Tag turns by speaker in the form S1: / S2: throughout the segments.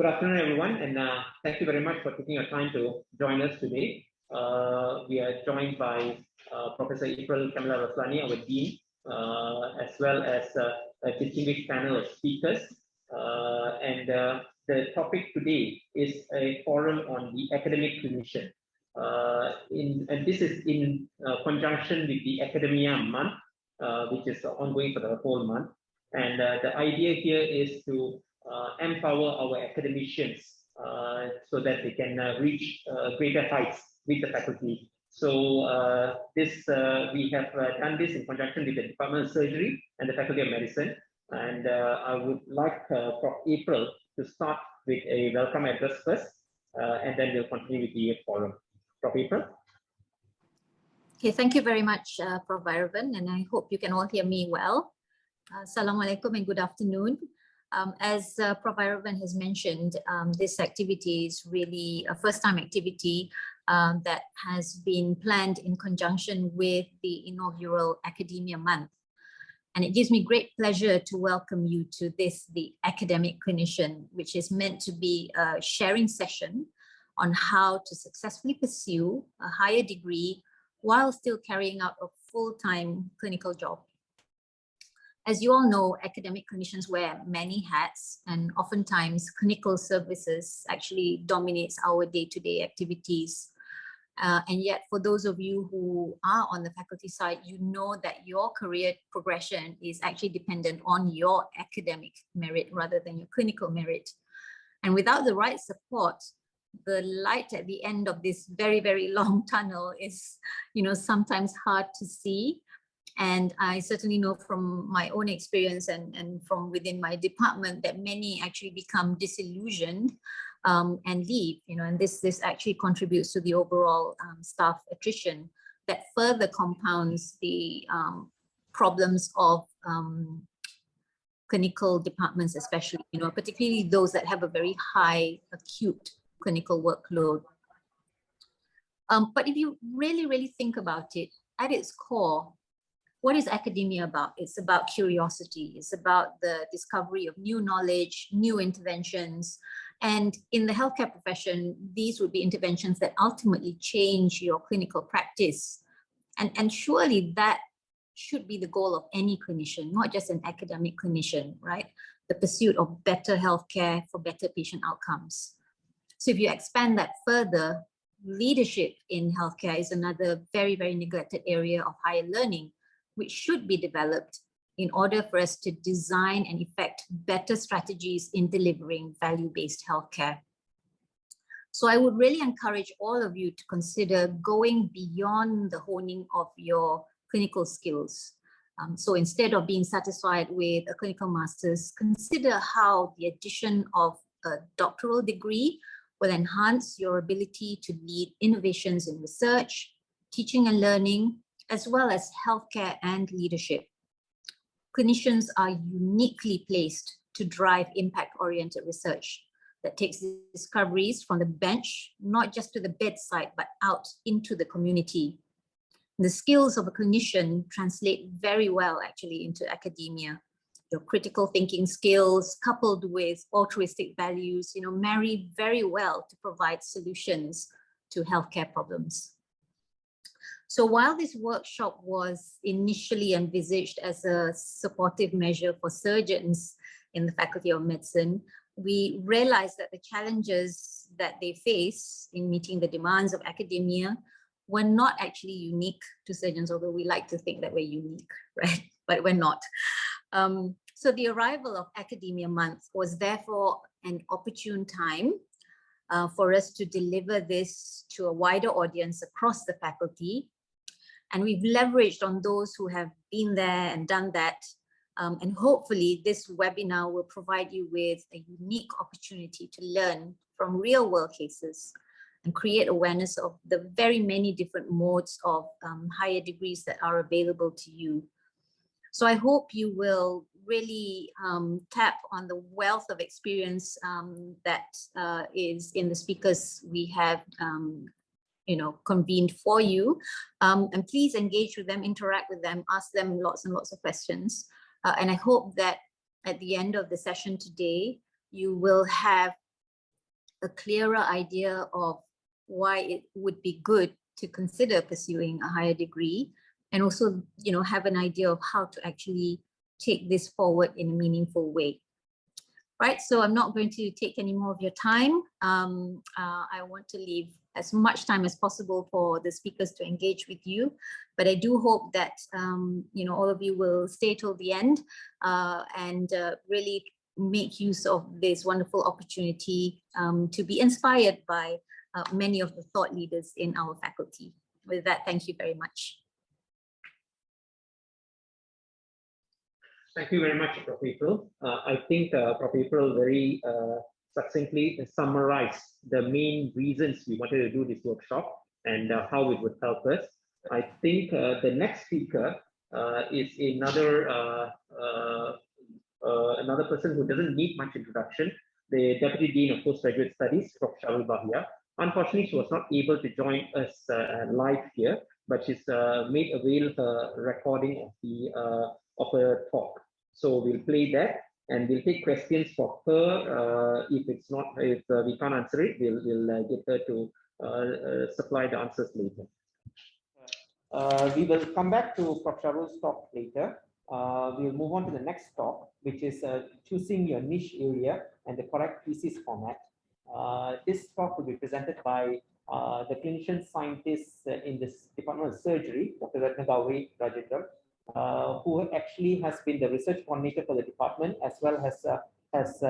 S1: Good afternoon, everyone, and thank you very much for taking your time to join us today. We are joined by Professor April Kamila Raslani, our Dean, as well as a distinguished panel of speakers. The topic today is a forum on the academic clinician. And this is in conjunction with the Academia Month, which is ongoing for the whole month. And the idea here is to empower our academicians so that they can reach greater heights with the faculty. So we have done this in conjunction with the Department of Surgery and the Faculty of Medicine. And I would like Prof. April to start with a welcome address first, and then we'll continue with the forum. Prof. April.
S2: Okay, thank you very much, Prof. Vairavan, and I hope you can all hear me well. Assalamualaikum and good afternoon. As Prof. Vairavan has mentioned, this activity is really a first-time activity that has been planned in conjunction with the inaugural Academia Month. And it gives me great pleasure to welcome you to this, the Academic Clinician, which is meant to be a sharing session on how to successfully pursue a higher degree while still carrying out a full-time clinical job. As you all know, academic clinicians wear many hats, and oftentimes clinical services actually dominates our day-to-day activities. And yet, for those of you who are on the faculty side, you know that your career progression is actually dependent on your academic merit rather than your clinical merit. And without the right support, the light at the end of this very, very long tunnel is, sometimes hard to see. And I certainly know from my own experience and from within my department that many actually become disillusioned and leave, and this actually contributes to the overall staff attrition that further compounds the problems of clinical departments, especially, particularly those that have a very high acute clinical workload. But if you really, really think about it, at its core, what is academia about? It's about curiosity. It's about the discovery of new knowledge, new interventions. And in the healthcare profession, these would be interventions that ultimately change your clinical practice. And surely that should be the goal of any clinician, not just an academic clinician, right? The pursuit of better healthcare for better patient outcomes. So if you expand that further, leadership in healthcare is another very, very neglected area of higher learning, which should be developed in order for us to design and effect better strategies in delivering value-based healthcare. So I would really encourage all of you to consider going beyond the honing of your clinical skills. So instead of being satisfied with a clinical master's, consider how the addition of a doctoral degree will enhance your ability to lead innovations in research, teaching and learning, as well as healthcare and leadership. Clinicians are uniquely placed to drive impact-oriented research that takes discoveries from the bench, not just to the bedside, but out into the community. The skills of a clinician translate very well actually into academia. Your critical thinking skills coupled with altruistic values, marry very well to provide solutions to healthcare problems. So while this workshop was initially envisaged as a supportive measure for surgeons in the Faculty of Medicine, we realized that the challenges that they face in meeting the demands of academia were not actually unique to surgeons, although we like to think that we're unique, right? But we're not. So the arrival of Academia Month was therefore an opportune time for us to deliver this to a wider audience across the faculty. And we've leveraged on those who have been there and done that. And hopefully this webinar will provide you with a unique opportunity to learn from real world cases and create awareness of the very many different modes of higher degrees that are available to you. So I hope you will really tap on the wealth of experience that is in the speakers we have convened for you, and please engage with them, interact with them, ask them lots and lots of questions. And I hope that at the end of the session today, you will have a clearer idea of why it would be good to consider pursuing a higher degree, and also, have an idea of how to actually take this forward in a meaningful way. Right, so I'm not going to take any more of your time. I want to leave as much time as possible for the speakers to engage with you, but I do hope that all of you will stay till the end and really make use of this wonderful opportunity to be inspired by many of the thought leaders in our faculty. With that, thank you very much.
S1: Thank you very much, Prof. April. I think Prof. April very succinctly summarized the main reasons we wanted to do this workshop and how it would help us. I think the next speaker is another person who doesn't need much introduction, the Deputy Dean of Postgraduate Studies, Prof. Sharul Bahia. Unfortunately, she was not able to join us live here, but she's made available her recording of her talk. So we'll play that and we'll take questions for her. If we can't answer it, we'll get her to supply the answers later. We will come back to Prof. Sharul's talk later. We'll move on to the next talk, which is choosing your niche area and the correct thesis format. This talk will be presented by the clinician scientist in this Department of Surgery, Dr. Ratnagauri Rajendra, who actually has been the research coordinator for the department, as well as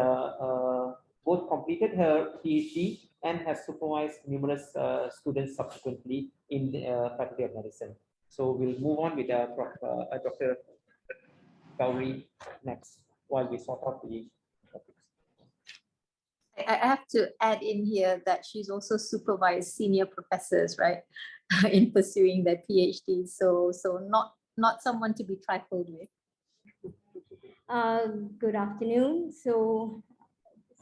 S1: both completed her PhD and has supervised numerous students subsequently in the Faculty of Medicine. So we'll move on with Dr. Gauri next while we sort out the topics.
S2: I have to add in here that she's also supervised senior professors, right, in pursuing their PhD. So not someone to be trifled with.
S3: Good afternoon. So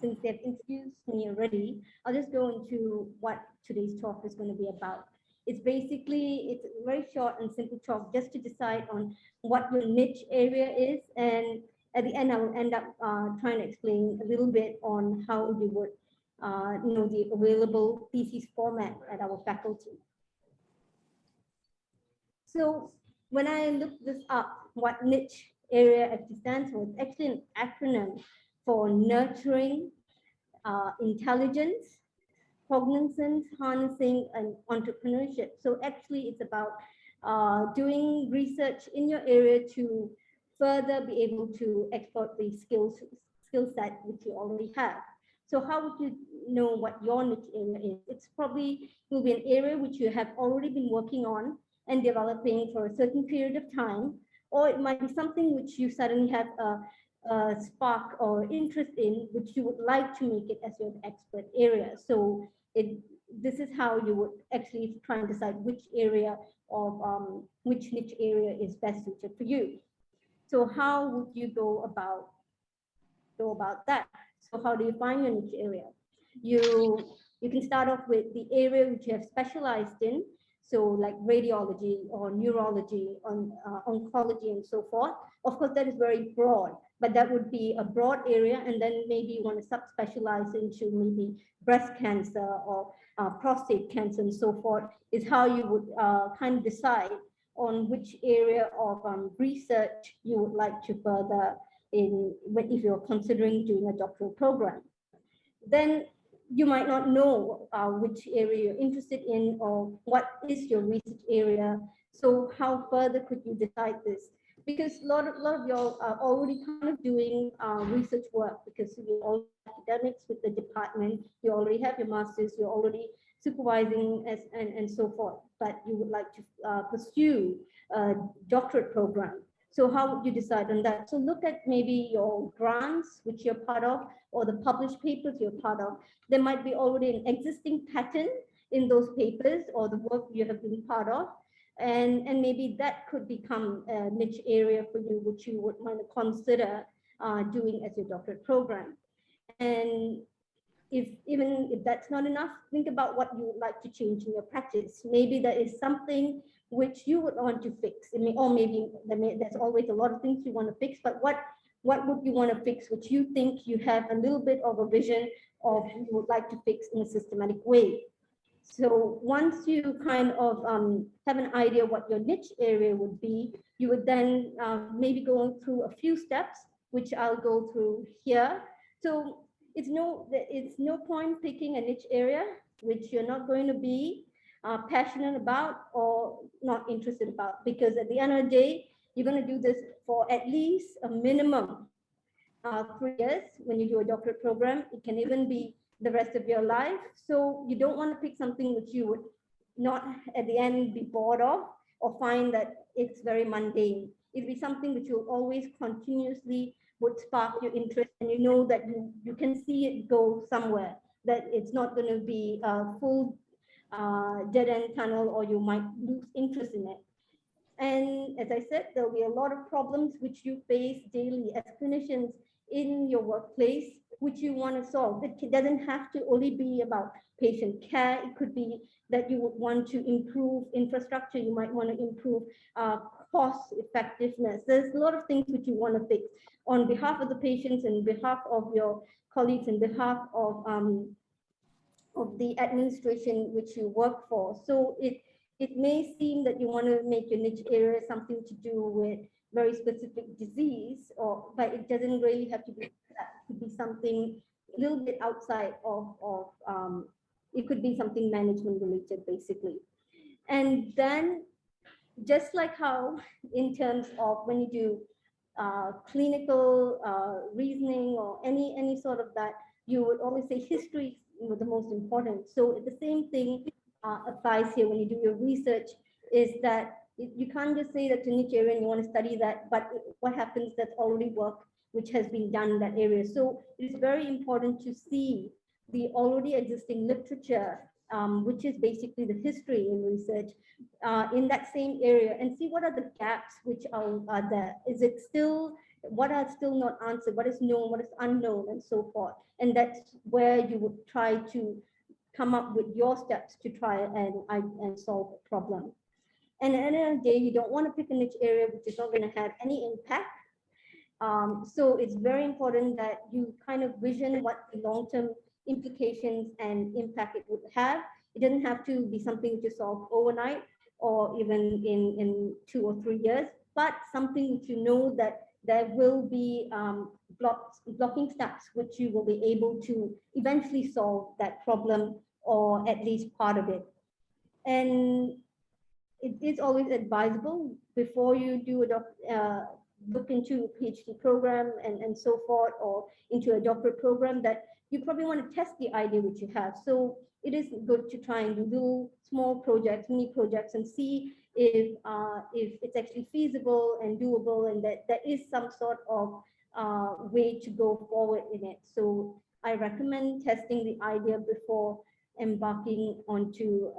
S3: since they've introduced me already, I'll just go into what today's talk is going to be about. It's a very short and simple talk just to decide on what your niche area is. And at the end, I will end up trying to explain a little bit on how you would know the available thesis format at our faculty. So when I looked this up, what niche area actually stands for, it's actually an acronym for nurturing intelligence, cognizance, harnessing, and entrepreneurship. So actually it's about doing research in your area to further be able to exploit the skill set which you already have. So how would you know what your niche area is? It's probably will be an area which you have already been working on and developing for a certain period of time, or it might be something which you suddenly have a spark or interest in, which you would like to make it as your expert area. So this is how you would actually try and decide which area of which niche area is best suited for you. So how would you go about that? So how do you find your niche area? You can start off with the area which you have specialized in. So like radiology or neurology, oncology and so forth. Of course, that is very broad, but that would be a broad area. And then maybe you want to subspecialize into maybe breast cancer or prostate cancer and so forth, is how you would kind of decide on which area of research you would like to further if you're considering doing a doctoral program. Then you might not know which area you're interested in or what is your research area. So how further could you decide this? Because a lot of you are already kind of doing research work, because you're all academics with the department, you already have your master's, you're already supervising and so forth, but you would like to pursue a doctorate program. So how would you decide on that? So look at maybe your grants, which you're part of, or the published papers you're part of. There might be already an existing pattern in those papers or the work you have been part of. And maybe that could become a niche area for you, which you would want to consider doing as your doctorate program. And even if that's not enough, think about what you would like to change in your practice. Maybe there is something which you would want to fix. Or maybe there's always a lot of things you want to fix, but what what would you want to fix, which you think you have a little bit of a vision of you would like to fix in a systematic way. So once you kind of have an idea what your niche area would be, you would then maybe go through a few steps, which I'll go through here. So it's no point picking a niche area which you're not going to be passionate about or not interested about, because at the end of the day, you're going to do this for at least a minimum 3 years when you do a doctorate program. It can even be the rest of your life. So you don't want to pick something which you would not at the end be bored of or find that it's very mundane. It'd be something which will always continuously would spark your interest, and you know that you can see it go somewhere, that it's not going to be a full dead end tunnel, or you might lose interest in it. And as I said, there'll be a lot of problems which you face daily as clinicians in your workplace, which you want to solve. It doesn't have to only be about patient care. It could be that you would want to improve infrastructure. You might want to improve cost effectiveness. There's a lot of things which you want to fix on behalf of the patients and behalf of your colleagues and behalf of the administration which you work for. So it may seem that you want to make your niche area something to do with very specific disease, but it doesn't really have to be that. It could be something a little bit outside of it could be something management related, basically. And then just like how in terms of when you do clinical reasoning or any sort of that, you would always say history is the most important. So the same thing applies here when you do your research, is that you can't just say that to niche area and you want to study that, but what happens that's already work which has been done in that area. So it's very important to see the already existing literature, which is basically the history in research in that same area, and see what are the gaps which are there. Is it still, what are still not answered, what is known, what is unknown, and so forth. And that's where you would try to come up with your steps to try and solve a problem. And at the end of the day, you don't want to pick a niche area which is not going to have any impact. So it's very important that you kind of vision what the long-term implications and impact it would have. It doesn't have to be something to solve overnight or even in 2 or 3 years, but something which you know that there will be blocking steps which you will be able to eventually solve that problem, or at least part of it. And it is always advisable before you do look into a PhD program and so forth, or into a doctorate program, that you probably want to test the idea which you have. So it is good to try and do little small projects, mini projects, and see if it's actually feasible and doable, and that there is some sort of way to go forward in it. So I recommend testing the idea before embarking onto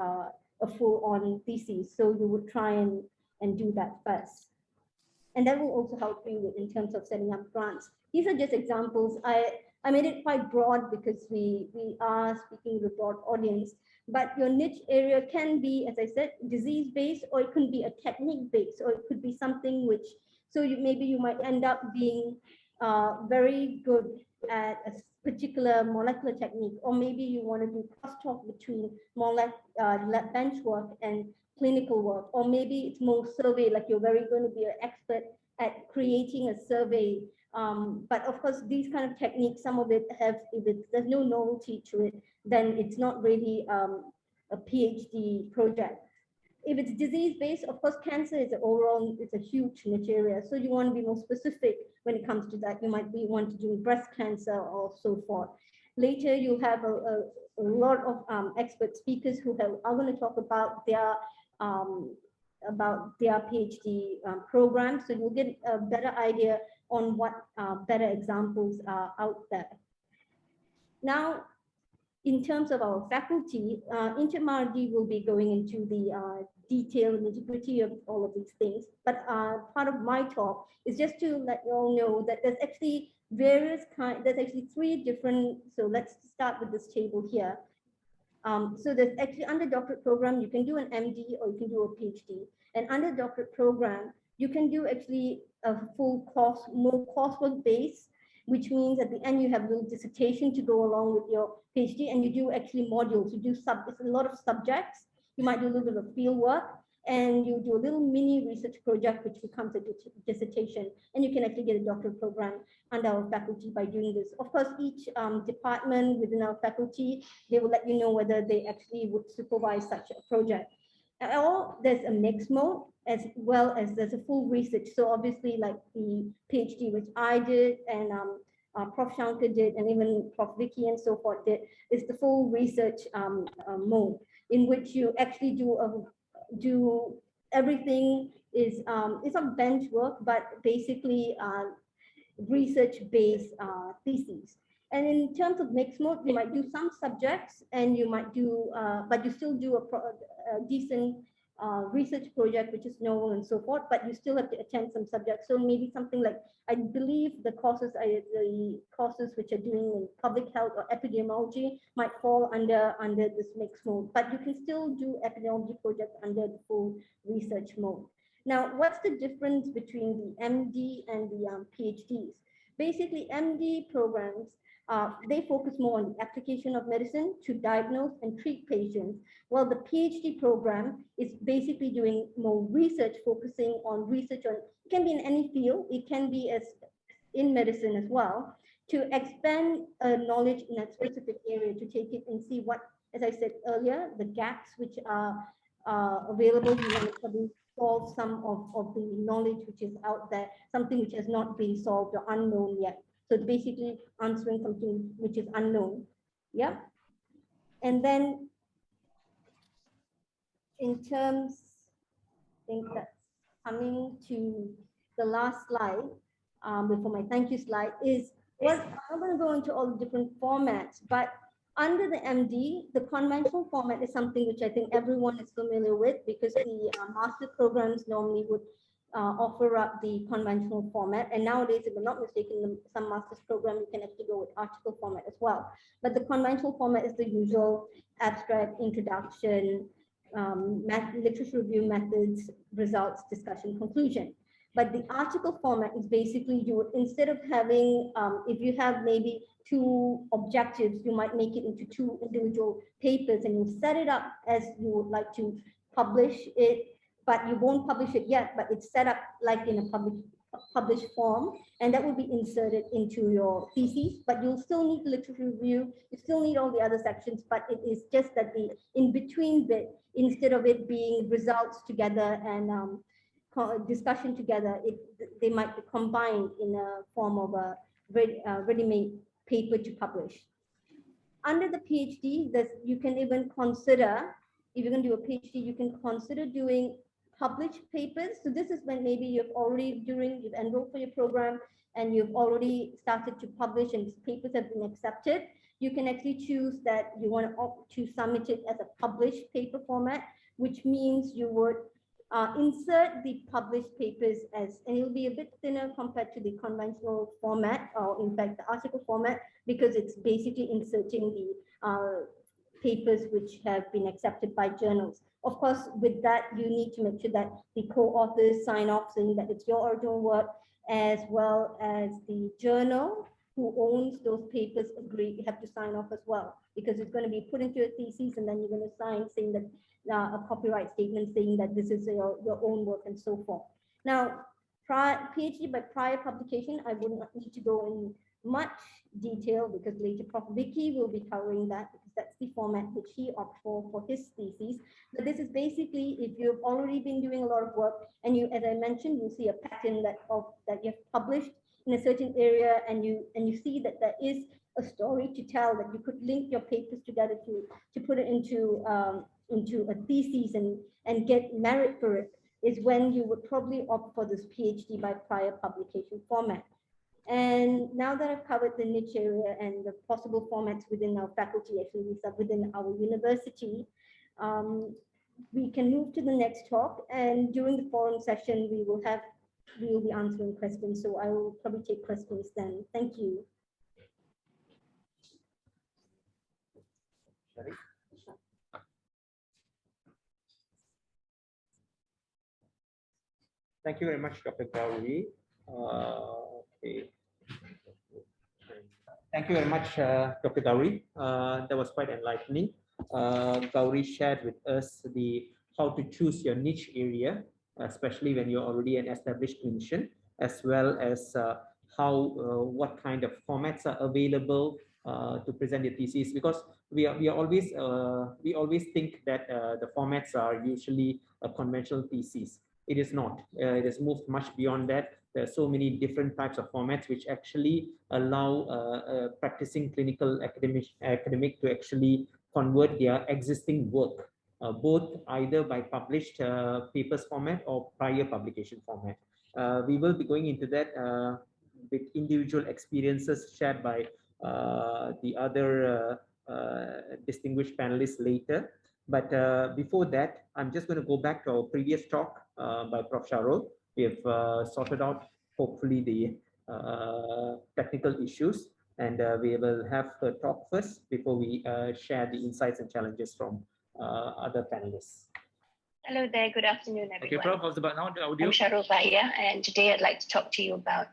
S3: a full-on thesis. So you would try and do that first. And that will also help you in terms of setting up grants. These are just examples. I made it quite broad because we are speaking to a broad audience, but your niche area can be, as I said, disease-based, or it could be a technique-based, or it could be something which, so maybe you might end up being very good at a particular molecular technique, or maybe you want to do crosstalk between lab bench work and clinical work, or maybe it's more survey, like you're very going to be an expert at creating a survey. But of course, these kind of techniques, some of it have, there's no novelty to it, then it's not really a PhD project. If it's disease-based, of course, cancer is overall, it's a huge niche area. So you want to be more specific when it comes to that. You might want to do breast cancer or so forth. Later, you'll have a lot of expert speakers who are going to talk about their PhD program. So you'll get a better idea on what better examples are out there. Now, in terms of our faculty, Interim R&D will be going into the detailed nitty-gritty of all of these things. But part of my talk is just to let you all know that there's actually various kinds, there's actually 3 different, so let's start with this table here. So there's actually under doctorate program, you can do an MD or you can do a PhD. And under doctorate program, You can do actually a full course, more coursework based, which means at the end you have a little dissertation to go along with your PhD, and you do actually modules. You do it's a lot of subjects. You might do a little bit of field work, and you do a little mini research project, which becomes a dissertation, and you can actually get a doctorate program under our faculty by doing this. Of course, each department within our faculty, they will let you know whether they actually would supervise such a project. Or there's a mixed mode as well as there's a full research. So obviously, like the PhD, which I did, and Prof. Shankar did, and even Prof. Vicky and so forth did, is the full research mode, in which you actually do everything. Is it's not bench work, but basically research-based theses. And in terms of mixed mode, you might do some subjects, and you might do, but you still do a decent research project, which is novel and so forth, but you still have to attend some subjects. So maybe something like, I believe the courses which are doing in public health or epidemiology might fall under this mixed mode, but you can still do epidemiology projects under the full research mode. Now, what's the difference between the MD and the PhDs? Basically, MD programs, they focus more on the application of medicine to diagnose and treat patients, while the PhD program is basically doing more research, focusing on research on, it can be in any field, it can be as in medicine as well, to expand knowledge in a specific area, to take it and see what, as I said earlier, the gaps which are available. You want to probably solve some of the knowledge which is out there, something which has not been solved or unknown yet. So it's basically answering something which is unknown. Yeah. And then in terms, I think that's coming to the last slide before my thank you slide is, well, I'm going to go into all the different formats, but under the MD, the conventional format is something which I think everyone is familiar with, because the master programs normally would offer up the conventional format. And nowadays, if I'm not mistaken, some master's program, you can actually go with article format as well. But the conventional format is the usual abstract, introduction, literature review, methods, results, discussion, conclusion. But the article format is basically, you would, instead of having, if you have maybe 2 objectives, you might make it into 2 individual papers, and you set it up as you would like to publish it, but you won't publish it yet, but it's set up like in a published form, and that will be inserted into your thesis. But you'll still need literature review, you still need all the other sections, but it is just that the in-between bit, instead of it being results together and discussion together, they might be combined in a form of a ready-made paper to publish. Under the PhD, you can even consider, if you're going to do a PhD, you can consider doing published papers. So this is when maybe you've enrolled for your program and you've already started to publish and papers have been accepted. You can actually choose that you want to opt to submit it as a published paper format, which means you would insert the published papers as, and it'll be a bit thinner compared to the conventional format, or in fact the article format, because it's basically inserting the papers which have been accepted by journals. Of course, with that, you need to make sure that the co-authors sign off saying that it's your original work, as well as the journal who owns those papers agree, you have to sign off as well, because it's going to be put into a thesis, and then you're going to sign saying that a copyright statement saying that this is your own work and so forth. Now, PhD by prior publication, I would not need to go in much detail, because later Prof. Vicky will be covering that, because that's the format which he opted for his thesis. But this is basically, if you've already been doing a lot of work, and you, as I mentioned, you see a pattern that you've published in a certain area, and you see that there is a story to tell, that you could link your papers together to put it into a thesis and get merit for it, is when you would probably opt for this PhD by prior publication format. And now that I've covered the niche area and the possible formats within our faculty, actually within our university, we can move to the next talk. And during the forum session, we will be answering questions. So I will probably take questions then. Thank you.
S1: Thank you very much, Dr. Gauri. Okay. Thank you very much, Dr. Gauri. That was quite enlightening. Gauri shared with us how to choose your niche area, especially when you're already an established clinician, as well as what kind of formats are available to present your thesis. Because we always think that the formats are usually a conventional thesis. It is not. It has moved much beyond that. There are so many different types of formats which actually allow practicing clinical academic to actually convert their existing work, both either by published papers format or prior publication format. We will be going into that with individual experiences shared by the other distinguished panelists later. But before that, I'm just going to go back to our previous talk by Prof. Sharul. We have sorted out, hopefully, the technical issues, and we will have her talk first before we share the insights and challenges from other panelists.
S4: Hello there, good afternoon, everyone.
S5: Okay, Prof, how's about now, the audio?
S4: I'm Sharul, and today I'd like to talk to you about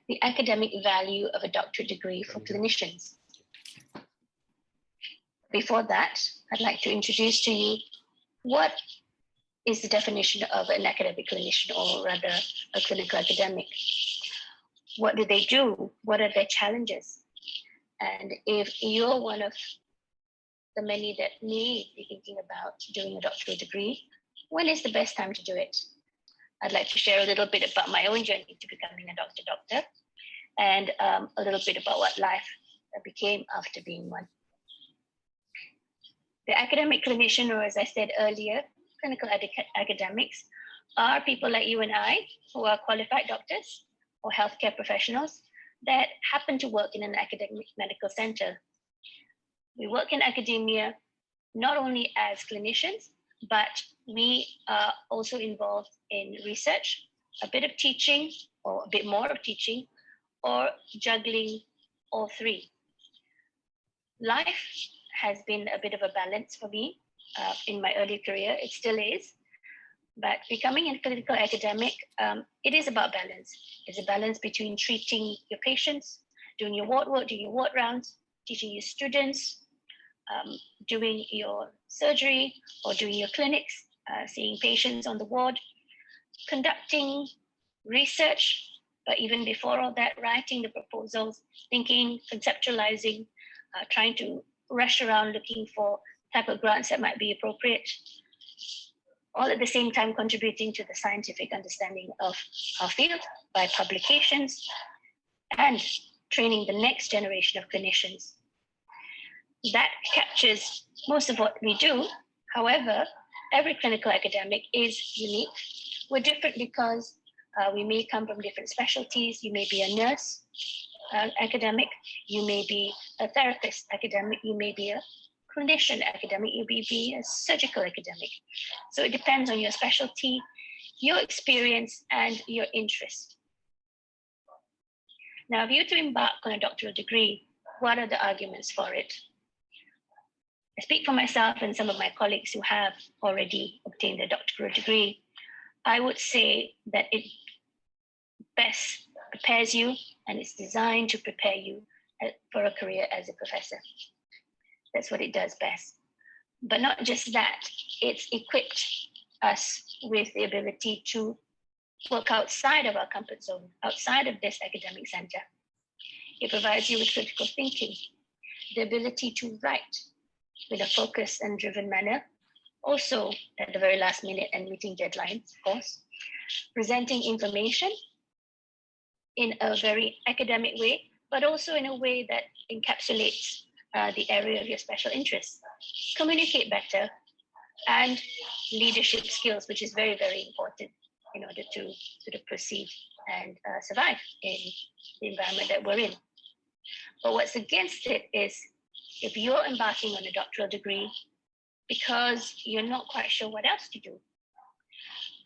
S4: the academic value of a doctorate degree for clinicians. Before that, I'd like to introduce to you what is the definition of an academic clinician, or rather a clinical academic. What do they do? What are their challenges? And if you're one of the many that may be thinking about doing a doctoral degree, when is the best time to do it? I'd like to share a little bit about my own journey to becoming a doctor, and a little bit about what life became after being one. The academic clinician, or as I said earlier, clinical academics, are people like you and I who are qualified doctors or healthcare professionals that happen to work in an academic medical center. We work in academia not only as clinicians, but we are also involved in research, a bit of teaching, or a bit more of teaching, or juggling all three. Life has been a bit of a balance for me in my early career. It still is. But becoming a clinical academic, it is about balance. It's a balance between treating your patients, doing your ward work, doing your ward rounds, teaching your students, doing your surgery or doing your clinics, seeing patients on the ward, conducting research, but even before all that, writing the proposals, thinking, conceptualizing, trying to rush around looking for type of grants that might be appropriate, all at the same time contributing to the scientific understanding of our field by publications and training the next generation of clinicians. That captures most of what we do. However, every clinical academic is unique. We're different because we may come from different specialties. You may be a nurse academic, you may be a therapist academic, you may be a clinician academic, you may be a surgical academic. So it depends on your specialty, your experience, and your interest. Now, if you're to embark on a doctoral degree, what are the arguments for it? I speak for myself and some of my colleagues who have already obtained a doctoral degree. I would say that it best prepares you, and it's designed to prepare you for a career as a professor. That's what it does best. But not just that, it's equipped us with the ability to work outside of our comfort zone, outside of this academic center. It provides you with critical thinking, the ability to write with a focused and driven manner, also at the very last minute and meeting deadlines, of course, presenting information in a very academic way, but also in a way that encapsulates the area of your special interest. Communicate better, and leadership skills, which is very, very important in order to sort of proceed and survive in the environment that we're in. But what's against it is if you're embarking on a doctoral degree because you're not quite sure what else to do,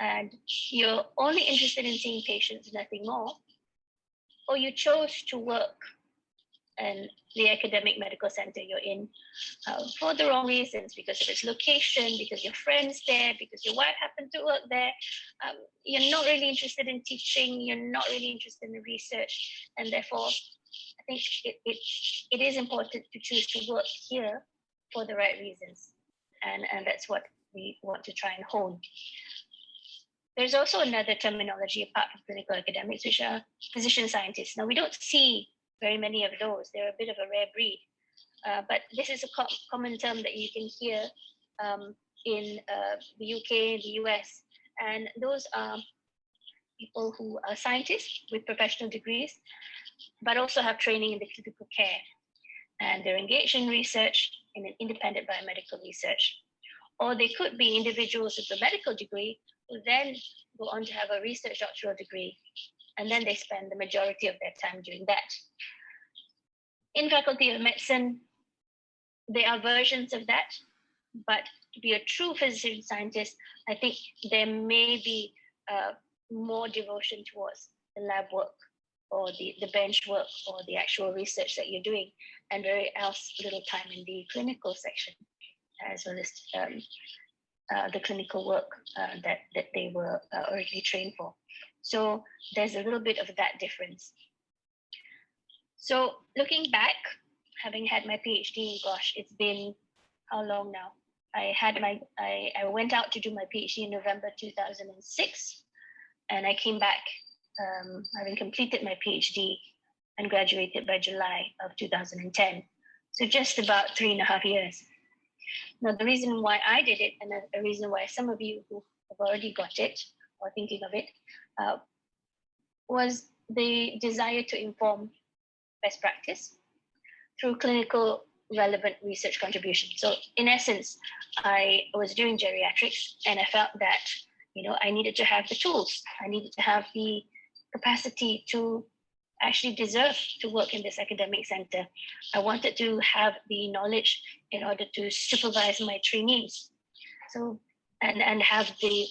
S4: and you're only interested in seeing patients, nothing more, or you chose to work and the academic medical center you're in for the wrong reasons, because of its location, because your friend's there, because your wife happened to work there. You're not really interested in teaching, you're not really interested in research, and therefore I think it is important to choose to work here for the right reasons. And that's what we want to try and hone. There's also another terminology apart from clinical academics, which are physician scientists. Now, we don't see very many of those. They're a bit of a rare breed. But this is a common term that you can hear in the UK, the US. And those are people who are scientists with professional degrees, but also have training in the clinical care. And they're engaged in research in an independent biomedical research. Or they could be individuals with a medical degree who then go on to have a research doctoral degree, and then they spend the majority of their time doing that. In Faculty of Medicine, there are versions of that, but to be a true physician scientist, I think there may be more devotion towards the lab work or the bench work or the actual research that you're doing, and very little time in the clinical section, as well as the clinical work that they were originally trained for. So there's a little bit of that difference. So looking back, having had my PhD, gosh, it's been how long now? I went out to do my PhD in November 2006, and I came back having completed my PhD and graduated by July of 2010. So just about 3.5 years. Now, the reason why I did it, and a reason why some of you who have already got it or thinking of it, was the desire to inform best practice through clinical relevant research contribution. So in essence, I was doing geriatrics, and I felt that, I needed to have the tools. I needed to have the capacity to actually deserve to work in this academic center. I wanted to have the knowledge in order to supervise my trainees. So, and have the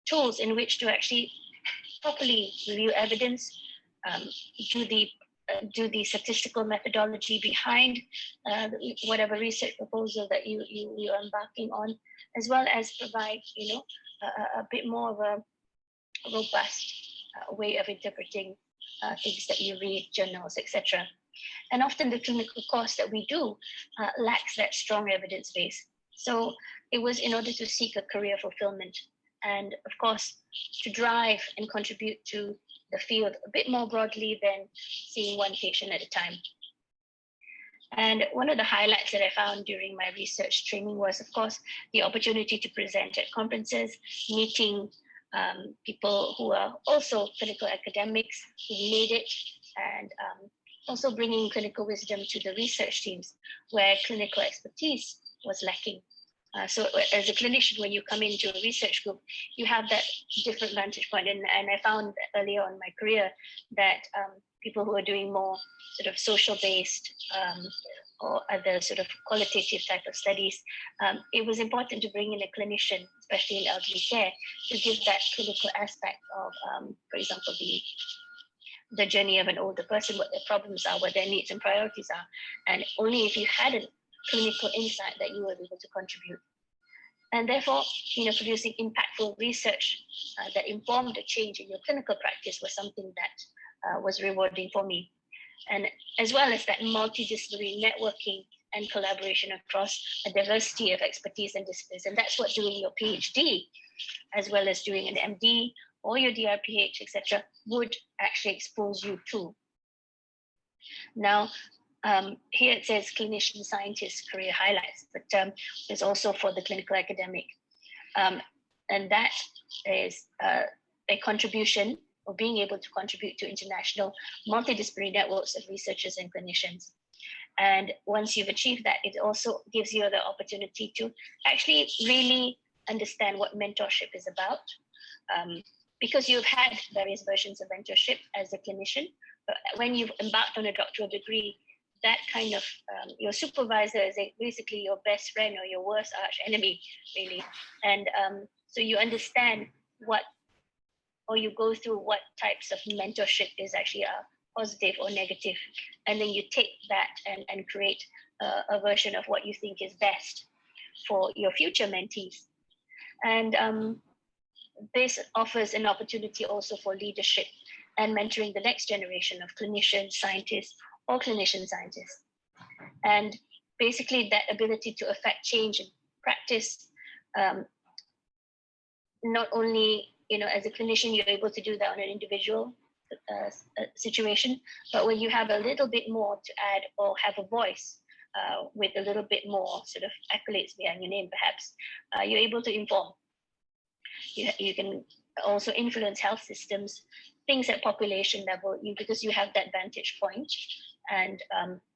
S4: tools in which to actually properly review evidence, do the statistical methodology behind whatever research proposal that you're embarking on, as well as provide, a bit more of a robust way of interpreting things that you read, journals, etc. And often the clinical course that we do lacks that strong evidence base. So it was in order to seek a career fulfillment, and of course, to drive and contribute to the field a bit more broadly than seeing one patient at a time. And one of the highlights that I found during my research training was, of course, the opportunity to present at conferences, meeting people who are also clinical academics who made it, and also bringing clinical wisdom to the research teams where clinical expertise was lacking. So as a clinician, when you come into a research group, you have that different vantage point. And I found earlier on in my career that people who are doing more sort of social-based or other sort of qualitative type of studies, it was important to bring in a clinician, especially in elderly care, to give that clinical aspect of, for example, the journey of an older person, what their problems are, what their needs and priorities are. And only if you had a clinical insight that you were able to contribute. And therefore, producing impactful research that informed a change in your clinical practice was something that was rewarding for me. And as well as that multidisciplinary networking and collaboration across a diversity of expertise and disciplines. And that's what doing your PhD, as well as doing an MD or your DRPH, etc., would actually expose you to. Now, here it says clinician scientist career highlights, but there's also for the clinical academic. And that is a contribution, or being able to contribute to international multidisciplinary networks of researchers and clinicians. And once you've achieved that, it also gives you the opportunity to actually really understand what mentorship is about. Because you've had various versions of mentorship as a clinician, but when you've embarked on a doctoral degree, that kind of, your supervisor is basically your best friend or your worst arch enemy, really. And so you understand what, or you go through what types of mentorship is actually positive or negative, and then you take that and create a version of what you think is best for your future mentees. And this offers an opportunity also for leadership and mentoring the next generation of clinicians, scientists, or clinician scientists. And basically that ability to affect change in practice, not only, as a clinician, you're able to do that on an individual situation, but when you have a little bit more to add or have a voice with a little bit more sort of accolades behind your name, perhaps, you're able to inform. You can also influence health systems, things at population level, because you have that vantage point. And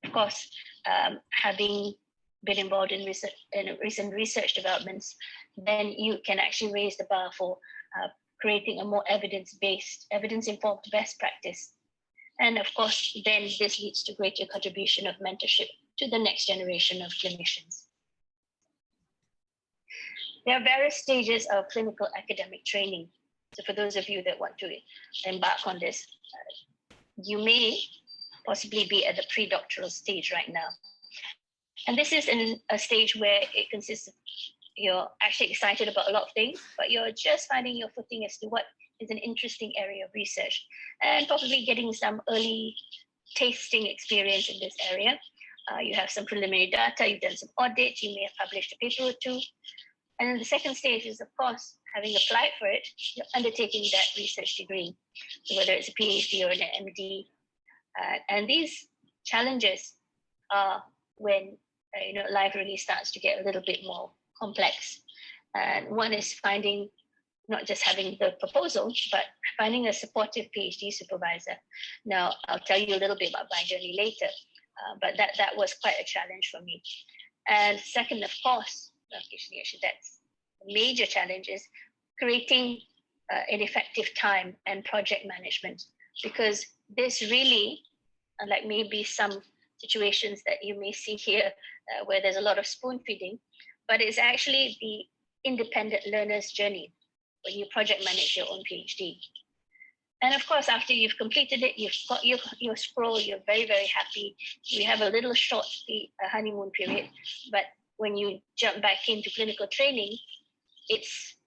S4: of course, having been involved in recent research developments, then you can actually raise the bar for creating a more evidence-based, evidence-informed best practice. And of course, then this leads to greater contribution of mentorship to the next generation of clinicians. There are various stages of clinical academic training. So for those of you that want to embark on this, you may possibly be at the pre-doctoral stage right now. And this is in a stage where it consists of you're actually excited about a lot of things, but you're just finding your footing as to what is an interesting area of research and probably getting some early tasting experience in this area. You have some preliminary data, you've done some audits, you may have published a paper or two. And then the second stage is, of course, having applied for it, you're undertaking that research degree, so whether it's a PhD or an MD. And these challenges are when life really starts to get a little bit more complex. And one is finding, not just having the proposal, but finding a supportive PhD supervisor. Now, I'll tell you a little bit about my journey later, but that was quite a challenge for me. And second, of course, actually that's a major challenge, is creating an effective time and project management, because this really, unlike maybe some situations that you may see here where there's a lot of spoon feeding, but it's actually the independent learner's journey when you project manage your own PhD. And of course, after you've completed it, you've got your scroll, you're very, very happy. You have a little short honeymoon period, but when you jump back into clinical training, it's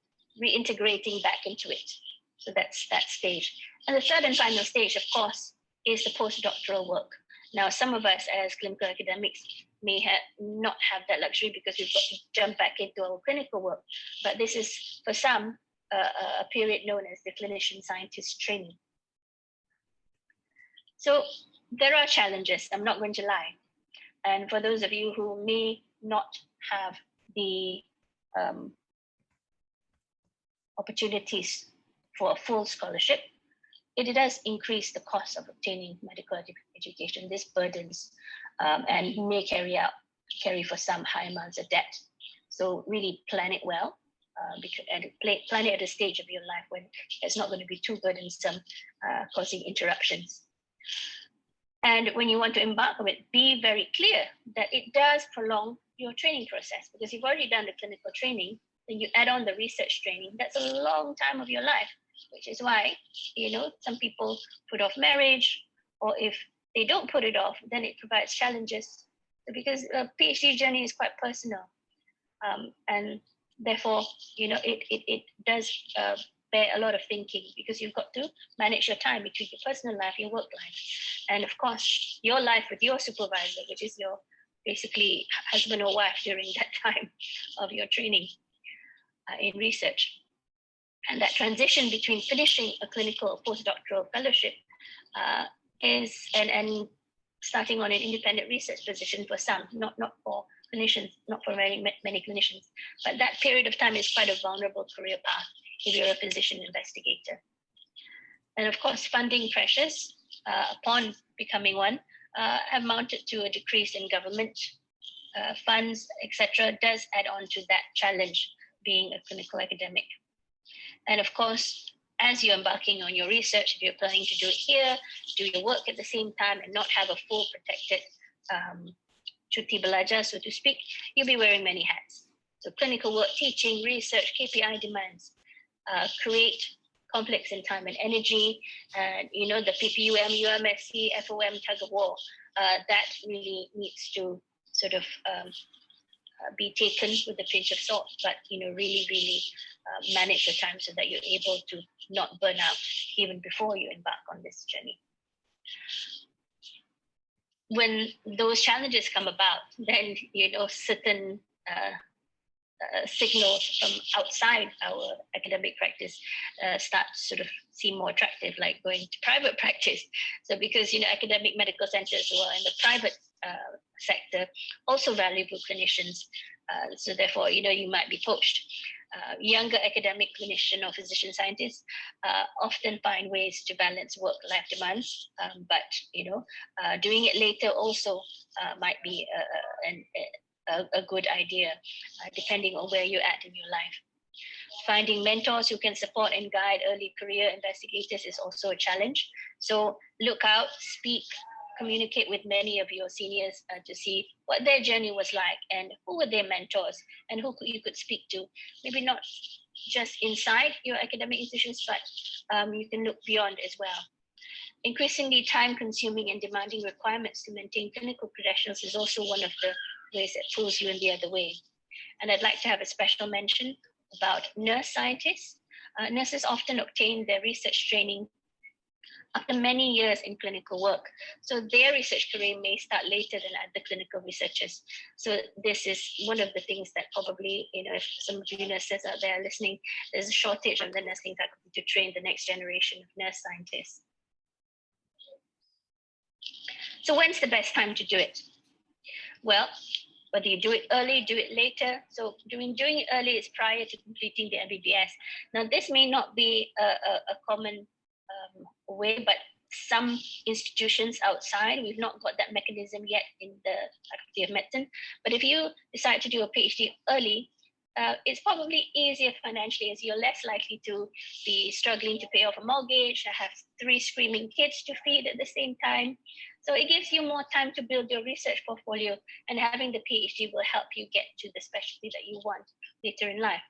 S4: reintegrating back into it. So that's that stage. And the third and final stage, of course, is the postdoctoral work. Now, some of us as clinical academics may not have that luxury because we've got to jump back into our clinical work. But this is, for some, a period known as the clinician scientist training. So there are challenges, I'm not going to lie. And for those of you who may not have the opportunities for a full scholarship, it does increase the cost of obtaining medical education. This burdens and may carry for some high amounts of debt. So really plan it well, and plan it at a stage of your life when it's not going to be too burdensome, causing interruptions. And when you want to embark on it, be very clear that it does prolong your training process, because you've already done the clinical training, then you add on the research training. That's a long time of your life, which is why, some people put off marriage, or if they don't put it off, then it provides challenges, because a PhD journey is quite personal. And therefore, it does bear a lot of thinking, because you've got to manage your time between your personal life, your work life, and of course, your life with your supervisor, which is your basically husband or wife during that time of your training in research. And that transition between finishing a clinical or postdoctoral fellowship is and starting on an independent research position for some, not for clinicians, not for many clinicians. But that period of time is quite a vulnerable career path if you're a physician investigator. And of course, funding pressures upon becoming one have mounted to a decrease in government funds, etc., does add on to that challenge being a clinical academic. And of course, as you're embarking on your research, if you're planning to do it here, do your work at the same time and not have a full protected cuti belajar, so to speak, you'll be wearing many hats. So clinical work, teaching, research, KPI demands create complex in time and energy, and the PPUM, UMSC, FOM tug of war, that really needs to sort of be taken with a pinch of salt, but really manage the time so that you're able to not burn out even before you embark on this journey. When those challenges come about, then certain signals from outside our academic practice start to sort of seem more attractive, like going to private practice. So because academic medical centers who are in the private sector also valuable clinicians, so therefore you might be poached. Younger academic clinician or physician scientists often find ways to balance work-life demands, but doing it later also might be a good idea, depending on where you're at in your life. Finding mentors who can support and guide early career investigators is also a challenge. So look out, speak, communicate with many of your seniors to see what their journey was like and who were their mentors and who you could speak to. Maybe not just inside your academic institutions, but you can look beyond as well. Increasingly time-consuming and demanding requirements to maintain clinical credentials is also one of the ways that pulls you in the other way. And I'd like to have a special mention about nurse scientists. Nurses often obtain their research training after many years in clinical work. So their research career may start later than other clinical researchers. So this is one of the things that probably, if some of you nurses out there are listening, there's a shortage of the nursing faculty to train the next generation of nurse scientists. So when's the best time to do it? Well, whether you do it early, do it later. So doing it early is prior to completing the MBBS. Now, this may not be a common way, but some institutions outside, we've not got that mechanism yet in the Faculty of Medicine. But if you decide to do a PhD early, it's probably easier financially, as you're less likely to be struggling to pay off a mortgage, have 3 screaming kids to feed at the same time. So it gives you more time to build your research portfolio, and having the PhD will help you get to the specialty that you want later in life.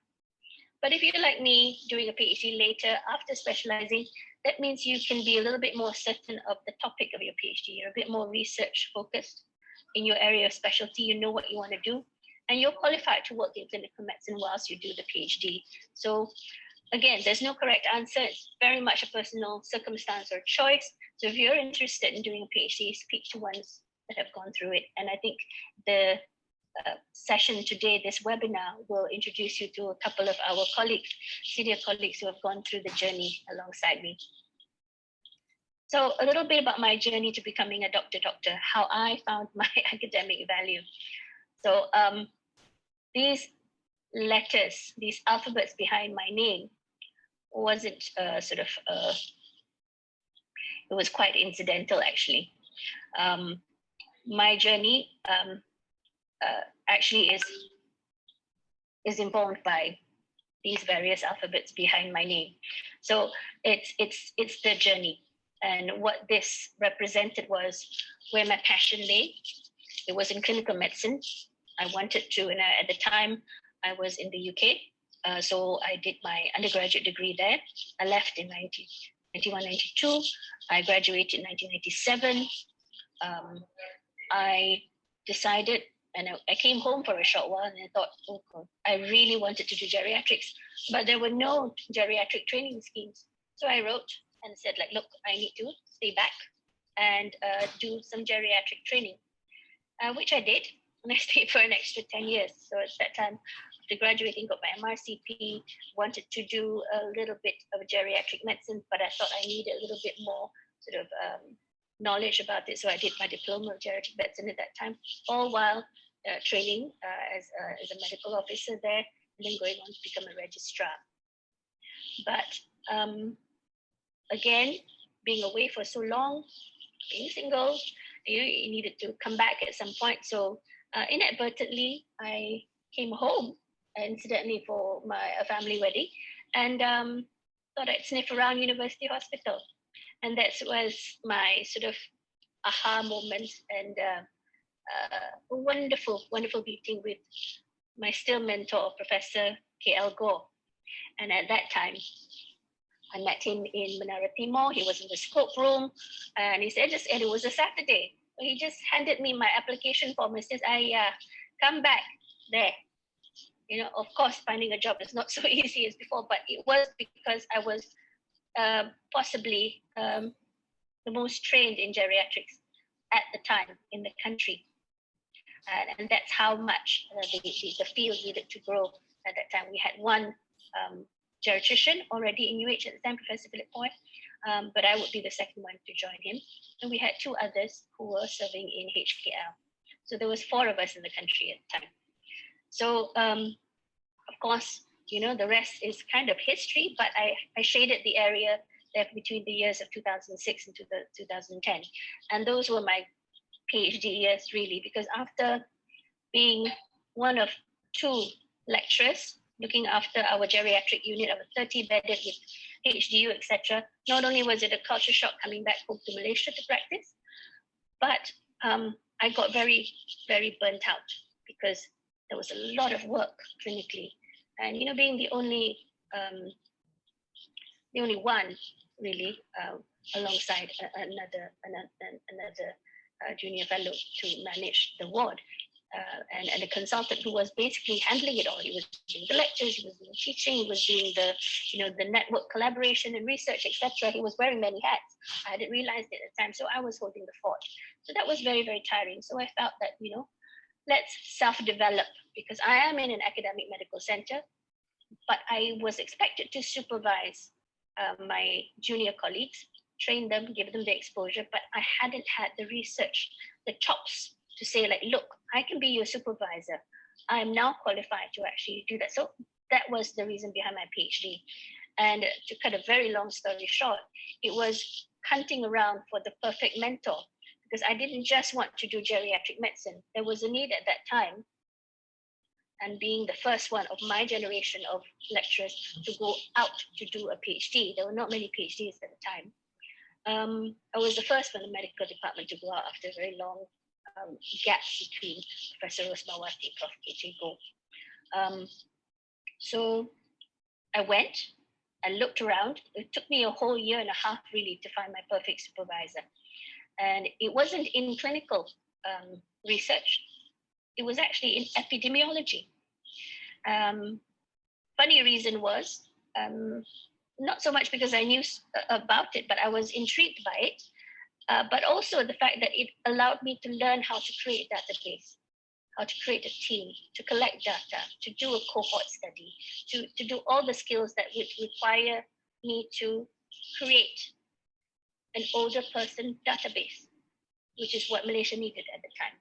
S4: But if you're like me, doing a PhD later after specializing, that means you can be a little bit more certain of the topic of your PhD. You're a bit more research focused in your area of specialty. You know what you want to do, and you're qualified to work in clinical medicine whilst you do the PhD. So again, there's no correct answer. It's very much a personal circumstance or choice. So if you're interested in doing a PhD, speak to ones that have gone through it. And I think the session today, this webinar, will introduce you to a couple of our colleagues, senior colleagues who have gone through the journey alongside me. So a little bit about my journey to becoming a doctor, how I found my academic value. So these letters, these alphabets behind my name wasn't it was quite incidental, actually. My journey actually is informed by these various alphabets behind my name. So it's the journey, and what this represented was where my passion lay. It was in clinical medicine. I wanted to, and at the time I was in the UK, so I did my undergraduate degree there. I left in 1991, 92. I graduated in 1997. I decided, and I came home for a short while, and I thought, oh God, I really wanted to do geriatrics, but there were no geriatric training schemes. So I wrote and said, like, look, I need to stay back and do some geriatric training, which I did, and I stayed for an extra 10 years. So at that time, after graduating, got my MRCP, wanted to do a little bit of geriatric medicine, but I thought I needed a little bit more sort of knowledge about it. So I did my diploma of geriatric medicine at that time, all while training as a medical officer there, and then going on to become a registrar. But again, being away for so long, being single, you needed to come back at some point. So inadvertently, I came home, incidentally, for a family wedding, and thought I'd sniff around University Hospital. And that was my sort of aha moment, and a wonderful, wonderful meeting with my still mentor, Professor K.L. Gore. And at that time, I met him in Menara Timur. He was in the scope room, and he said, and it was a Saturday. He just handed me my application form and says, come back there. You know, of course, finding a job is not so easy as before, but it was because I was possibly the most trained in geriatrics at the time in the country. And that's how much the field needed to grow at that time. We had one geriatrician already in UH at the time, Professor Philip Poy, but I would be the second one to join him. And we had two others who were serving in HKL. So there was 4 of us in the country at the time. So of course, you know, the rest is kind of history, but I shaded the area there between the years of 2006 and 2010. And those were my PhD years, really, because after being one of 2 lecturers looking after our geriatric unit of 30 bedded with HDU, etc., not only was it a culture shock coming back home to Malaysia to practice, but I got very, very burnt out because there was a lot of work clinically. And, you know, being the only one really alongside another junior fellow to manage the ward, and a consultant who was basically handling it all. He was doing the lectures, he was doing teaching, he was doing the, you know, the network collaboration and research, etc. He was wearing many hats. I hadn't realized it at the time, so I was holding the fort. So that was very, very tiring. So I felt that, you know, let's self-develop, because I am in an academic medical center, but I was expected to supervise my junior colleagues, train them, give them the exposure, but I hadn't had the research, the chops to say, like, look, I can be your supervisor. I'm now qualified to actually do that. So that was the reason behind my PhD. And to cut a very long story short, it was hunting around for the perfect mentor, because I didn't just want to do geriatric medicine. There was a need at that time. And being the first one of my generation of lecturers to go out to do a PhD, there were not many PhDs at the time. I was the first one in the medical department to go out after a very long gap between Professor Rosmawati and Prof. K.J. Goh. So I went, I looked around. It took me a whole year and a half really to find my perfect supervisor. And it wasn't in clinical research. It was actually in epidemiology. Funny reason was, not so much because I knew about it, but I was intrigued by it. But also the fact that it allowed me to learn how to create a database, how to create a team, to collect data, to do a cohort study, to do all the skills that would require me to create an older person database, which is what Malaysia needed at the time.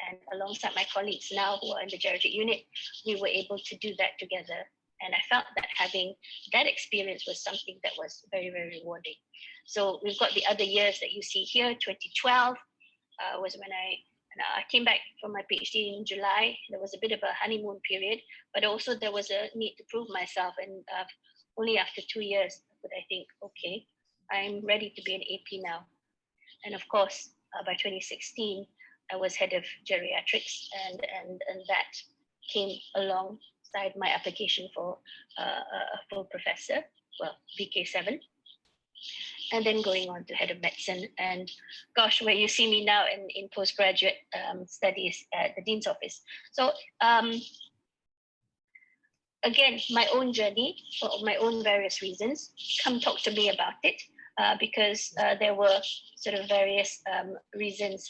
S4: And alongside my colleagues now who are in the geriatric unit, we were able to do that together. And I felt that having that experience was something that was very, very rewarding. So we've got the other years that you see here. 2012 was when I came back from my PhD in July. There was a bit of a honeymoon period, but also there was a need to prove myself. And only after 2 years would I think, okay, I'm ready to be an AP now. And of course, by 2016, I was head of geriatrics, and that came alongside my application for a full professor, well, VK7, and then going on to head of medicine. And gosh, where you see me now in postgraduate studies at the Dean's office. So again, my own journey for my own various reasons. Come talk to me about it. Because there were sort of various reasons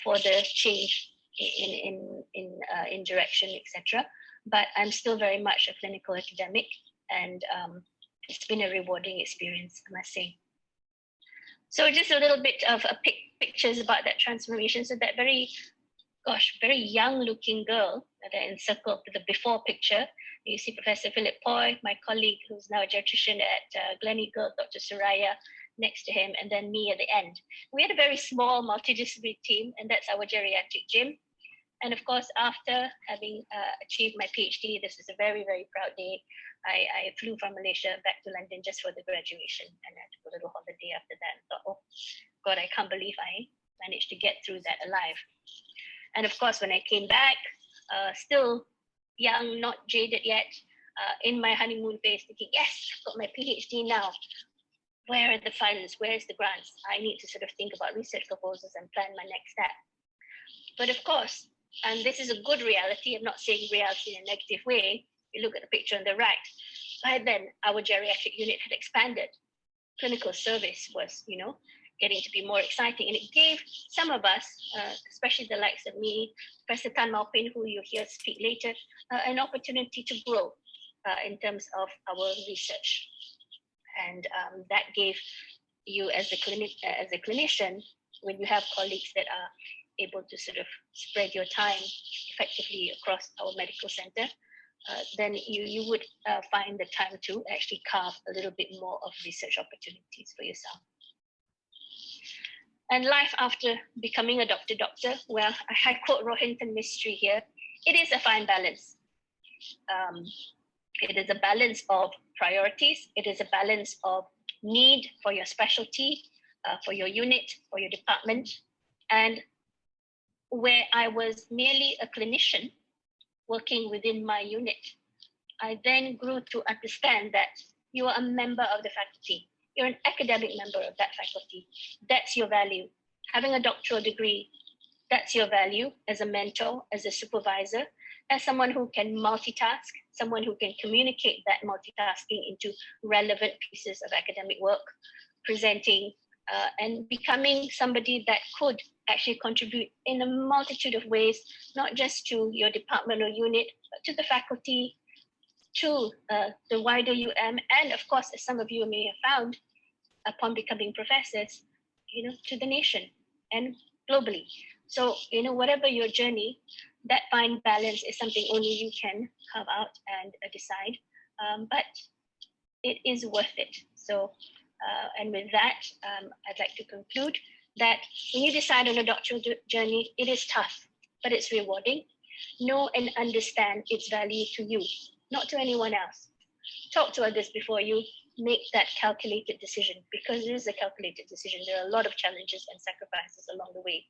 S4: for the change in direction, etc. But I'm still very much a clinical academic, and it's been a rewarding experience, I must say. So just a little bit of pictures about that transformation. So that very young-looking girl that I encircled with the before picture. You see Professor Philip Poy, my colleague who's now a geriatrician at Gleneagles, Dr. Suraya, next to him, and then me at the end. We had a very small multidisciplinary team, and that's our geriatric gym. And of course, after having achieved my PhD, this is a very, very proud day. I flew from Malaysia back to London just for the graduation, and I took a little holiday after that and thought, oh God, I can't believe I managed to get through that alive. And of course, when I came back, still young, not jaded yet, in my honeymoon phase, thinking, yes, I've got my PhD now. Where are the funds? Where's the grants? I need to sort of think about research proposals and plan my next step. But of course, and this is a good reality, I'm not saying reality in a negative way. You look at the picture on the right. By then, our geriatric unit had expanded. Clinical service was, getting to be more exciting. And it gave some of us, especially the likes of me, Professor Tan Maupin, who you'll hear speak later, an opportunity to grow in terms of our research. And that gave you as a clinician, when you have colleagues that are able to sort of spread your time effectively across our medical center, then you would find the time to actually carve a little bit more of research opportunities for yourself. And life after becoming a doctor, well, I quote Rohinton Mistry here, it is a fine balance. It is a balance of priorities. It is a balance of need for your specialty, for your unit, for your department. And where I was merely a clinician working within my unit, I then grew to understand that you are a member of the faculty. You're an academic member of that faculty. That's your value. Having a doctoral degree, that's your value as a mentor, as a supervisor, as someone who can multitask, someone who can communicate that multitasking into relevant pieces of academic work, presenting and becoming somebody that could actually contribute in a multitude of ways, not just to your department or unit, but to the faculty, to the wider UM, and of course, as some of you may have found, upon becoming professors, to the nation and globally. So, whatever your journey, that fine balance is something only you can carve out and decide, but it is worth it. So, and with that, I'd like to conclude that when you decide on a doctoral journey, it is tough, but it's rewarding. Know and understand its value to you, not to anyone else. Talk to others before you make that calculated decision, because it is a calculated decision. There are a lot of challenges and sacrifices along the way.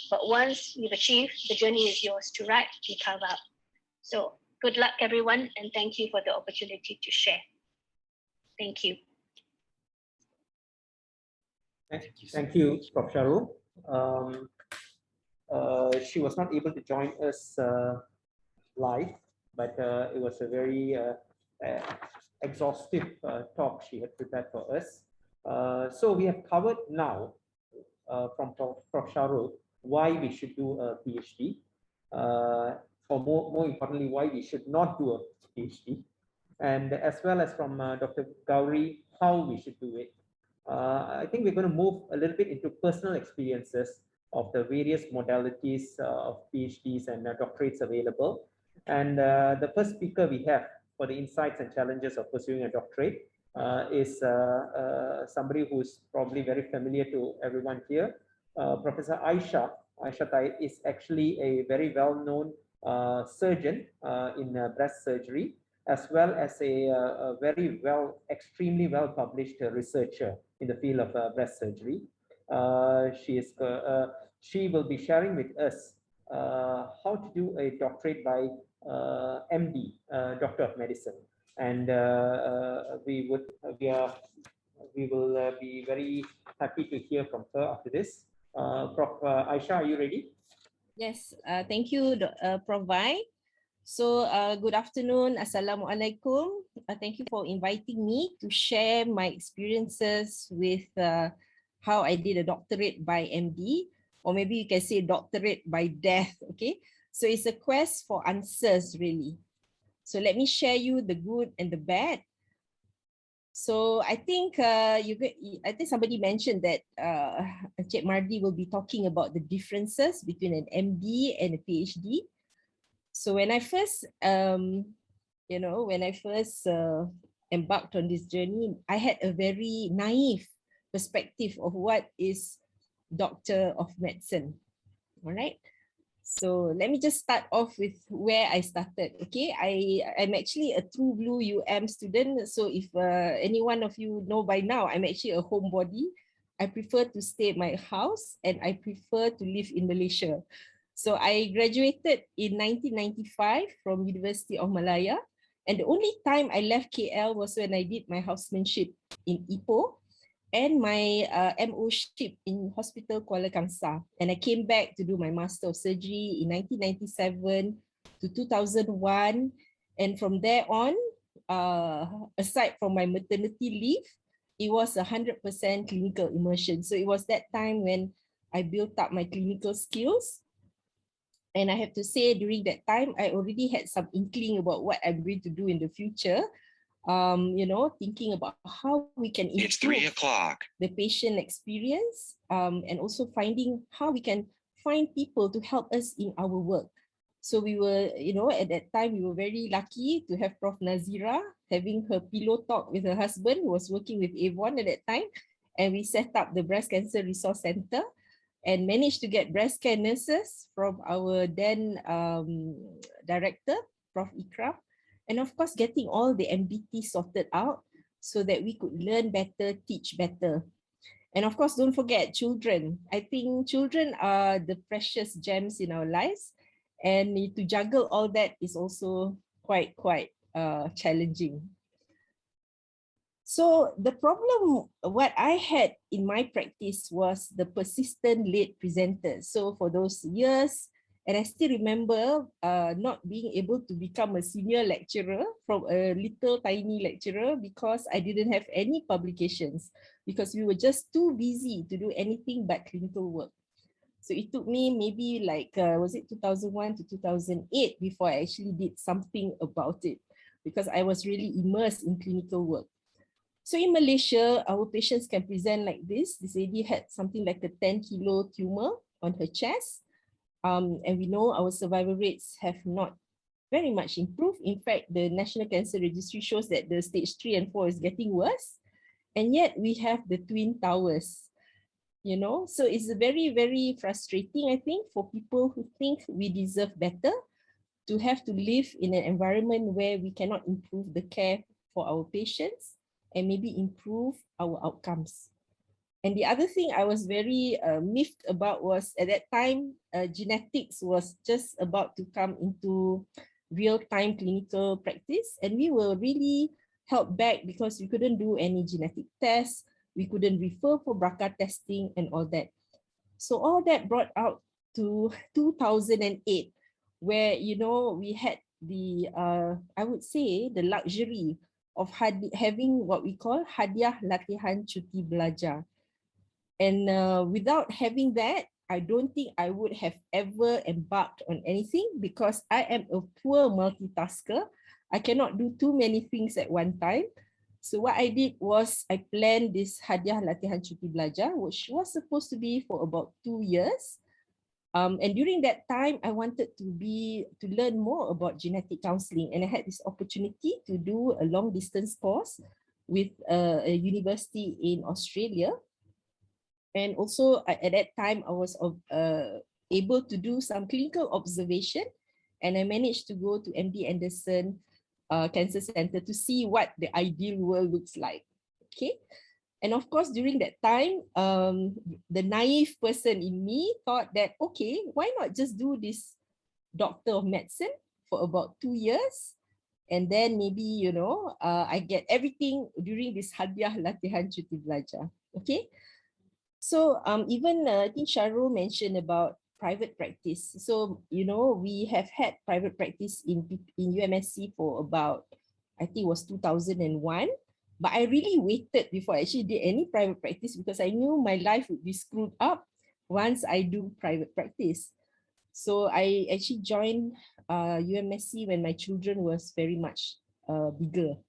S4: But once you've achieved, the journey is yours to write and carve out. So good luck, everyone, and thank you for the opportunity to share. Thank you.
S1: Thank you, Prof. Shahrul. She was not able to join us live, but it was a very exhaustive talk she had prepared for us. So we have covered now from Prof. Shahrul why we should do a PhD, or more importantly, why we should not do a PhD, and as well as from Dr. Gauri, how we should do it. I think we're going to move a little bit into personal experiences of the various modalities of PhDs and doctorates available. And the first speaker we have for the insights and challenges of pursuing a doctorate is somebody who's probably very familiar to everyone here. Professor Aisha Tai is actually a very well-known surgeon in breast surgery, as well as a extremely well-published researcher in the field of breast surgery. She will be sharing with us how to do a doctorate by MD, Doctor of Medicine, and we will be very happy to hear from her after this. Prof. Aisha, are you ready?
S5: Yes, thank you, Prof. Vai. So good afternoon, Assalamualaikum. Thank you for inviting me to share my experiences with how I did a doctorate by MD, or maybe you can say doctorate by death, okay? So it's a quest for answers, really. So let me share you the good and the bad. So I think somebody mentioned that Cik Mardi will be talking about the differences between an MD and a PhD. So when I first, embarked on this journey, I had a very naive perspective of what is Doctor of Medicine. All right. So let me just start off with where I started. Okay, I'm actually a true blue UM student. So if any one of you know by now, I'm actually a homebody. I prefer to stay at my house and I prefer to live in Malaysia. So I graduated in 1995 from University of Malaya, And the only time I left KL was when I did my housemanship in Ipoh and my MO ship in Hospital Kuala Kangsar. And I came back to do my Master of Surgery in 1997 to 2001. And from there on, aside from my maternity leave, it was 100% clinical immersion. So it was that time when I built up my clinical skills. And I have to say, during that time, I already had some inkling about what I'm going to do in the future. Thinking about how we can improve the patient experience, and also finding how we can find people to help us in our work. So we were, at that time, we were very lucky to have Prof. Nazira having her pillow talk with her husband, who was working with Avon at that time. And we set up the Breast Cancer Resource Center and managed to get breast care nurses from our then director, Prof. Ikram. And of course, getting all the MDT sorted out so that we could learn better, teach better. And of course, don't forget children. I think children are the precious gems in our lives. And to juggle all that is also quite challenging. So the problem, what I had in my practice was the persistent late presenters. So for those years, and I still remember not being able to become a senior lecturer from a little tiny lecturer because I didn't have any publications, because we were just too busy to do anything but clinical work. So it took me maybe like, was it 2001 to 2008 before I actually did something about it, because I was really immersed in clinical work. So in Malaysia, our patients can present like this. This lady had something like a 10-kilo tumor on her chest. And we know our survival rates have not very much improved. In fact, the National Cancer Registry shows that the stage 3 and 4 is getting worse. And yet we have the twin towers, So it's very frustrating, I think, for people who think we deserve better, to have to live in an environment where we cannot improve the care for our patients and maybe improve our outcomes. And the other thing I was very miffed about was, at that time, genetics was just about to come into real-time clinical practice. And we were really held back because we couldn't do any genetic tests. We couldn't refer for BRCA testing and all that. So all that brought out to 2008, where, we had the, I would say, the luxury of having what we call hadiah latihan cuti belajar. And without having that, I don't think I would have ever embarked on anything, because I am a poor multitasker. I cannot do too many things at one time. So what I did was I planned this hadiah latihan cuti belajar, which was supposed to be for about 2 years. And during that time, I wanted to learn more about genetic counseling, and I had this opportunity to do a long distance course with a university in Australia. And also at that time, I was able to do some clinical observation, and I managed to go to MD Anderson Cancer Center to see what the ideal world looks like. Okay. And of course, during that time, the naive person in me thought that, okay, why not just do this Doctor of Medicine for about 2 years? And then maybe, I get everything during this hadiah latihan cuti belajar. Okay. So even I think Shahrul mentioned about private practice. So, we have had private practice in UMSC for about, I think it was 2001. But I really waited before I actually did any private practice, because I knew my life would be screwed up once I do private practice. So I actually joined UMSC when my children was very much bigger.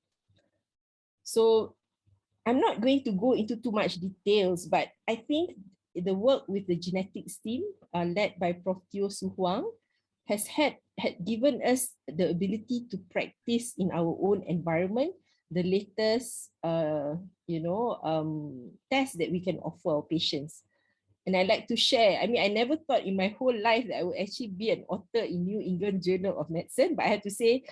S5: So I'm not going to go into too much details, but I think the work with the genetics team led by Prof. Teo Su Huang had given us the ability to practice in our own environment the latest, tests that we can offer our patients. And I like to share, I mean, I never thought in my whole life that I would actually be an author in New England Journal of Medicine, but I have to say,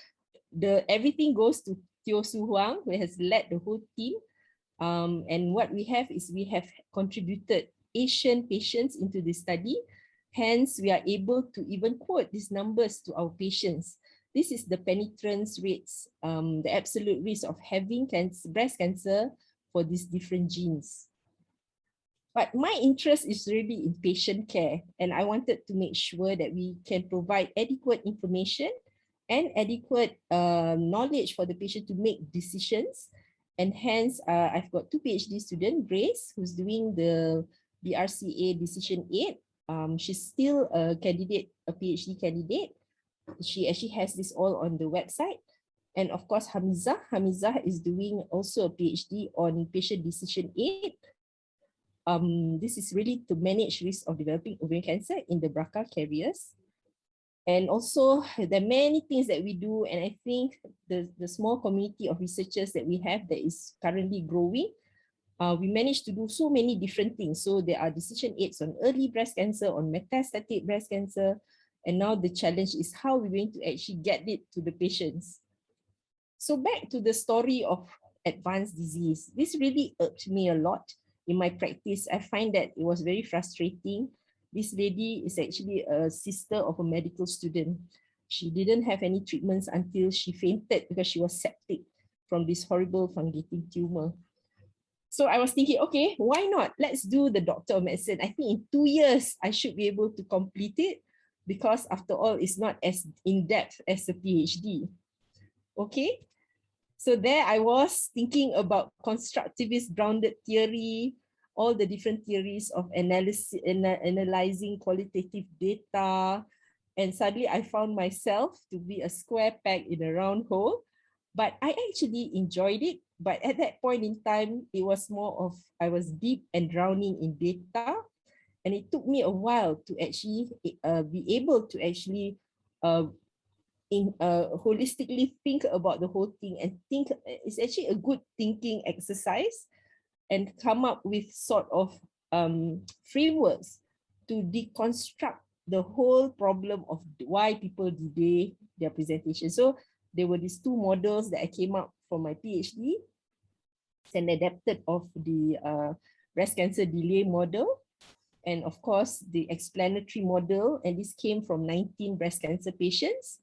S5: everything goes to Teo Su Huang, who has led the whole team. And what we have is we have contributed Asian patients into this study. Hence, we are able to even quote these numbers to our patients. this is the penetrance rates, the absolute risk of having breast cancer for these different genes. But my interest is really in patient care, and I wanted to make sure that we can provide adequate information and adequate knowledge for the patient to make decisions. And hence, I've got 2 PhD students, Grace, who's doing the BRCA Decision Aid. She's still a candidate, a PhD candidate. She actually has this all on the website. And of course, Hamizah is doing also a PhD on patient decision aid. This is really to manage risk of developing ovarian cancer in the BRCA carriers. And also, there are many things that we do, and I think the small community of researchers that we have that is currently growing, we managed to do so many different things. So there are decision aids on early breast cancer, on metastatic breast cancer, and now the challenge is how we're going to actually get it to the patients. So back to the story of advanced disease. This really irked me a lot in my practice. I find that it was very frustrating. This lady is actually a sister of a medical student. She didn't have any treatments until she fainted because she was septic from this horrible fungating tumor. So I was thinking, okay, why not? Let's do the Doctor of Medicine. I think in 2 years, I should be able to complete it because after all, it's not as in-depth as a PhD. Okay, so there I was thinking about constructivist grounded theory, all the different theories of analyzing qualitative data. And suddenly I found myself to be a square peg in a round hole, but I actually enjoyed it. But at that point in time, it was more of, I was deep and drowning in data. And it took me a while to actually be able to actually holistically think about the whole thing and think it's actually a good thinking exercise and come up with sort of frameworks to deconstruct the whole problem of why people delay their presentation. So there were these 2 models that I came up for my PhD. It's an adapted of the breast cancer delay model, and of course the explanatory model, and this came from 19 breast cancer patients.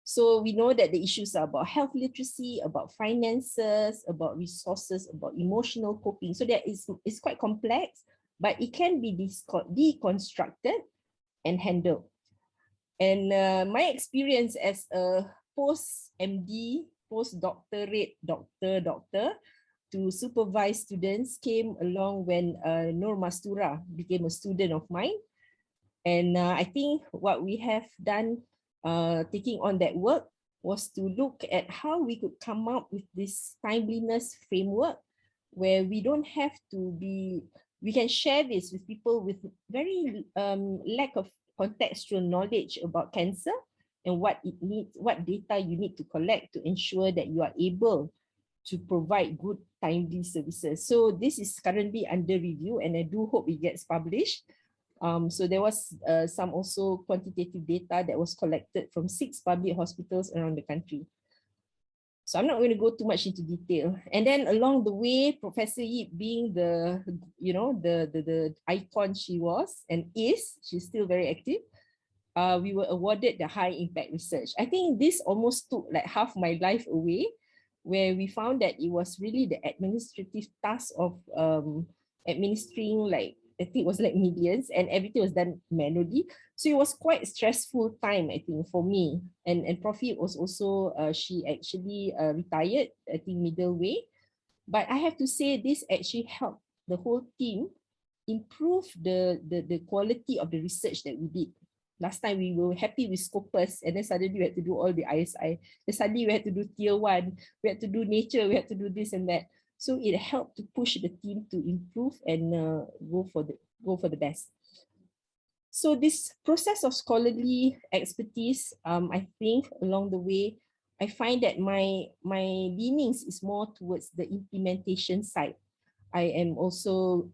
S5: So we know that the issues are about health literacy, about finances, about resources, about emotional coping. So that is quite complex, but it can be deconstructed and handled. And my experience as a post-MD, post-doctorate doctor to supervise students came along when Nur Mastura became a student of mine. And I think what we have done taking on that work was to look at how we could come up with this timeliness framework where we don't have to be, we can share this with people with very lack of contextual knowledge about cancer and what it needs, what data you need to collect to ensure that you are able to provide good timely services. So this is currently under review and I do hope it gets published. So there was some also quantitative data that was collected from 6 public hospitals around the country. So I'm not going to go too much into detail. And then along the way, Professor Yip being the, you know, the icon she was and is, she's still very active. We were awarded the high impact research. I think this almost took like half my life away, where we found that it was really the administrative task of administering, like, I think it was like millions and everything was done manually. So it was quite stressful time, I think, for me. And Profi was also, she actually retired, I think, middle way. But I have to say this actually helped the whole team improve the quality of the research that we did. Last time we were happy with Scopus and then suddenly we had to do all the ISI. Then suddenly we had to do tier 1, we had to do nature, we had to do this and that. So it helped to push the team to improve and go for the best. So this process of scholarly expertise, I think along the way, I find that my leanings is more towards the implementation side. I am also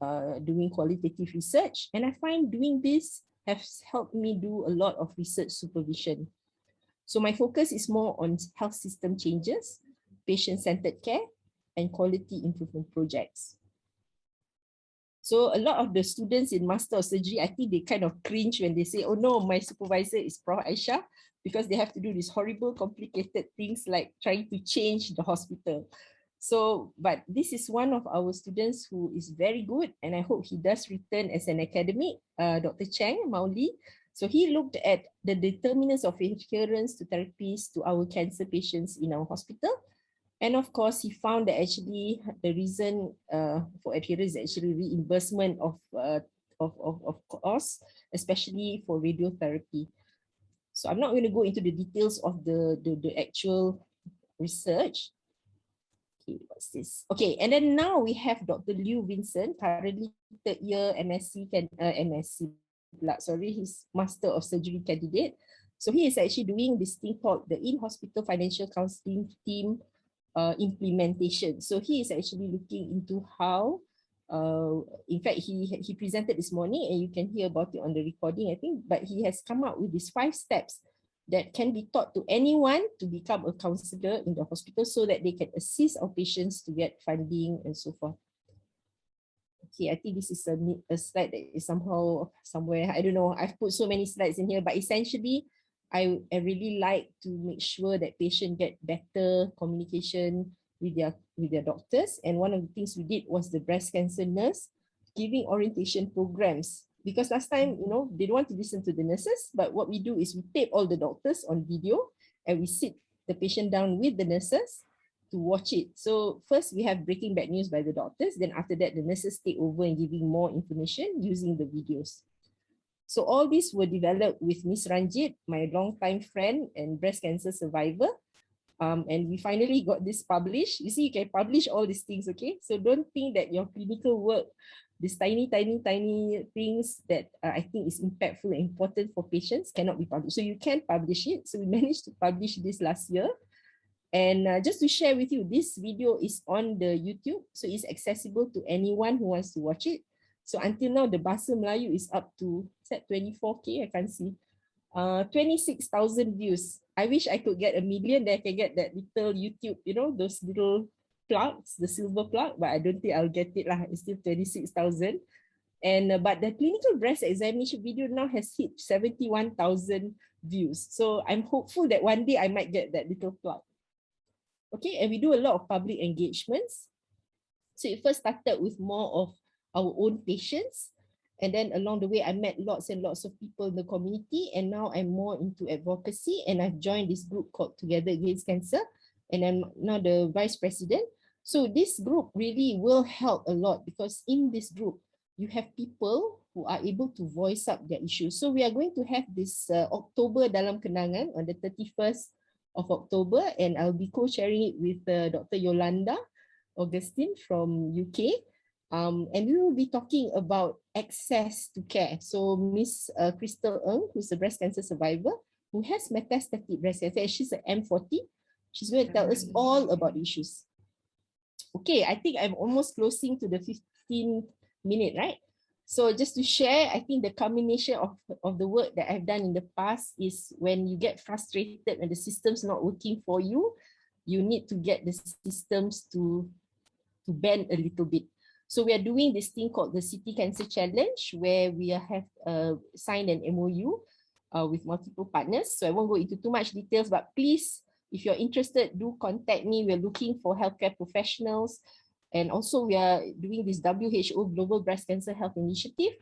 S5: doing qualitative research, and I find doing this has helped me do a lot of research supervision. So my focus is more on health system changes, patient-centered care, and quality improvement projects. So a lot of the students in Master of Surgery, I think they kind of cringe when they say, oh no, my supervisor is Prof. Aisha, because they have to do these horrible, complicated things like trying to change the hospital. So, but this is one of our students who is very good, and I hope he does return as an academic, Dr. Cheng Mauli. So he looked at the determinants of adherence to therapies to our cancer patients in our hospital. And of course, he found that actually the reason for adherence is actually reimbursement of costs, especially for radiotherapy. So I'm not going to go into the details of the actual research. Okay, what's this? Okay, and then now we have Dr. Liu Vincent, currently third year MSc, he's Master of Surgery candidate. So he is actually doing this thing called the in-hospital financial counseling team implementation. So he is actually looking into how, in fact, he presented this morning, and you can hear about it on the recording, I think, but he has come up with these 5 steps that can be taught to anyone to become a counselor in the hospital so that they can assist our patients to get funding and so forth. Okay, I think this is a slide that is somehow somewhere, I don't know, I've put so many slides in here, but essentially, I really like to make sure that patients get better communication with their doctors. And one of the things we did was the breast cancer nurse giving orientation programs. Because last time, they don't want to listen to the nurses, but what we do is we tape all the doctors on video and we sit the patient down with the nurses to watch it. So first we have breaking bad news by the doctors. Then after that, the nurses take over and giving more information using the videos. So all these were developed with Miss Ranjit, my longtime friend and breast cancer survivor. And we finally got this published. You see, you can publish all these things, okay? So don't think that your clinical work, these tiny things that I think is impactful and important for patients cannot be published. So you can publish it. So we managed to publish this last year. And just to share with you, this video is on the YouTube. So it's accessible to anyone who wants to watch it. So until now, the Bahasa Melayu is up to 24K, I can't see. 26,000 views. I wish I could get 1 million, that I can get that little YouTube, those little plugs, the silver plug, but I don't think I'll get it lah. It's still 26,000. And but the clinical breast examination video now has hit 71,000 views. So I'm hopeful that one day I might get that little plug. Okay, and we do a lot of public engagements. So it first started with more of our own patients. And then along the way, I met lots and lots of people in the community. And now I'm more into advocacy. And I've joined this group called Together Against Cancer. And I'm now the vice president. So this group really will help a lot because in this group, you have people who are able to voice up their issues. So we are going to have this October Dalam Kenangan on the 31st of October. And I'll be co-chairing it with Dr. Yolanda Augustine from UK. And we will be talking about access to care. So Miss Crystal Ng, who's a breast cancer survivor, who has metastatic breast cancer, she's an M40. She's going to tell us all about issues. Okay, I think I'm almost closing to the 15-minute, right? So just to share, I think the combination of the work that I've done in the past is when you get frustrated and the system's not working for you, you need to get the systems to bend a little bit. So we are doing this thing called the City Cancer Challenge, where we have signed an MOU with multiple partners. So I won't go into too much details, but please, if you're interested, do contact me. We're looking for healthcare professionals. And also we are doing this WHO Global Breast Cancer Health Initiative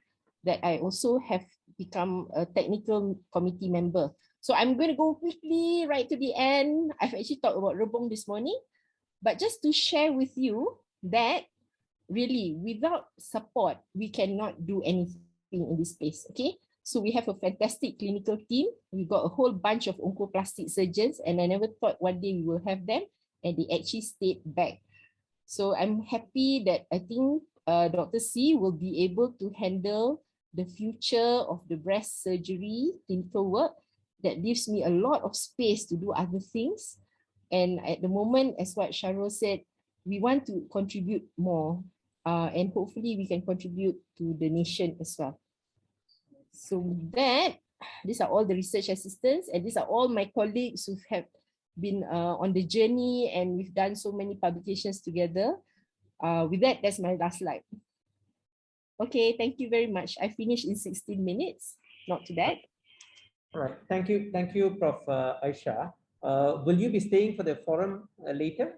S5: that I also have become a technical committee member. So I'm going to go quickly right to the end. I've actually talked about Rebong this morning, but just to share with you that really, without support, we cannot do anything in this space, okay? So we have a fantastic clinical team. We've got a whole bunch of oncoplastic surgeons, and I never thought one day we will have them, and they actually stayed back. So I'm happy that I think Dr. C will be able to handle the future of the breast surgery clinical work. That gives me a lot of space to do other things. And at the moment, as what Sharul said, we want to contribute more. And hopefully we can contribute to the nation as well. So with that, these are all the research assistants, and these are all my colleagues who have been on the journey, and we've done so many publications together. With that, that's my last slide. Okay, thank you very much. I finished in 16 minutes, not too bad.
S1: All right. Thank you, Prof. Aisha. Will you be staying for the forum later?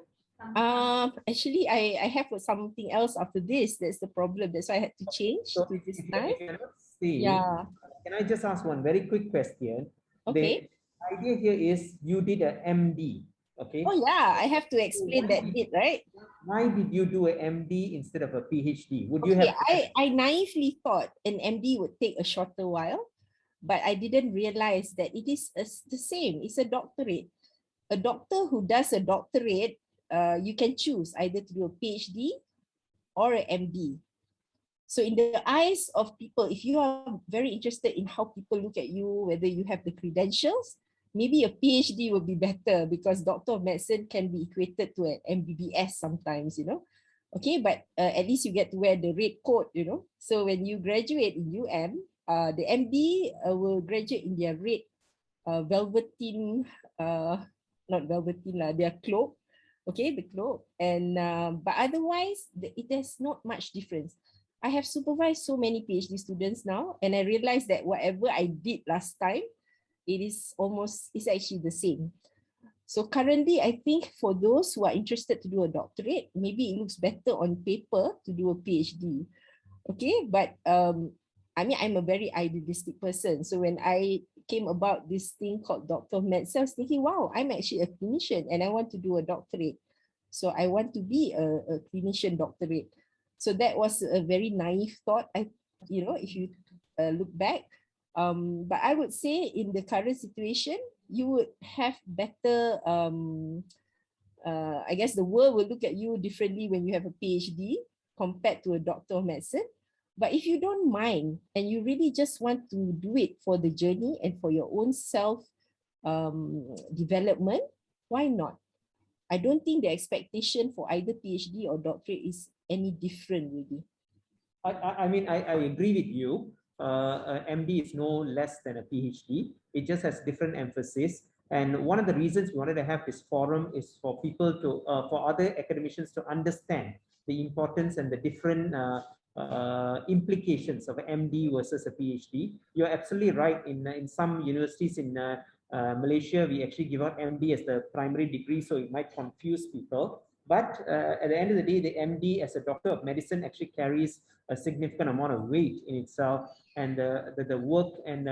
S5: Actually, I have something else after this. That's the problem. That's why I had to change
S1: So
S5: to this
S1: if
S5: time.
S1: you're not staying,
S5: Yeah.
S1: can I just ask one very quick question?
S5: Okay.
S1: The idea here is you did an MD, okay?
S5: Oh yeah, I have to explain that bit, right?
S1: Why did you do an MD instead of a PhD? Would you
S5: Okay,
S1: have?
S5: I naively thought an MD would take a shorter while, but I didn't realize that it is the same. It's a doctorate. A doctor who does a doctorate, you can choose either to do a PhD or an MD. So in the eyes of people, if you are very interested in how people look at you, whether you have the credentials, maybe a PhD will be better because Doctor of Medicine can be equated to an MBBS sometimes, you know. Okay, but at least you get to wear the red coat, you know. So when you graduate in the MD will graduate in their red velveteen, not velveteen lah, their cloak. Okay, the cloak. And but otherwise, it has not much difference. I have supervised so many PhD students now, and I realized that whatever I did last time, it's actually the same. So currently, I think for those who are interested to do a doctorate, maybe it looks better on paper to do a PhD. Okay, but I mean, I'm a very idealistic person. So when I came about this thing called Doctor of Medicine, I was thinking, wow, I'm actually a clinician and I want to do a doctorate. So I want to be a clinician doctorate. So that was a very naive thought. If you look back, but I would say in the current situation, you would have better. I guess the world will look at you differently when you have a PhD compared to a doctor of medicine. But if you don't mind and you really just want to do it for the journey and for your own self development, why not? I don't think the expectation for either PhD or doctorate is any different really.
S1: I mean, I agree with you. MD is no less than a PhD. It just has different emphasis. And one of the reasons we wanted to have this forum is for people to, for other academicians to understand the importance and the different implications of an MD versus a PhD. You're absolutely right. In some universities in Malaysia, we actually give out MD as the primary degree, so it might confuse people. But at the end of the day, the MD as a doctor of medicine actually carries a significant amount of weight in itself, and the work and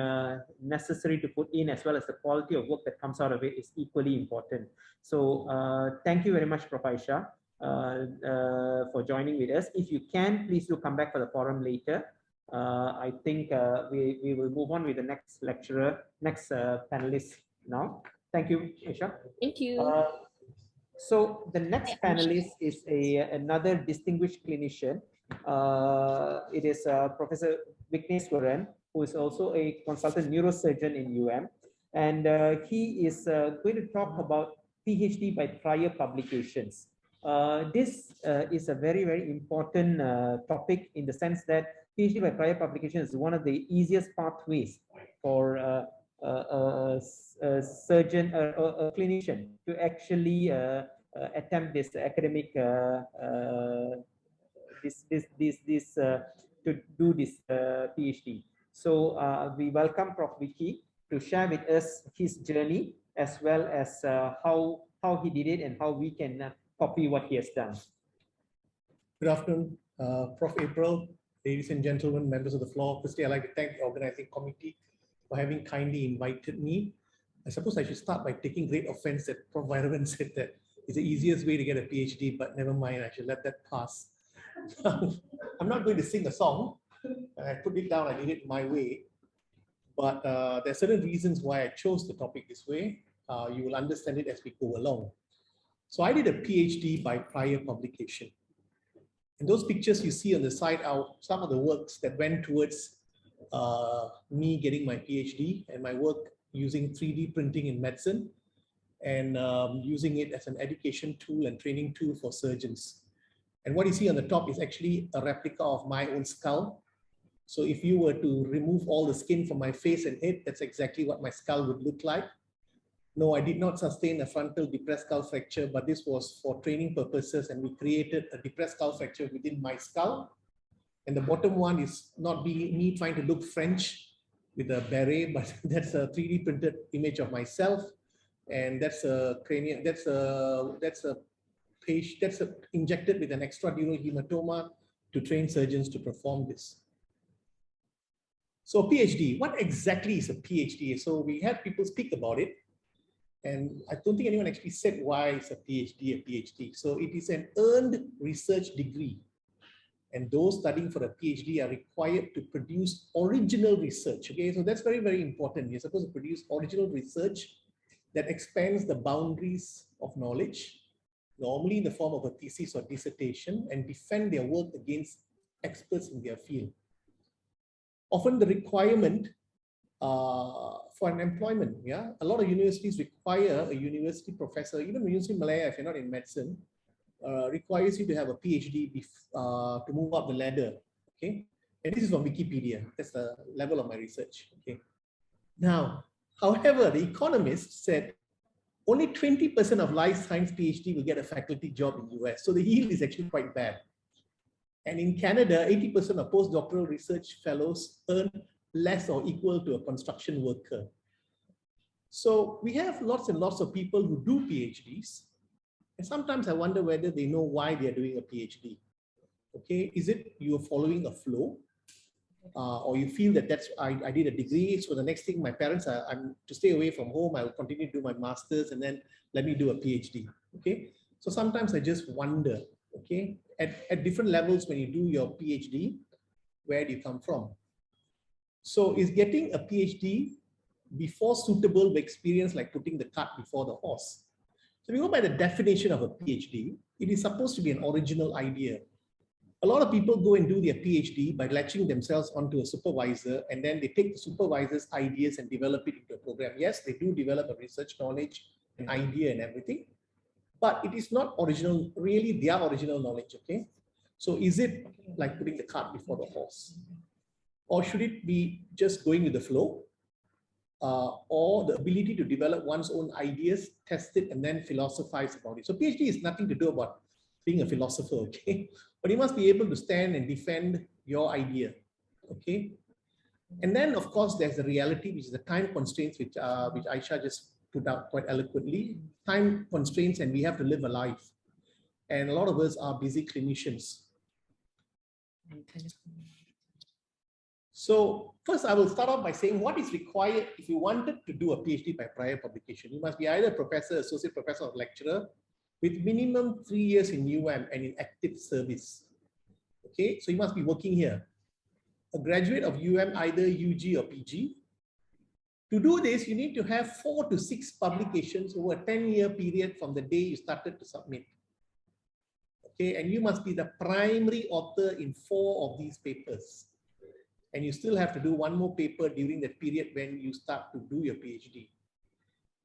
S1: necessary to put in, as well as the quality of work that comes out of it, is equally important. So thank you very much, Prof. Aisha, for joining with us. If you can, please do come back for the forum later. I think we will move on with the next lecturer, next panelist now. Thank you, Aisha.
S5: Thank you.
S1: So the next panelist is another distinguished clinician. It is Professor Vigneswaran, who is also a consultant neurosurgeon in UM. And he is going to talk about PhD by prior publications. This is a very, very important topic in the sense that PhD by prior publication is one of the easiest pathways for a surgeon, a clinician, to actually attempt this academic to do this PhD. So we welcome Prof. Vicky to share with us his journey, as well as how he did it and how we can copy what he has done.
S6: Good afternoon, Prof. April, ladies and gentlemen, members of the floor. Firstly, I'd like to thank the organizing committee for having kindly invited me. I suppose I should start by taking great offense that Prof. Vairavan said that it's the easiest way to get a PhD, but never mind, I should let that pass. I'm not going to sing a song. I put it down, I did it my way. But there are certain reasons why I chose the topic this way. You will understand it as we go along. So I did a PhD by prior publication. And those pictures you see on the side are some of the works that went towards me getting my PhD, and my work using 3D printing in medicine, and using it as an education tool and training tool for surgeons. And what you see on the top is actually a replica of my own skull. So if you were to remove all the skin from my face and head, that's exactly what my skull would look like. No, I did not sustain a frontal depressed skull fracture, but this was for training purposes, and we created a depressed skull fracture within my skull. And the bottom one is not me trying to look French. with a beret, but that's a 3D printed image of myself. And that's a cranial, that's a patient, that's injected with an extradural hematoma to train surgeons to perform this. So PhD, what exactly is a PhD? So we had people speak about it, and I don't think anyone actually said why it's a PhD. So it is an earned research degree, and those studying for a PhD are required to produce original research. Okay, so that's very, very important. You're supposed to produce original research that expands the boundaries of knowledge, normally in the form of a thesis or dissertation, and defend their work against experts in their field. Often the requirement for an employment, yeah, a lot of universities require a university professor, even University of Malaya, if you're not in medicine, requires you to have a PhD to move up the ladder, okay? And this is from Wikipedia. That's the level of my research, okay? Now, however, The Economist said only 20% of life science PhD will get a faculty job in the US. So the yield is actually quite bad. And in Canada, 80% of postdoctoral research fellows earn less or equal to a construction worker. So we have lots and lots of people who do PhDs. And sometimes I wonder whether they know why they're doing a PhD. Okay, is it you're following a flow? Or you feel that I did a degree, so the next thing my parents are, I'm to stay away from home, I will continue to do my master's and then let me do a PhD. Okay, so sometimes I just wonder, okay, at different levels when you do your PhD, where do you come from? So is getting a PhD before suitable experience like putting the cart before the horse? So if you go by the definition of a PhD, it is supposed to be an original idea. A lot of people go and do their PhD by latching themselves onto a supervisor, and then they take the supervisor's ideas and develop it into a program. Yes, they do develop a research knowledge, an idea and everything, but it is not original, really their original knowledge, okay? So is it like putting the cart before the horse? Or should it be just going with the flow? Or the ability to develop one's own ideas, test it, and then philosophize about it. So PhD is nothing to do about being a philosopher, okay? But you must be able to stand and defend your idea, okay? And then, of course, there's the reality, which is the time constraints, which Aisha just put out quite eloquently. Time constraints, and we have to live a life. And a lot of us are busy clinicians. So first, I will start off by saying what is required if you wanted to do a PhD by prior publication. You must be either a professor, associate professor, or lecturer with minimum 3 years in UM and in active service. Okay, so you must be working here. A graduate of UM, either UG or PG. To do this, you need to have 4 to 6 publications over a 10-year period from the day you started to submit. Okay, and you must be the primary author in 4 of these papers. And you still have to do 1 more paper during that period when you start to do your PhD.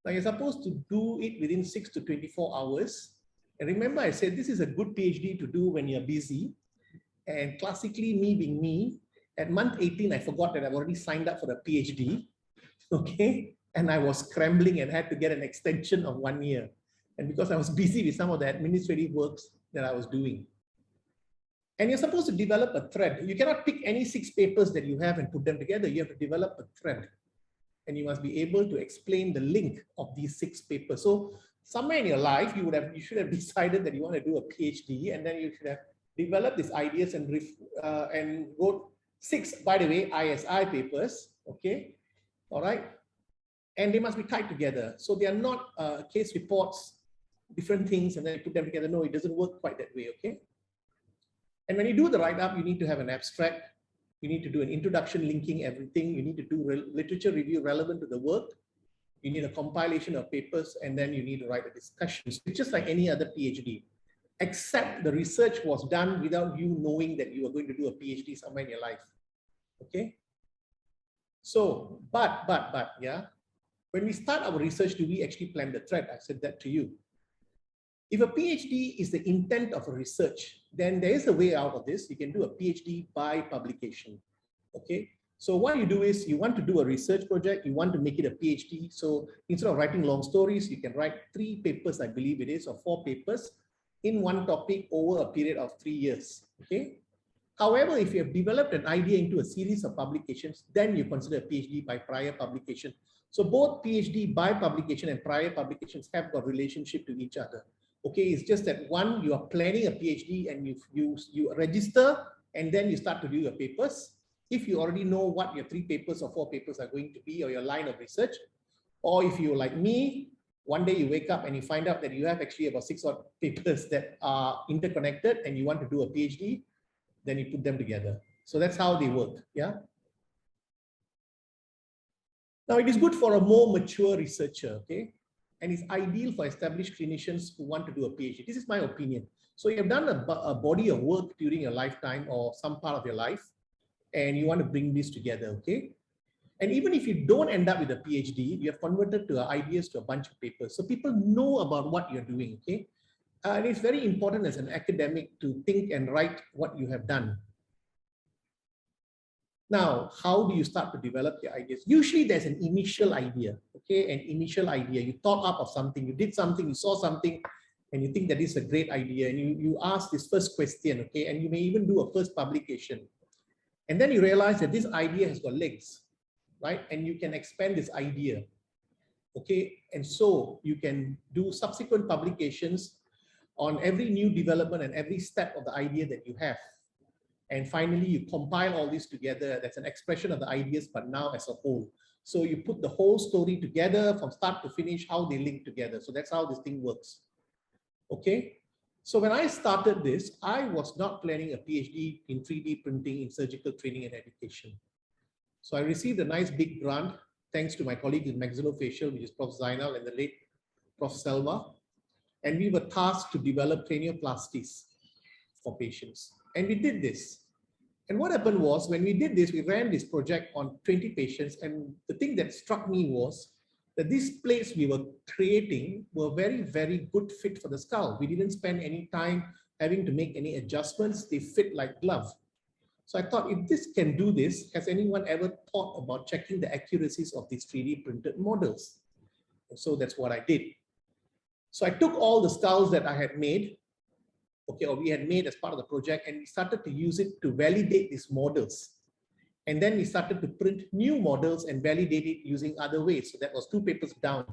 S6: Now you're supposed to do it within 6 to 24 hours. And remember, I said this is a good PhD to do when you're busy. And classically, me being me, at month 18, I forgot that I've already signed up for the PhD. Okay. And I was scrambling and had to get an extension of 1 year. And because I was busy with some of the administrative works that I was doing. And you're supposed to develop a thread. You cannot pick any 6 papers that you have and put them together. You have to develop a thread. And you must be able to explain the link of these 6 papers. So somewhere in your life, you should have decided that you want to do a PhD, and then you should have developed these ideas and wrote 6, by the way, ISI papers. Okay, all right, and they must be tied together. So they are not case reports, different things, and then you put them together. No, it doesn't work quite that way. Okay. And when you do the write-up, you need to have an abstract. You need to do an introduction linking everything. You need to do literature review relevant to the work. You need a compilation of papers, and then you need to write a discussion. It's just like any other PhD, except the research was done without you knowing that you are going to do a PhD somewhere in your life. Okay? So, but, yeah, when we start our research, do we actually plan the thread? I said that to you. If a PhD is the intent of a research, then there is a way out of this. You can do a PhD by publication, okay? So what you do is you want to do a research project, you want to make it a PhD. So instead of writing long stories, you can write 3 papers, I believe it is, or 4 papers in one topic over a period of 3 years, okay? However, if you have developed an idea into a series of publications, then you consider a PhD by prior publication. So both PhD by publication and prior publications have got relationship to each other. Okay, it's just that one, you are planning a PhD and you register and then you start to do your papers. If you already know what your 3 papers or 4 papers are going to be or your line of research, or if you're like me, one day you wake up and you find out that you have actually about 6 odd papers that are interconnected and you want to do a PhD, then you put them together. So that's how they work, yeah? Now it is good for a more mature researcher, okay? And it's ideal for established clinicians who want to do a PhD. This is my opinion. So you have done a body of work during your lifetime or some part of your life, and you want to bring this together, okay? And even if you don't end up with a PhD, you have converted your ideas to a bunch of papers. So people know about what you're doing, okay? And it's very important as an academic to think and write what you have done. Now, how do you start to develop your ideas? Usually there's an initial idea, okay? An initial idea. You thought up of something, you did something, you saw something, and you think that is a great idea. And you ask this first question, okay? And you may even do a first publication. And then you realize that this idea has got legs, right? And you can expand this idea, okay? And so you can do subsequent publications on every new development and every step of the idea that you have. And finally, you compile all this together. That's an expression of the ideas, but now as a whole. So you put the whole story together from start to finish, how they link together. So that's how this thing works. Okay. So when I started this, I was not planning a PhD in 3D printing in surgical training and education. So I received a nice big grant, thanks to my colleague in maxillofacial, which is Prof. Zainal and the late Prof. Selva. And we were tasked to develop cranioplasties for patients. And we did this. And what happened was, when we did this, we ran this project on 20 patients. And the thing that struck me was that these plates we were creating were very, very good fit for the skull. We didn't spend any time having to make any adjustments. They fit like glove. So I thought, if this can do this, has anyone ever thought about checking the accuracies of these 3D printed models? And so that's what I did. So I took all the skulls that I had made, okay, or we had made as part of the project, and we started to use it to validate these models. And then we started to print new models and validate it using other ways. So that was 2 papers down.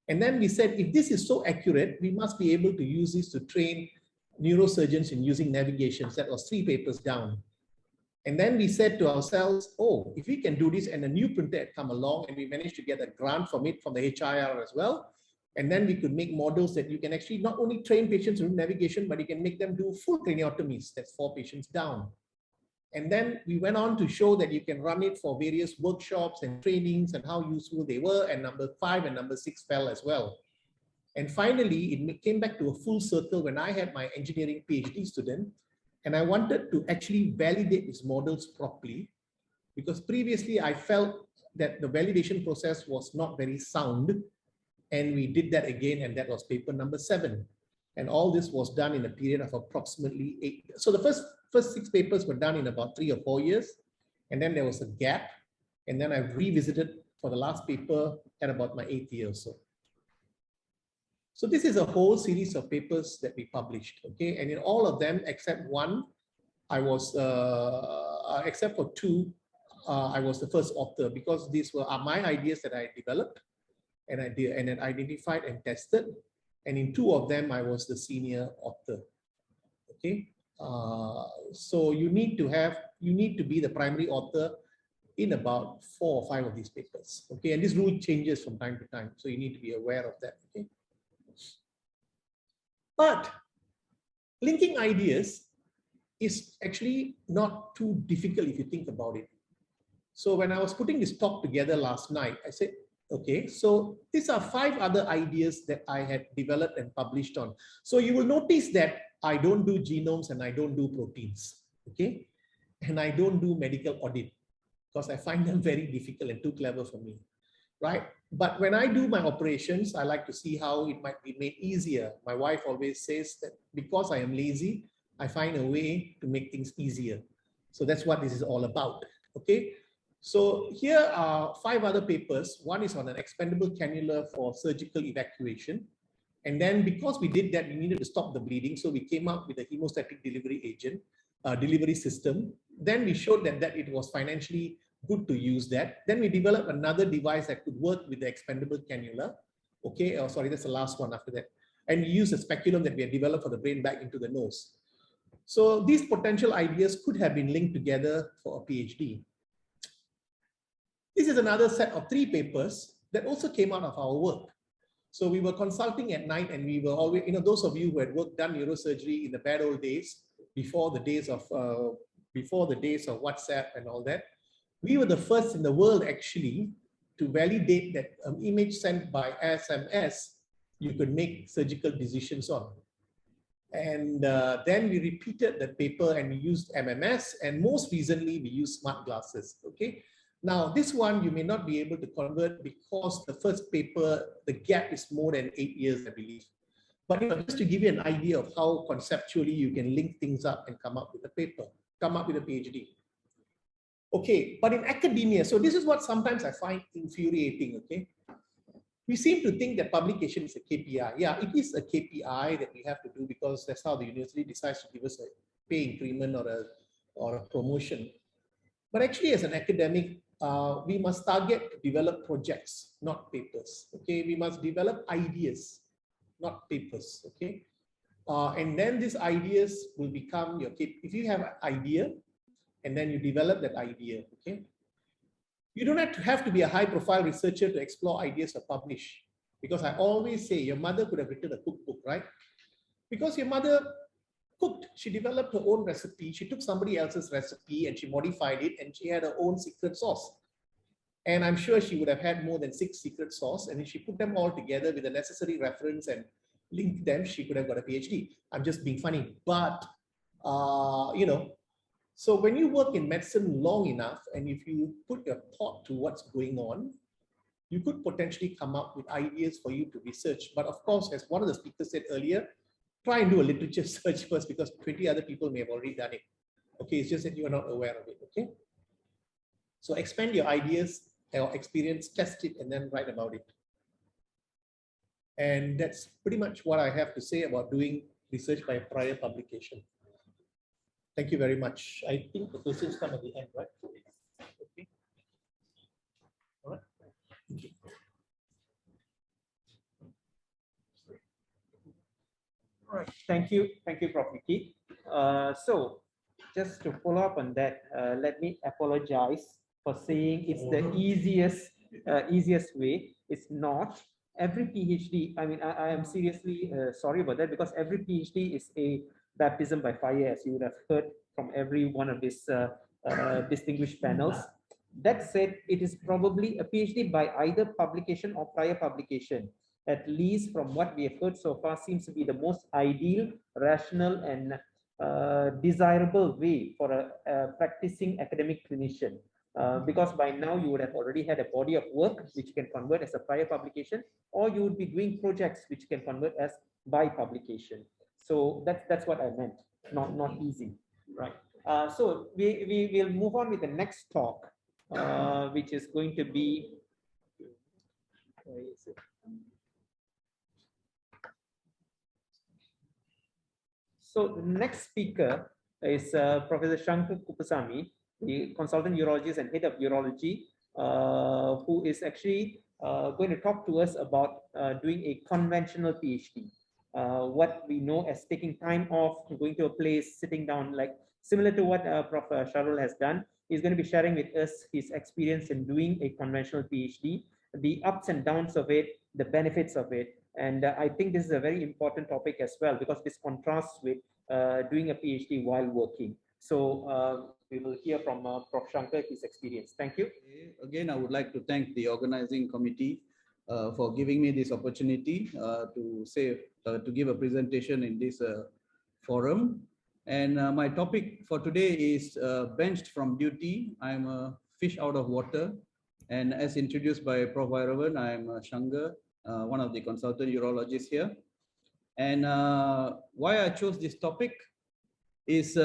S6: And then we said, if this is so accurate, we must be able to use this to train neurosurgeons in using navigations. That was 3 papers down. And then we said to ourselves, oh, if we can do this, and a new printer had come along, and we managed to get a grant from it, from the HIR as well. And then we could make models that you can actually not only train patients in navigation, but you can make them do full craniotomies. That's 4 patients down. And then we went on to show that you can run it for various workshops and trainings and how useful they were. And number 5 and number 6 fell as well. And finally, it came back to a full circle when I had my engineering PhD student, and I wanted to actually validate these models properly, because previously I felt that the validation process was not very sound. And we did that again, and that was paper number 7. And all this was done in a period of approximately 8. So the first 6 papers were done in about 3 or 4 years. And then there was a gap. And then I revisited for the last paper at about my 8th year or so. So this is a whole series of papers that we published, okay? And in all of them, except one, I was, except for 2, I was the first author, because these were my ideas that I developed and I did, and then identified and tested. And in 2 of them, I was the senior author, okay? So you need to be the primary author in about 4 or 5 of these papers, okay? And this rule changes from time to time, so you need to be aware of that, okay? But linking ideas is actually not too difficult if you think about it. So when I was putting this talk together last night, I said, okay, so these are 5 other ideas that I had developed and published on. So you will notice that I don't do genomes and I don't do proteins, okay? And I don't do medical audit, because I find them very difficult and too clever for me, right? But when I do my operations, I like to see how it might be made easier. My wife always says that because I am lazy, I find a way to make things easier. So that's what this is all about, okay? So here are 5 other papers. One is on an expandable cannula for surgical evacuation. And then because we did that, we needed to stop the bleeding. So we came up with a hemostatic delivery agent. delivery system. Then we showed them that it was financially good to use that. Then we developed another device that could work with the expandable cannula. Okay, oh, sorry, that's the last one after that. And we use a speculum that we had developed for the brain back into the nose. So these potential ideas could have been linked together for a PhD. This is another set of 3 papers that also came out of our work. So we were consulting at night, and we were always, those of you who had done neurosurgery in the bad old days, before the days of WhatsApp and all that, we were the first in the world actually to validate that an image sent by SMS you could make surgical decisions on. And then we repeated the paper and we used MMS, and most recently we used smart glasses. Okay. Now this one you may not be able to convert because the first paper, the gap is more than 8 years, I believe. But just to give you an idea of how conceptually you can link things up and come up with a paper, come up with a PhD. Okay, but in academia, so this is what sometimes I find infuriating, okay? We seem to think that publication is a KPI. Yeah, it is a KPI that we have to do because that's how the university decides to give us a pay increment or a promotion. But actually as an academic, we must target to develop projects, not papers, okay? We must develop ideas, not papers, okay? And then these ideas will become your, if you have an idea and then you develop that idea, okay? You don't have to be a high profile researcher to explore ideas or publish. Because I always say your mother could have written a cookbook, right? Because your mother cooked, she developed her own recipe. She took somebody else's recipe and she modified it and she had her own secret sauce. And I'm sure she would have had more than 6 secret sauce. And if she put them all together with the necessary reference and linked them, she could have got a PhD. I'm just being funny. But, so when you work in medicine long enough, and if you put your thought to what's going on, you could potentially come up with ideas for you to research. But of course, as one of the speakers said earlier, try and do a literature search first because 20 other people may have already done it. Okay, it's just that you're not aware of it, okay? So expand your ideas or experience, test it, and then write about it. And that's pretty much what I have to say about doing research by prior publication. Thank you very much. I think the questions come at the end, right? Okay. All right. Okay.
S1: All right. Thank you, Prof. Vicky. So, just to follow up on that, let me apologize for saying it's the easiest way. It's not. Every PhD, I mean, I am seriously sorry about that because every PhD is a baptism by fire, as you would have heard from every one of these distinguished panels. That said, it is probably a PhD by either publication or prior publication. At least from what we have heard so far, seems to be the most ideal, rational, and desirable way for a practicing academic clinician. Because by now you would have already had a body of work which you can convert as a prior publication, or you would be doing projects which you can convert as by publication. So that's what I meant. Not easy, right? So we will move on with the next talk, which is going to be. Where is it? So the next speaker is Professor Shankar Kupasamy, the consultant urologist and head of urology, who is actually going to talk to us about doing a conventional PhD. What we know as taking time off, going to a place, sitting down, like similar to what Prof. Sharul has done. He's going to be sharing with us his experience in doing a conventional PhD, the ups and downs of it, the benefits of it. And I think this is a very important topic as well, because this contrasts with doing a PhD while working. So we will hear from Prof. Shankar, his experience. Thank you.
S7: Again, I would like to thank the organizing committee for giving me this opportunity to give a presentation in this forum. And my topic for today is benched from duty. I'm a fish out of water. And as introduced by Prof. Vairavan, I'm Shankar, one of the consultant urologists here. And why I chose this topic is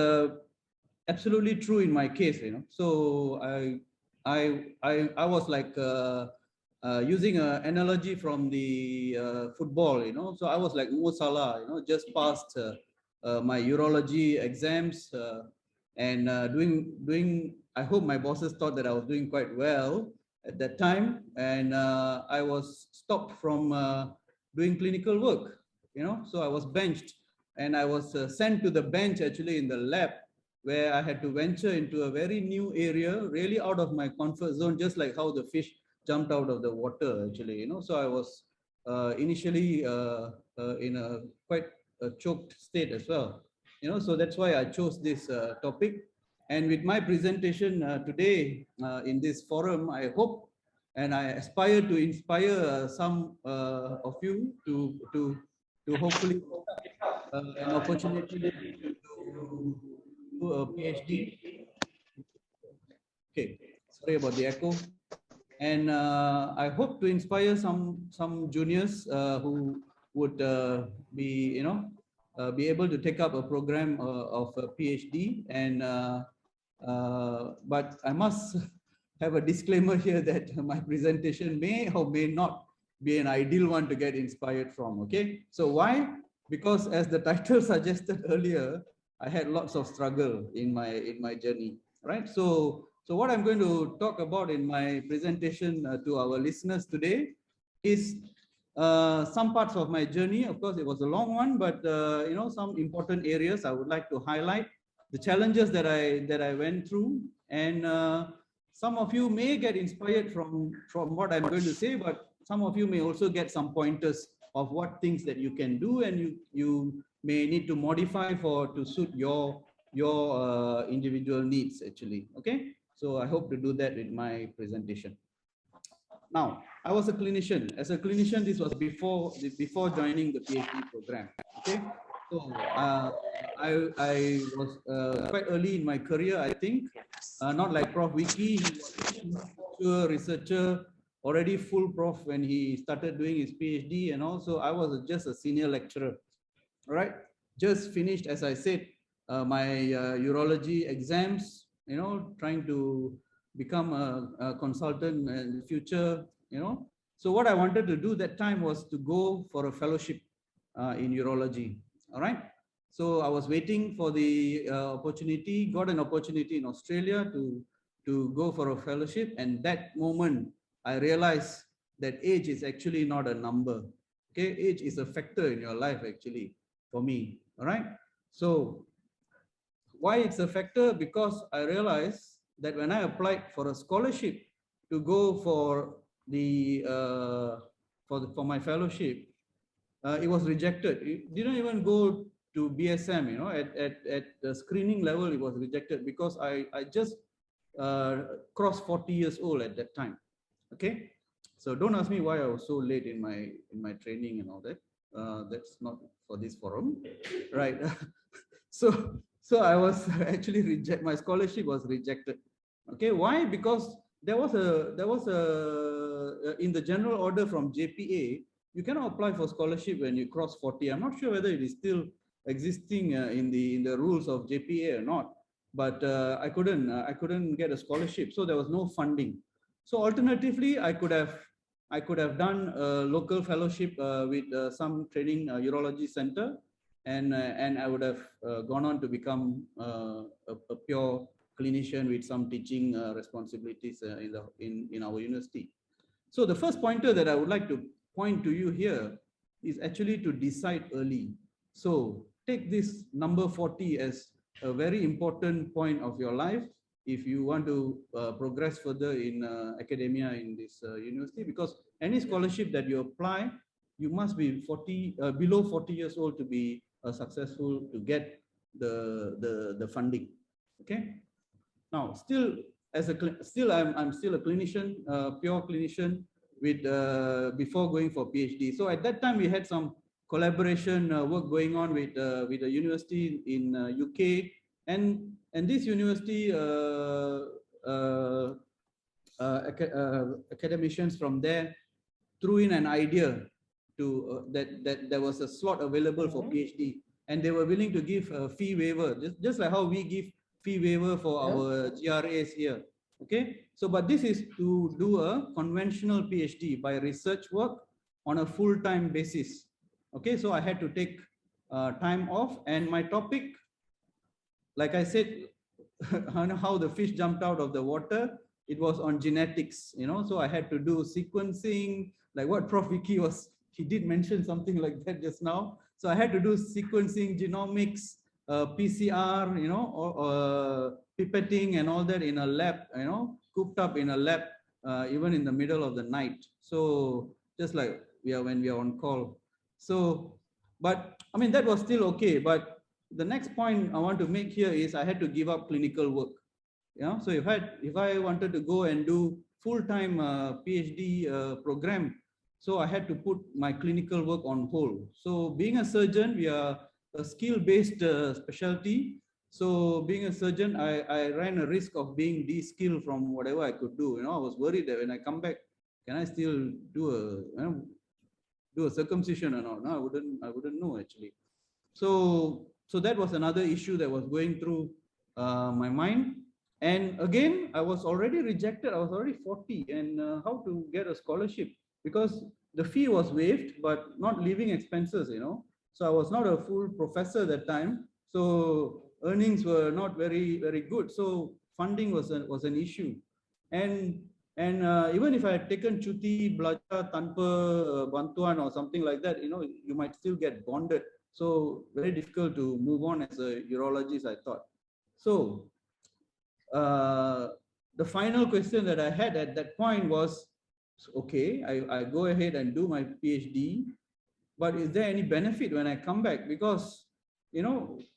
S7: absolutely true in my case, So I was like using an analogy from the football, So I was like Mo Salah, just passed my urology exams, and doing. I hope my bosses thought that I was doing quite well at that time, and I was stopped from doing clinical work. So I was benched, and I was sent to the bench actually in the lab, where I had to venture into a very new area, really out of my comfort zone, just like how the fish jumped out of the water actually. So I was initially in a quite choked state as well. So that's why I chose this topic. And with my presentation today in this forum, I hope and I aspire to inspire some of you to hopefully an opportunity to do a PhD. Okay, sorry about the echo. And I hope to inspire some juniors who would be be able to take up a program of a PhD. And but I must have a disclaimer here that my presentation may or may not be an ideal one to get inspired from. Okay, so why? Because as the title suggested earlier, I had lots of struggle in my journey. Right. So what I'm going to talk about in my presentation to our listeners today is some parts of my journey. Of course, it was a long one, but some important areas I would like to highlight, the challenges that I went through, and some of you may get inspired from what I'm going to say, but some of you may also get some pointers of what things that you can do, and you may need to modify to suit your individual needs actually. Okay, so I hope to do that in my presentation. Now, I was a clinician. As a clinician, this was before joining the PhD program. Okay, so I was quite early in my career, I think. Not like Prof. Wiki, he was a researcher, already full prof when he started doing his PhD, and also I was just a senior lecturer. All right, just finished, as I said, my urology exams. Trying to become a consultant in the future. So what I wanted to do that time was to go for a fellowship in urology. All right. So I was waiting for the opportunity, got an opportunity in Australia to go for a fellowship. And that moment, I realized that age is actually not a number. Okay, age is a factor in your life actually, for me. All right. So why it's a factor? Because I realized that when I applied for a scholarship to go for the for my fellowship, it was rejected. It didn't even go to BSM. At the screening level, it was rejected because I just crossed 40 years old at that time. Okay, so don't ask me why I was so late in my training and all that. That's not for this forum, right? So I was actually rejected. My scholarship was rejected. Okay, why? Because there was a in the general order from JPA, you cannot apply for scholarship when you cross 40. I'm not sure whether it is still existing in the rules of JPA or not, but I couldn't get a scholarship, so there was no funding. So alternatively, I could have done a local fellowship with some training urology center, and I would have gone on to become a pure clinician with some teaching responsibilities in our university. So the first pointer that I would like to point to you here is actually to decide early. So take this number 40 as a very important point of your life if you want to progress further in academia in this university, because any scholarship that you apply, you must be below 40 years old to be successful to get the funding. Okay. Now, I'm still a clinician, pure clinician with before going for PhD. So at that time we had some collaboration work going on with a university in UK, and this university academicians from there threw in an idea to that there was a slot available for PhD, and they were willing to give a fee waiver, just like how we give fee waiver for our GRAs here. Okay, so but this is to do a conventional PhD by research work on a full-time basis. Okay, so I had to take time off, and my topic, like I said, how the fish jumped out of the water. It was on genetics, so I had to do sequencing, like what Prof. Vicky he did mention something like that just now. So I had to do sequencing, genomics, PCR, or pipetting and all that in a lab, cooped up in a lab, even in the middle of the night. So just like when we are on call. So, but I mean, that was still okay. But the next point I want to make here is I had to give up clinical work. So if I wanted to go and do full-time PhD program, so I had to put my clinical work on hold. So being a surgeon, we are a skill-based specialty. So being a surgeon, I ran a risk of being de-skilled from whatever I could do. I was worried that when I come back, can I still do a circumcision or not? No, I wouldn't know actually. So that was another issue that was going through my mind. And again, I was already rejected. I was already 40, and how to get a scholarship, because the fee was waived, but not living expenses, So I was not a full professor that time. So earnings were not very, very good. So funding was an issue. And even if I had taken cuti, belajar tanpa bantuan or something like that, you might still get bonded. So very difficult to move on as a urologist, I thought. So the final question that I had at that point was, okay, I go ahead and do my PhD, but is there any benefit when I come back? Because,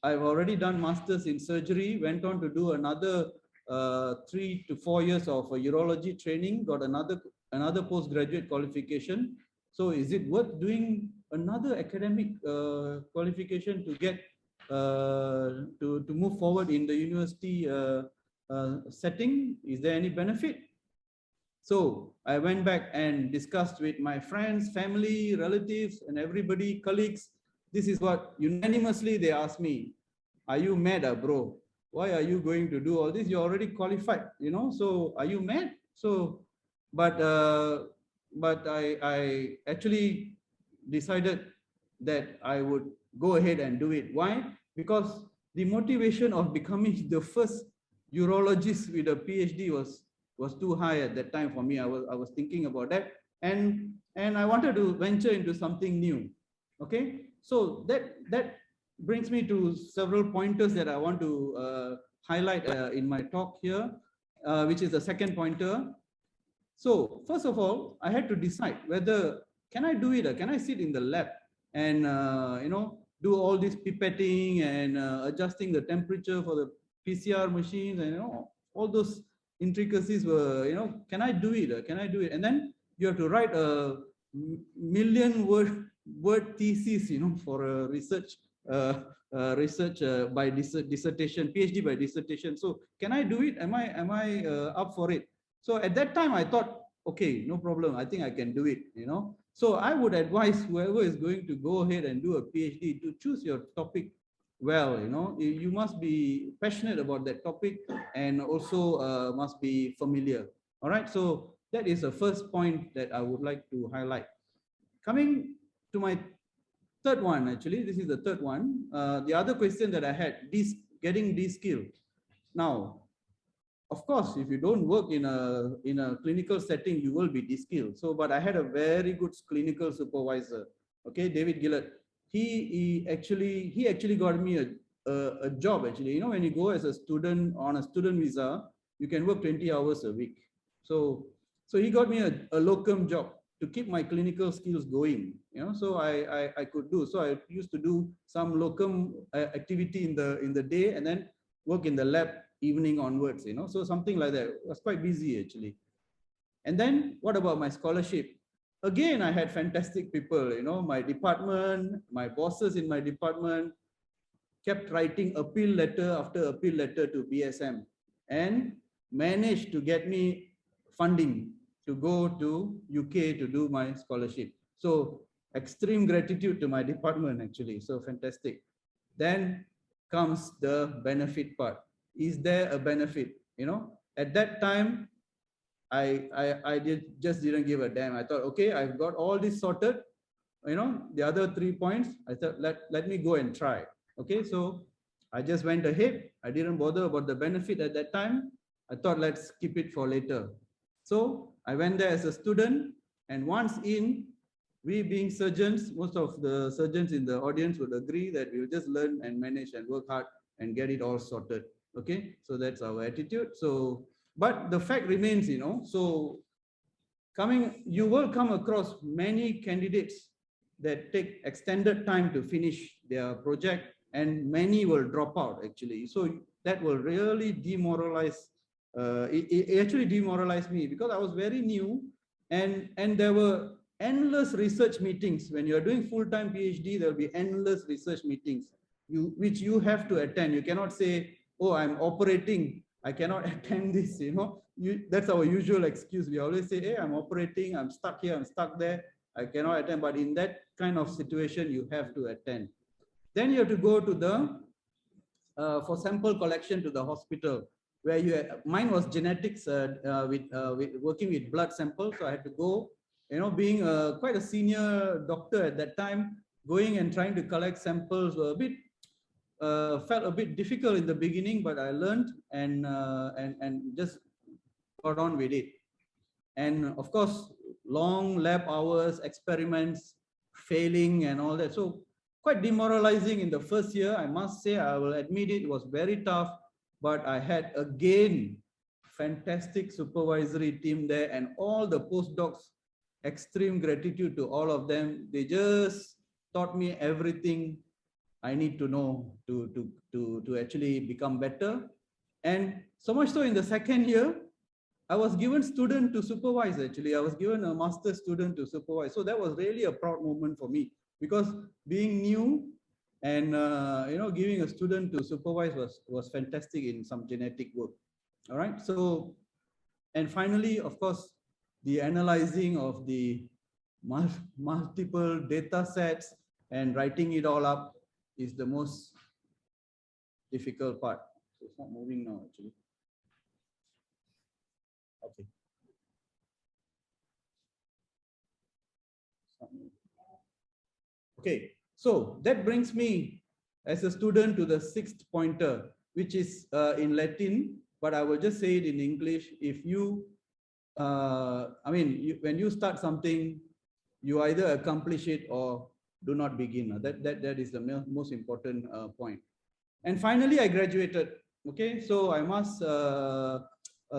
S7: I've already done masters in surgery, went on to do another 3 to 4 years of urology training, got another postgraduate qualification. So is it worth doing another academic qualification to get to move forward in the university setting? Is there any benefit? So I went back and discussed with my friends, family, relatives, and everybody, colleagues. This is what unanimously they asked me: are you mad, bro? Why are you going to do all this? You're already qualified, so are you mad? So, but I actually decided that I would go ahead and do it. Why? Because the motivation of becoming the first urologist with a PhD was too high at that time for me. I was thinking about that, and I wanted to venture into something new. Okay, so that brings me to several pointers that I want to highlight in my talk here, which is the second pointer. So first of all, I had to decide whether can I do it, or can I sit in the lab and do all this pipetting and adjusting the temperature for the PCR machines, and all those intricacies were, can I do it? Can I do it? And then you have to write a million word thesis, for a research by dissertation, PhD by dissertation. So can I do it? Am I up for it? So at that time I thought, okay, no problem. I think I can do it. So I would advise whoever is going to go ahead and do a PhD to choose your topic well. You must be passionate about that topic, and also must be familiar. All right. So that is the first point that I would like to highlight. Coming to my third one, actually, this is the third one. The other question that I had, getting de-skilled. Now, of course, if you don't work in a clinical setting, you will be de-skilled. So, but I had a very good clinical supervisor. Okay, David Gillett. He actually got me a job. Actually, when you go as a student on a student visa, you can work 20 hours a week. So he got me a locum job to keep my clinical skills going. So I could do. So I used to do some locum activity in the day, and then work in the lab evening onwards, so something like that. It was quite busy actually. And then what about my scholarship? Again, I had fantastic people, my department, my bosses in my department kept writing appeal letter after appeal letter to BSM and managed to get me funding to go to UK to do my scholarship. So extreme gratitude to my department actually. So fantastic. Then comes the benefit part. Is there a benefit? At that time, I just didn't give a damn. I thought, okay, I've got all this sorted. The other 3 points, I thought, let me go and try. Okay, so I just went ahead. I didn't bother about the benefit at that time. I thought, let's keep it for later. So I went there as a student, and once in, we being surgeons, most of the surgeons in the audience would agree that we will just learn and manage and work hard and get it all sorted. Okay, so that's our attitude. So, but the fact remains, so you will come across many candidates that take extended time to finish their project, and many will drop out actually. So that will really demoralize. It actually demoralized me because I was very new, and there were endless research meetings. When you're doing full-time PhD, there'll be endless research meetings which you have to attend. You cannot say, oh, I'm operating, I cannot attend this, that's our usual excuse. We always say, hey, I'm operating, I'm stuck here, I'm stuck there, I cannot attend. But in that kind of situation, you have to attend. Then you have to go to the for sample collection to the hospital, where mine was genetics with working with blood samples. So I had to go, being quite a senior doctor at that time, going and trying to collect samples were a bit felt a bit difficult in the beginning, but I learned and just got on with it. And of course, long lab hours, experiments, failing and all that. So quite demoralizing in the first year. I must say, I will admit it was very tough, but I had again fantastic supervisory team there, and all the postdocs, extreme gratitude to all of them. They just taught me everything I need to know to actually become better. And so much so in the second year, I was given student to supervise. Actually, I was given a master student to supervise. So that was really a proud moment for me, because being new and giving a student to supervise was fantastic in some genetic work. All right. So, and finally, of course, the analyzing of the multiple data sets and writing it all up is the most difficult part. So it's not moving now, actually. Okay. Okay, so that brings me as a student to the sixth pointer, which is in Latin, but I will just say it in English. If you, when you start something, you either accomplish it or do not begin. That is the most important point. And finally, I graduated. Okay, so I must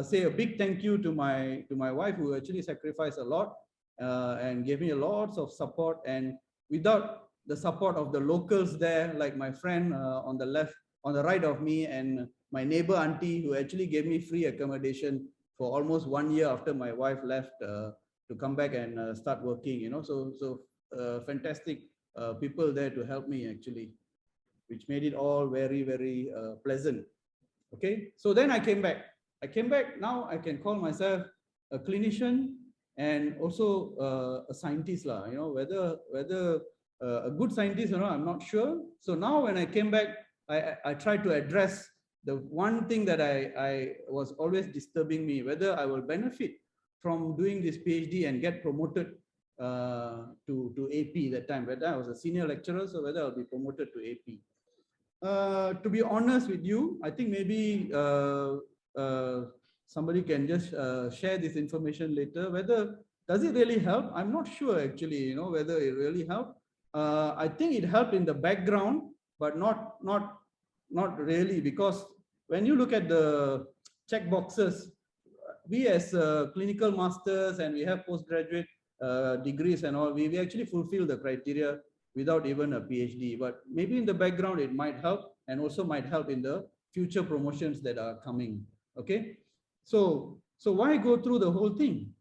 S7: say a big thank you to my wife, who actually sacrificed a lot and gave me lots of support. And without the support of the locals there, like my friend on the right of me, and my neighbor auntie, who actually gave me free accommodation for almost 1 year after my wife left to come back and start working. So fantastic people there to help me actually, which made it all very, very pleasant. Okay, so then I came back. Now I can call myself a clinician and also a scientist, whether a good scientist or not, I'm not sure. So now when I came back, I tried to address the one thing that I was always disturbing me, whether I will benefit from doing this PhD and get promoted to AP that time. Whether I was a senior lecturer, so whether I'll be promoted to AP. To be honest with you, I think maybe somebody can just share this information later. Whether does it really help? I'm not sure actually. Whether it really helped. I think it helped in the background, but not really, because when you look at the check boxes, we as clinical masters, and we have postgraduate degrees and all, we actually fulfill the criteria without even a PhD. But maybe in the background it might help, and also might help in the future promotions that are coming. Okay, so why go through the whole thing?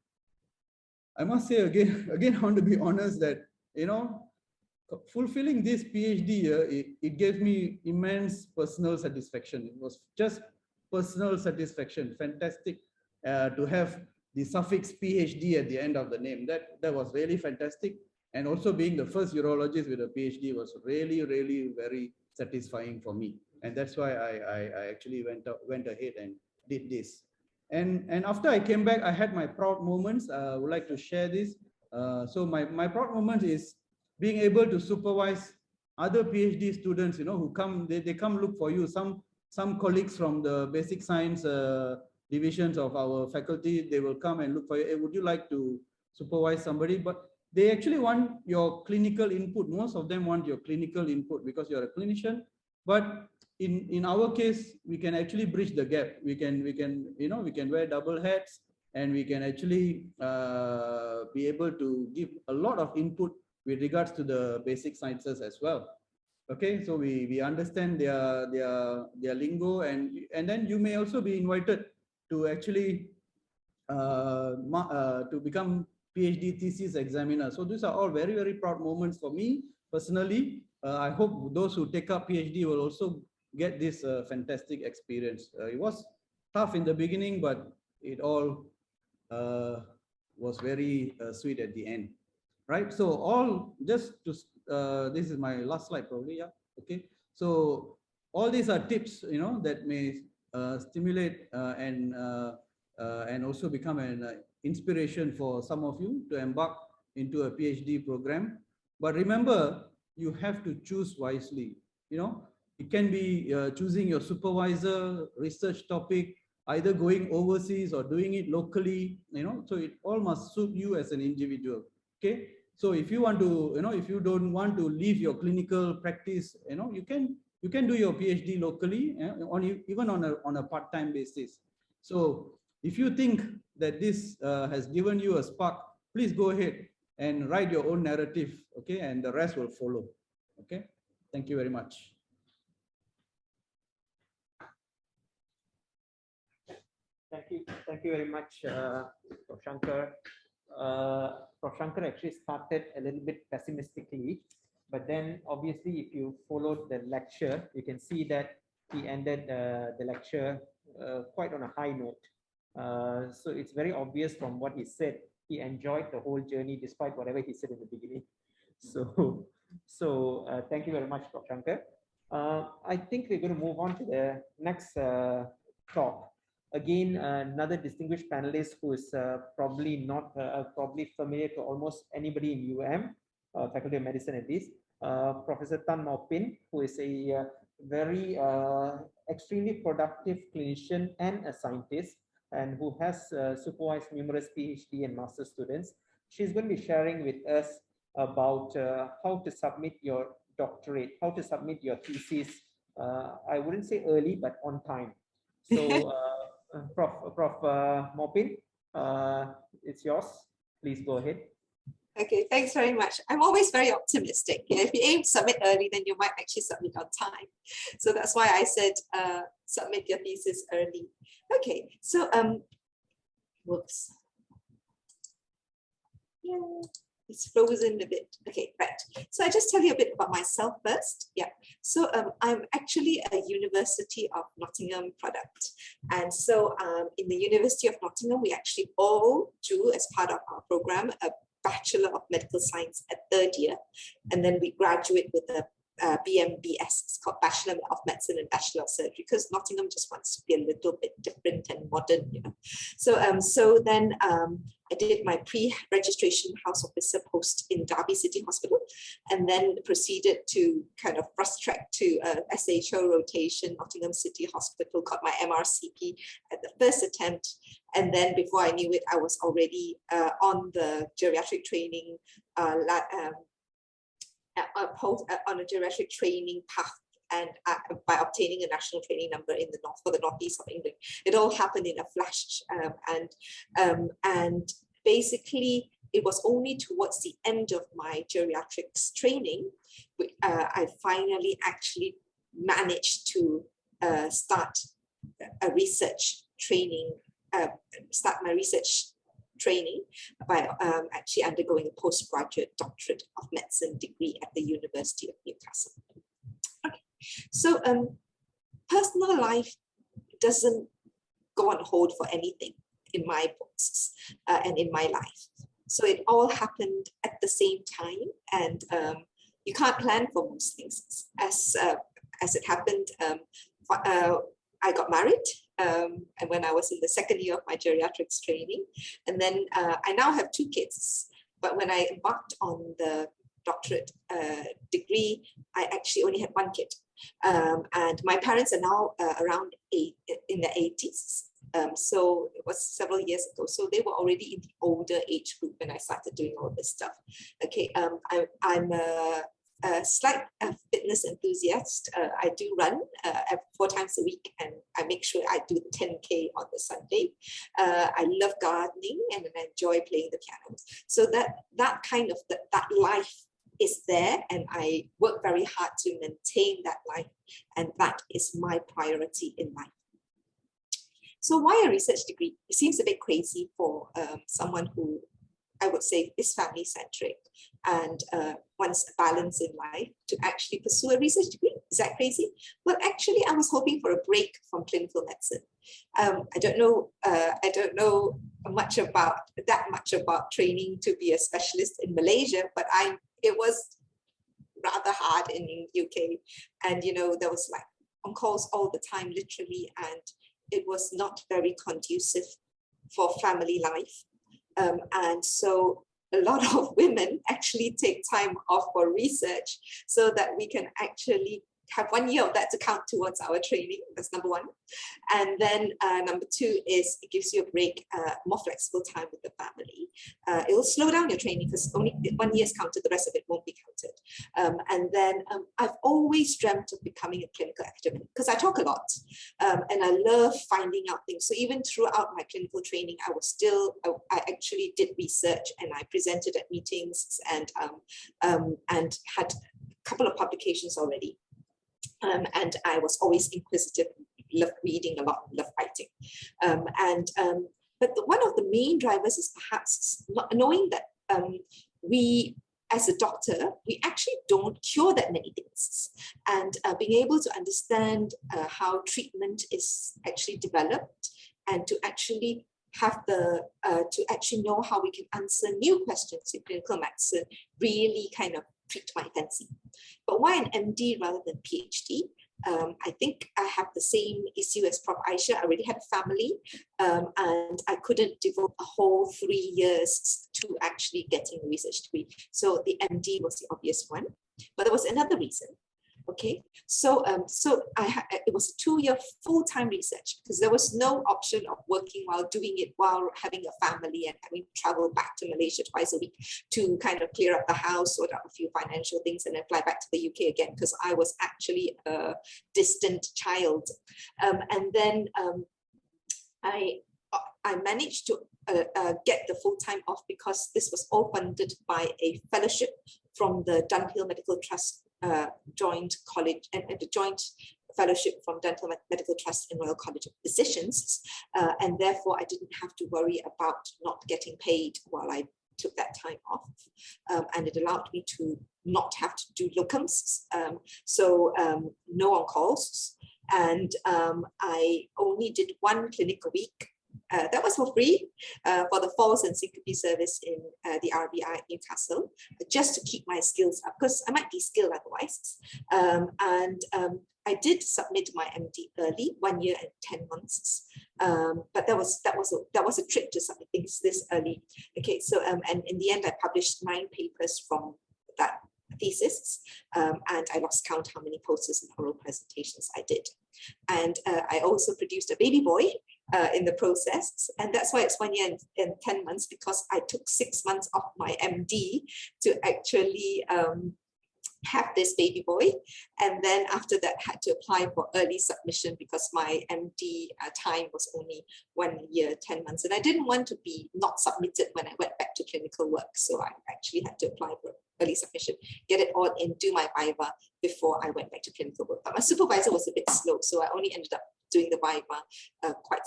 S7: I must say again I want to be honest that fulfilling this PhD, it gave me immense personal satisfaction. It was just personal satisfaction. Fantastic to have the suffix PhD at the end of the name. That was really fantastic. And also being the first urologist with a PhD was really, really very satisfying for me. And that's why I actually went ahead and did this. And after I came back, I had my proud moments. I would like to share this. So my proud moment is being able to supervise other PhD students, who come, they come look for you. Some colleagues from the basic science divisions of our faculty, they will come and look for you. Hey, would you like to supervise somebody? But they actually want your clinical input. Most of them want your clinical input because you're a clinician. But in our case, we can actually bridge the gap. We can wear double hats, and we can actually be able to give a lot of input with regards to the basic sciences as well. Okay, so we understand their lingo, and then you may also be invited to actually to become PhD thesis examiner. So these are all very, very proud moments for me personally. I hope those who take up PhD will also get this fantastic experience. It was tough in the beginning, but it all was very sweet at the end, right? So all just to this is my last slide probably, yeah. Okay, so all these are tips, that may stimulate and also become an inspiration for some of you to embark into a PhD program. But remember, you have to choose wisely. It can be choosing your supervisor, research topic, either going overseas or doing it locally, so it all must suit you as an individual. Okay, so if you want to, if you don't want to leave your clinical practice, you can do your PhD locally, even on a part-time basis. So if you think that this has given you a spark, please go ahead and write your own narrative, okay, and the rest will follow. Okay, thank you very much.
S1: Thank you very much, Prof. Shankar. Prof. Shankar actually started a little bit pessimistically, but then obviously if you followed the lecture, you can see that he ended the lecture quite on a high note. So it's very obvious from what he said, he enjoyed the whole journey despite whatever he said in the beginning. So thank you very much, Prof. Shankar. I think we're going to move on to the next talk. Again, another distinguished panelist who is probably not familiar to almost anybody in UM, Faculty of Medicine at least, Professor Tan Mau Pin, who is a very extremely productive clinician and a scientist, and who has supervised numerous PhD and master students. She's going to be sharing with us about how to submit your doctorate, how to submit your thesis. I wouldn't say early, but on time. So, Prof. Mopin, it's yours. Please go ahead.
S8: Okay, thanks very much. I'm always very optimistic. If you aim to submit early, then you might actually submit on time. So that's why I said submit your thesis early. Okay, so whoops. Yeah, it's frozen a bit. Okay, right. So I just tell you a bit about myself first. Yeah. So I'm actually a University of Nottingham product. And so in the University of Nottingham, we actually all do, as part of our program, a Bachelor of Medical Science at third year. And then we graduate with a BMBS, it's called Bachelor of Medicine and Bachelor of Surgery, because Nottingham just wants to be a little bit different and modern, So then I did my pre-registration house officer post in Derby City Hospital, and then proceeded to kind of fast track to SHO rotation, Nottingham City Hospital, got my MRCP at the first attempt. And then before I knew it, I was already on the geriatric training on a geriatric training path, and by obtaining a national training number in the north for the northeast of England. It all happened in a flash, and basically it was only towards the end of my geriatrics training I finally actually managed to start a research training, start my research training by actually undergoing a postgraduate Doctorate of Medicine degree at the University of Newcastle. Okay, so personal life doesn't go on hold for anything in my books and in my life. So it all happened at the same time, and you can't plan for most things. As it happened, I got married, and when I was in the second year of my geriatrics training, and then I now have 2 kids. But when I embarked on the doctorate degree, I actually only had one kid. And my parents are now around in their 80s. So it was several years ago. So they were already in the older age group when I started doing all this stuff. Okay, I'm a slight fitness enthusiast. I do run 4 times a week, and I make sure I do the 10K on the Sunday. I love gardening and I enjoy playing the piano. So that kind of that life is there, and I work very hard to maintain that life, and that is my priority in life. So why a research degree? It seems a bit crazy for someone who I would say is family-centric and wants a balance in life to actually pursue a research degree. Is that crazy? Well, actually, I was hoping for a break from clinical medicine. I don't know much about training to be a specialist in Malaysia, but it was rather hard in UK, and there was like on calls all the time, literally, and it was not very conducive for family life. And so a lot of women actually take time off for research so that we can actually have 1 year of that to count towards our training. That's number one. And then number two is it gives you a break, more flexible time with the family. It will slow down your training because only 1 year is counted, the rest of it won't be counted. And then I've always dreamt of becoming a clinical academic because I talk a lot and I love finding out things. So even throughout my clinical training, I actually did research and I presented at meetings and had a couple of publications already. And I was always inquisitive, loved reading a lot, loved writing. But one of the main drivers is perhaps knowing that we, as a doctor, we actually don't cure that many things. And being able to understand how treatment is actually developed and to actually have to actually know how we can answer new questions in clinical medicine really kind of piqued my fancy. But why an MD rather than PhD? I think I have the same issue as Prof. Aisha. I already had a family and I couldn't devote a whole 3 years to actually getting a research degree. So the MD was the obvious one. But there was another reason. Okay, so it was a 2-year full-time research because there was no option of working while doing it while having a family and having to travel back to Malaysia twice a week to kind of clear up the house, sort out a few financial things, and then fly back to the UK again because I was actually a distant child. And then I managed to get the full-time off because this was all funded by a fellowship from the Dunhill Medical Trust joint college and the joint fellowship from Dental Medical Trust and Royal College of Physicians, and therefore I didn't have to worry about not getting paid while I took that time off, and it allowed me to not have to do locums, so no on calls, and I only did 1 clinic a week. That was for free for the falls and syncope service in the RBI at Newcastle, just to keep my skills up because I might be skilled otherwise. I did submit my MD early, 1 year and 10 months. But that was a trick to submit things this early. Okay, so and in the end, I published 9 papers from that thesis, and I lost count how many posters and oral presentations I did. And I also produced a baby boy in the process, and that's why it's 1 year and 10 months, because I took 6 months off my MD to actually have this baby boy, and then after that had to apply for early submission because my MD time was only 1 year 10 months, and I didn't want to be not submitted when I went back to clinical work, so I actually had to apply for early submission, get it all in, do my viva before I went back to clinical work. But my supervisor was a bit slow, so I only ended up doing the viva quite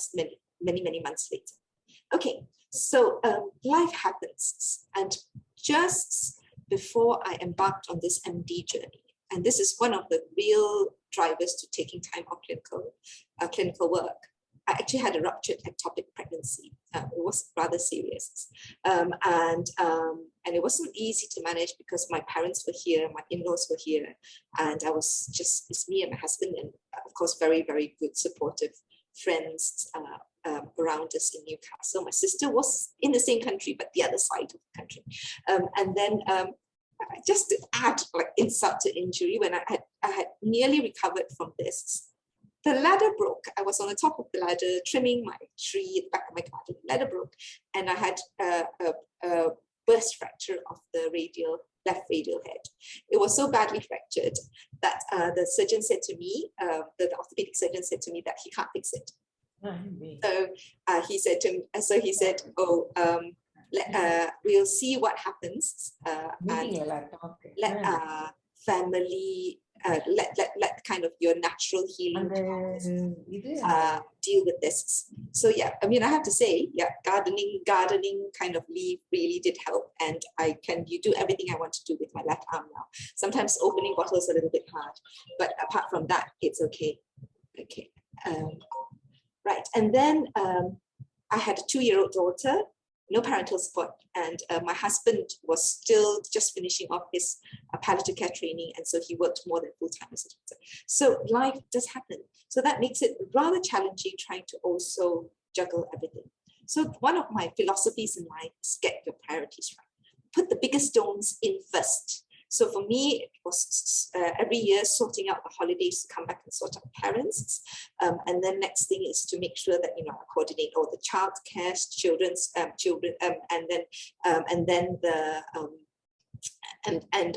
S8: many months later. Okay, so life happens, and just before I embarked on this MD journey, and this is one of the real drivers to taking time off clinical work, I actually had a ruptured ectopic pregnancy. It was rather serious, and it wasn't easy to manage because my parents were here, my in-laws were here, and I was just, it's me and my husband, and of course very, very good supportive friends around us in Newcastle. My sister was in the same country but the other side of the country, and then just to add like insult to injury, when I had nearly recovered from this, the ladder broke. I was on the top of the ladder trimming my tree at the back of my garden. The ladder broke, and I had a burst fracture of the left radial head. It was so badly fractured that the surgeon said to me, the orthopedic surgeon said to me that he can't fix it. So he said to me, oh, we'll see what happens, and let family, let kind of your natural healing deal with this. So yeah, I mean, I have to say, yeah, gardening kind of leave really did help, and I can do everything I want to do with my left arm now. Sometimes opening bottles is a little bit hard, but apart from that, it's okay. Okay, right, and then I had a 2-year-old daughter. No parental support, and my husband was still just finishing off his palliative care training, and so he worked more than full-time as a doctor. So life does happen. So that makes it rather challenging trying to also juggle everything. So one of my philosophies in life is get your priorities right. Put the biggest stones in first. So for me, it was every year sorting out the holidays to come back and sort out parents. And then next thing is to make sure that, I coordinate all the childcare, children's children, and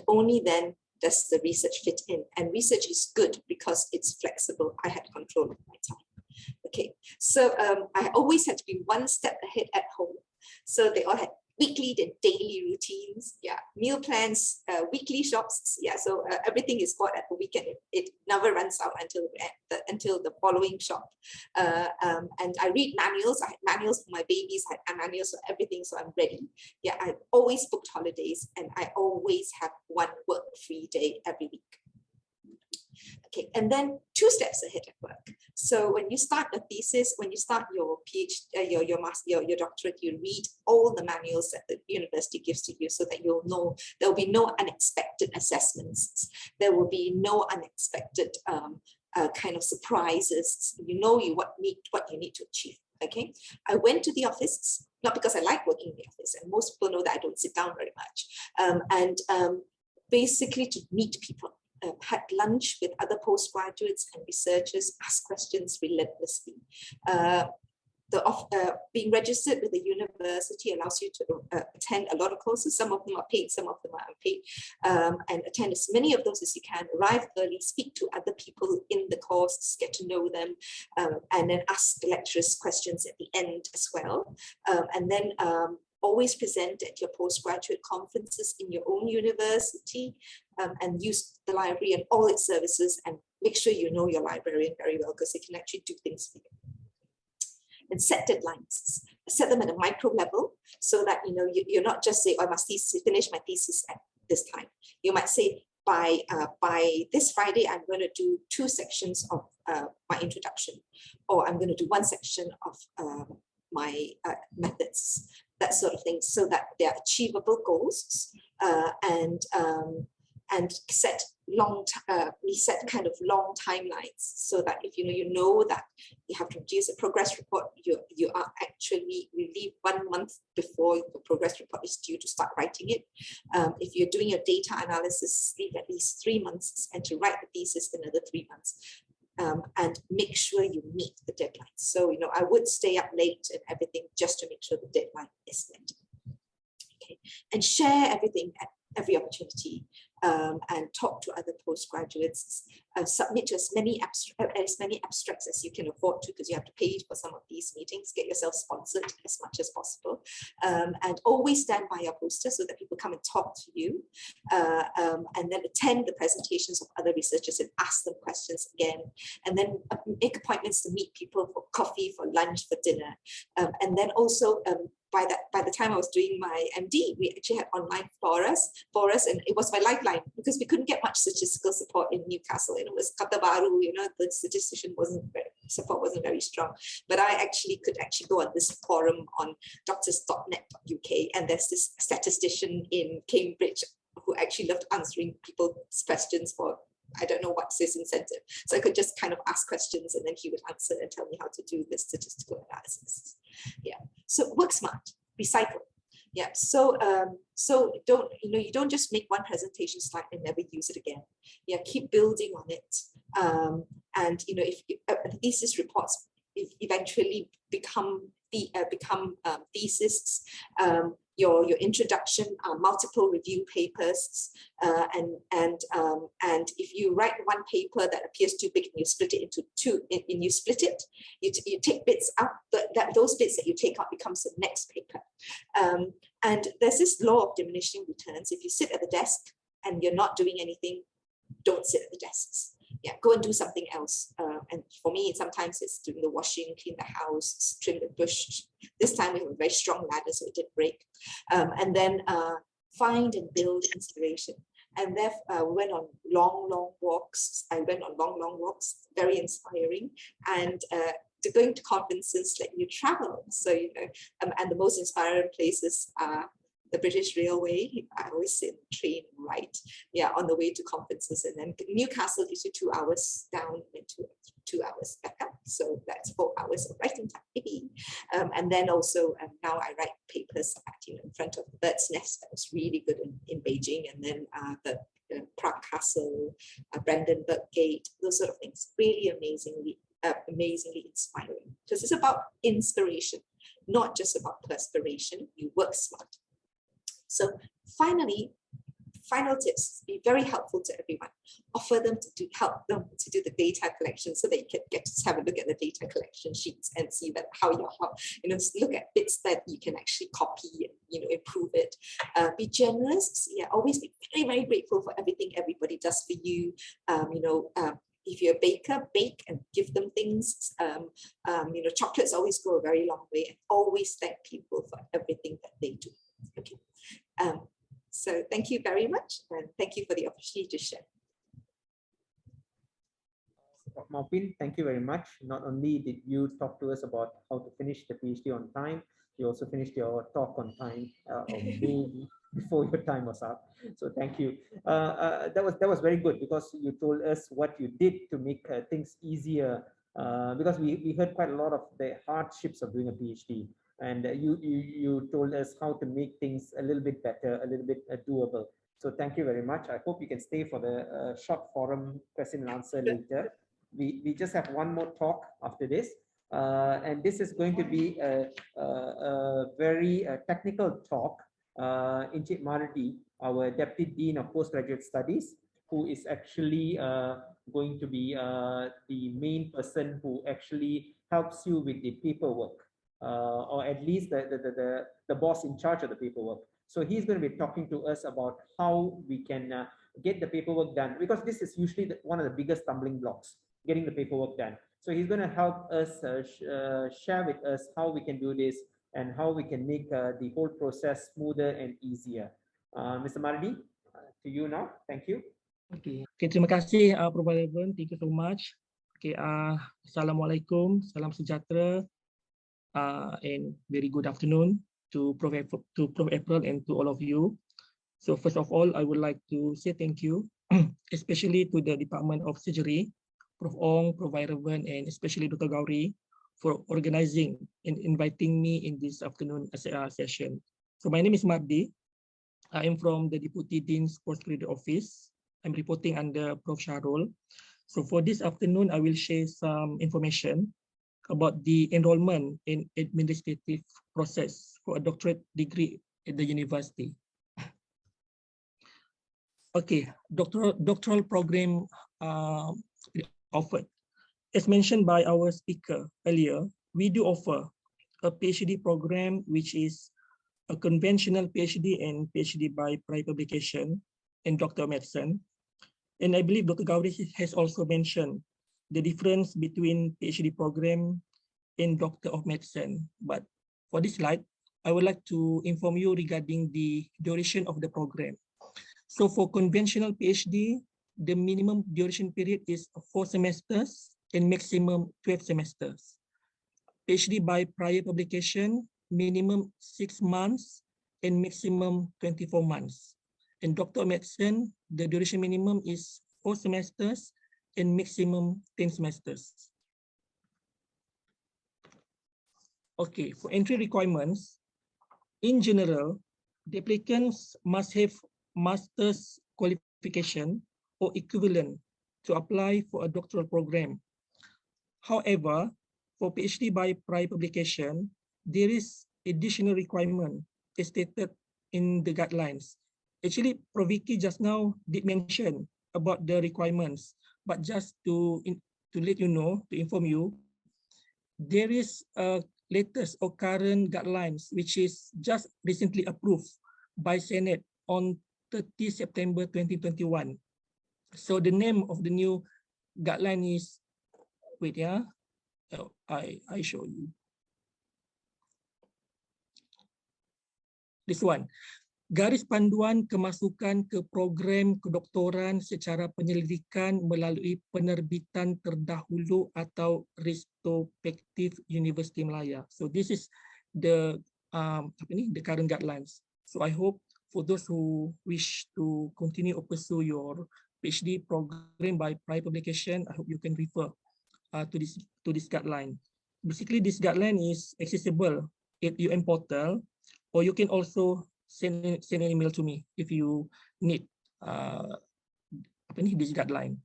S8: only then does the research fit in. And research is good because it's flexible. I had control of my time. Okay, so I always had to be one step ahead at home. So they all had weekly and daily routines, yeah, meal plans, weekly shops, yeah. So everything is bought at the weekend. It never runs out until the following shop. And I read manuals. I had manuals for my babies. I had manuals for everything, so I'm ready. Yeah, I always booked holidays, and I always have one work-free day every week. Okay, and then 2 steps ahead at work. So when you start a thesis, when you start your PhD, your master, your doctorate, you read all the manuals that the university gives to you, so that you'll know there will be no unexpected assessments. There will be no unexpected kind of surprises. You know what you need to achieve. Okay, I went to the office, not because I like working in the office, and most people know that I don't sit down very much, basically to meet people. Had lunch with other postgraduates and researchers, ask questions relentlessly. Being registered with the university allows you to attend a lot of courses. Some of them are paid, some of them are unpaid, and attend as many of those as you can. Arrive early, speak to other people in the course, get to know them, and then ask the lecturers questions at the end as well. And then always present at your postgraduate conferences in your own university, and use the library and all its services, and make sure you know your librarian very well, because they can actually do things for you. And set deadlines, set them at a micro level, so that you're not just saying, oh, I must finish my thesis at this time. You might say, by this Friday, I'm going to do 2 sections of my introduction, or I'm going to do 1 section of my methods, that sort of thing, so that they're achievable goals, and set kind of long timelines, so that if you know that you have to produce a progress report, you leave 1 month before the progress report is due to start writing it. If you're doing your data analysis, leave at least 3 months, and to write the thesis another 3 months. And make sure you meet the deadline. So, I would stay up late and everything just to make sure the deadline is met. Okay, and share everything at every opportunity, and talk to other postgraduates. Submit to as many abstracts as you can afford to, because you have to pay for some of these meetings. Get yourself sponsored as much as possible, and always stand by your poster so that people come and talk to you, and then attend the presentations of other researchers and ask them questions again, and then make appointments to meet people for coffee, for lunch, for dinner, and then also by the time I was doing my MD, we actually had online forums, and it was my lifeline, because we couldn't get much statistical support in Newcastle. It was Kata Baru, the statistician support wasn't very strong. But I could go on this forum on doctors.net.uk, and there's this statistician in Cambridge who actually loved answering people's questions for, I don't know what's his incentive. So I could just kind of ask questions, and then he would answer and tell me how to do the statistical analysis. Yeah. So work smart, recycle. Yeah, so don't, you don't just make one presentation slide and never use it again. Yeah, keep building on it. And if thesis reports eventually become theses, your introduction, multiple review papers, and if you write one paper that appears too big and you split it into two, and you split it, you take bits out, those bits that you take out becomes the next paper. And there's this law of diminishing returns. If you sit at the desk and you're not doing anything, don't sit at the desks. Yeah, go and do something else. And for me, sometimes it's doing the washing, clean the house, trim the bush. This time we have a very strong ladder, so it didn't break. And then find and build inspiration. And then we went on long walks. I went on long walks, very inspiring. And going to conferences let you travel. So, and the most inspiring places are the British Railway. I always sit in the train and ride, on the way to conferences. And then Newcastle gives you 2 hours down and 2 hours back up. So that's 4 hours of writing time. And then also now I write papers at, in front of the bird's nest. That was really good in Beijing. And then the Prague Castle, Brandenburg Gate, those sort of things. Really amazingly inspiring. Because it's about inspiration, not just about perspiration. You work smart. So finally, final tips, be very helpful to everyone. Offer them to help them to do the data collection so that you can get to have a look at the data collection sheets and see that look at bits that you can actually copy and improve it. Be generous. Always be very grateful for everything everybody does for you. If you're a baker, bake and give them things. Chocolates always go a very long way, and always thank people for everything that they do. Okay. So thank you very much, and thank you for the opportunity to share.
S1: Maupin, thank you very much. Not only did you talk to us about how to finish the PhD on time, you also finished your talk on time, or maybe before your time was up. So thank you. That was very good, because you told us what you did to make things easier. Because we heard quite a lot of the hardships of doing a PhD. And you told us how to make things a little bit better, a little bit doable. So thank you very much. I hope you can stay for the short forum question and answer later. We just have one more talk after this. And this is going to be a very technical talk. Encik Mardi, our Deputy Dean of Postgraduate Studies, who is actually going to be the main person who actually helps you with the paperwork. Or at least the boss in charge of the paperwork. So he's going to be talking to us about how we can get the paperwork done, because this is usually one of the biggest stumbling blocks, getting the paperwork done. So he's going to help us share with us how we can do this and how we can make the whole process smoother and easier. Mr. Mardi, to you now. Thank you.
S9: Okay, terima kasih Prof. Evan. Thank you so much. Okay, Assalamualaikum, salam sejahtera. And very good afternoon to Prof. April and to all of you. So first of all, I would like to say thank you, especially to the Department of Surgery, Prof. Ong, Prof. Evan, and especially Dr. Gauri for organizing and inviting me in this afternoon session. So my name is Mardi. I am from the Deputy Dean's Postgraduate Office. I'm reporting under Prof. Shahrul. So for this afternoon, I will share some information about the enrollment in administrative process for a doctorate degree at the university. Okay, doctoral program offered. As mentioned by our speaker earlier, we do offer a PhD program, which is a conventional PhD and PhD by prior publication in Doctor of Medicine. And I believe Dr. Gauri has also mentioned the difference between PhD program and Doctor of Medicine. But for this slide, I would like to inform you regarding the duration of the program. So for conventional PhD, the minimum duration period is 4 semesters and maximum 12 semesters. PhD by prior publication, minimum 6 months and maximum 24 months. And Doctor of Medicine, the duration minimum is 4 semesters and maximum 10 semesters. Okay, for entry requirements, in general, the applicants must have master's qualification or equivalent to apply for a doctoral program. However, for PhD by prior publication, there is additional requirement as stated in the guidelines. Actually, Prof. Vicky just now did mention about the requirements, but just to let you know, to inform you, there is a latest or current guidelines which is just recently approved by Senate on 30 September 2021. So the name of the new guideline is, wait, yeah, I show you. This one, Garis Panduan Kemasukan ke Program Kedoktoran secara penyelidikan melalui penerbitan terdahulu atau retrospektif Universiti Malaya. So this is the the current guidelines. So I hope for those who wish to continue or pursue your PhD program by prior publication, I hope you can refer to this guideline. Basically, this guideline is accessible at UN portal, or you can also send an email to me if you need this guideline.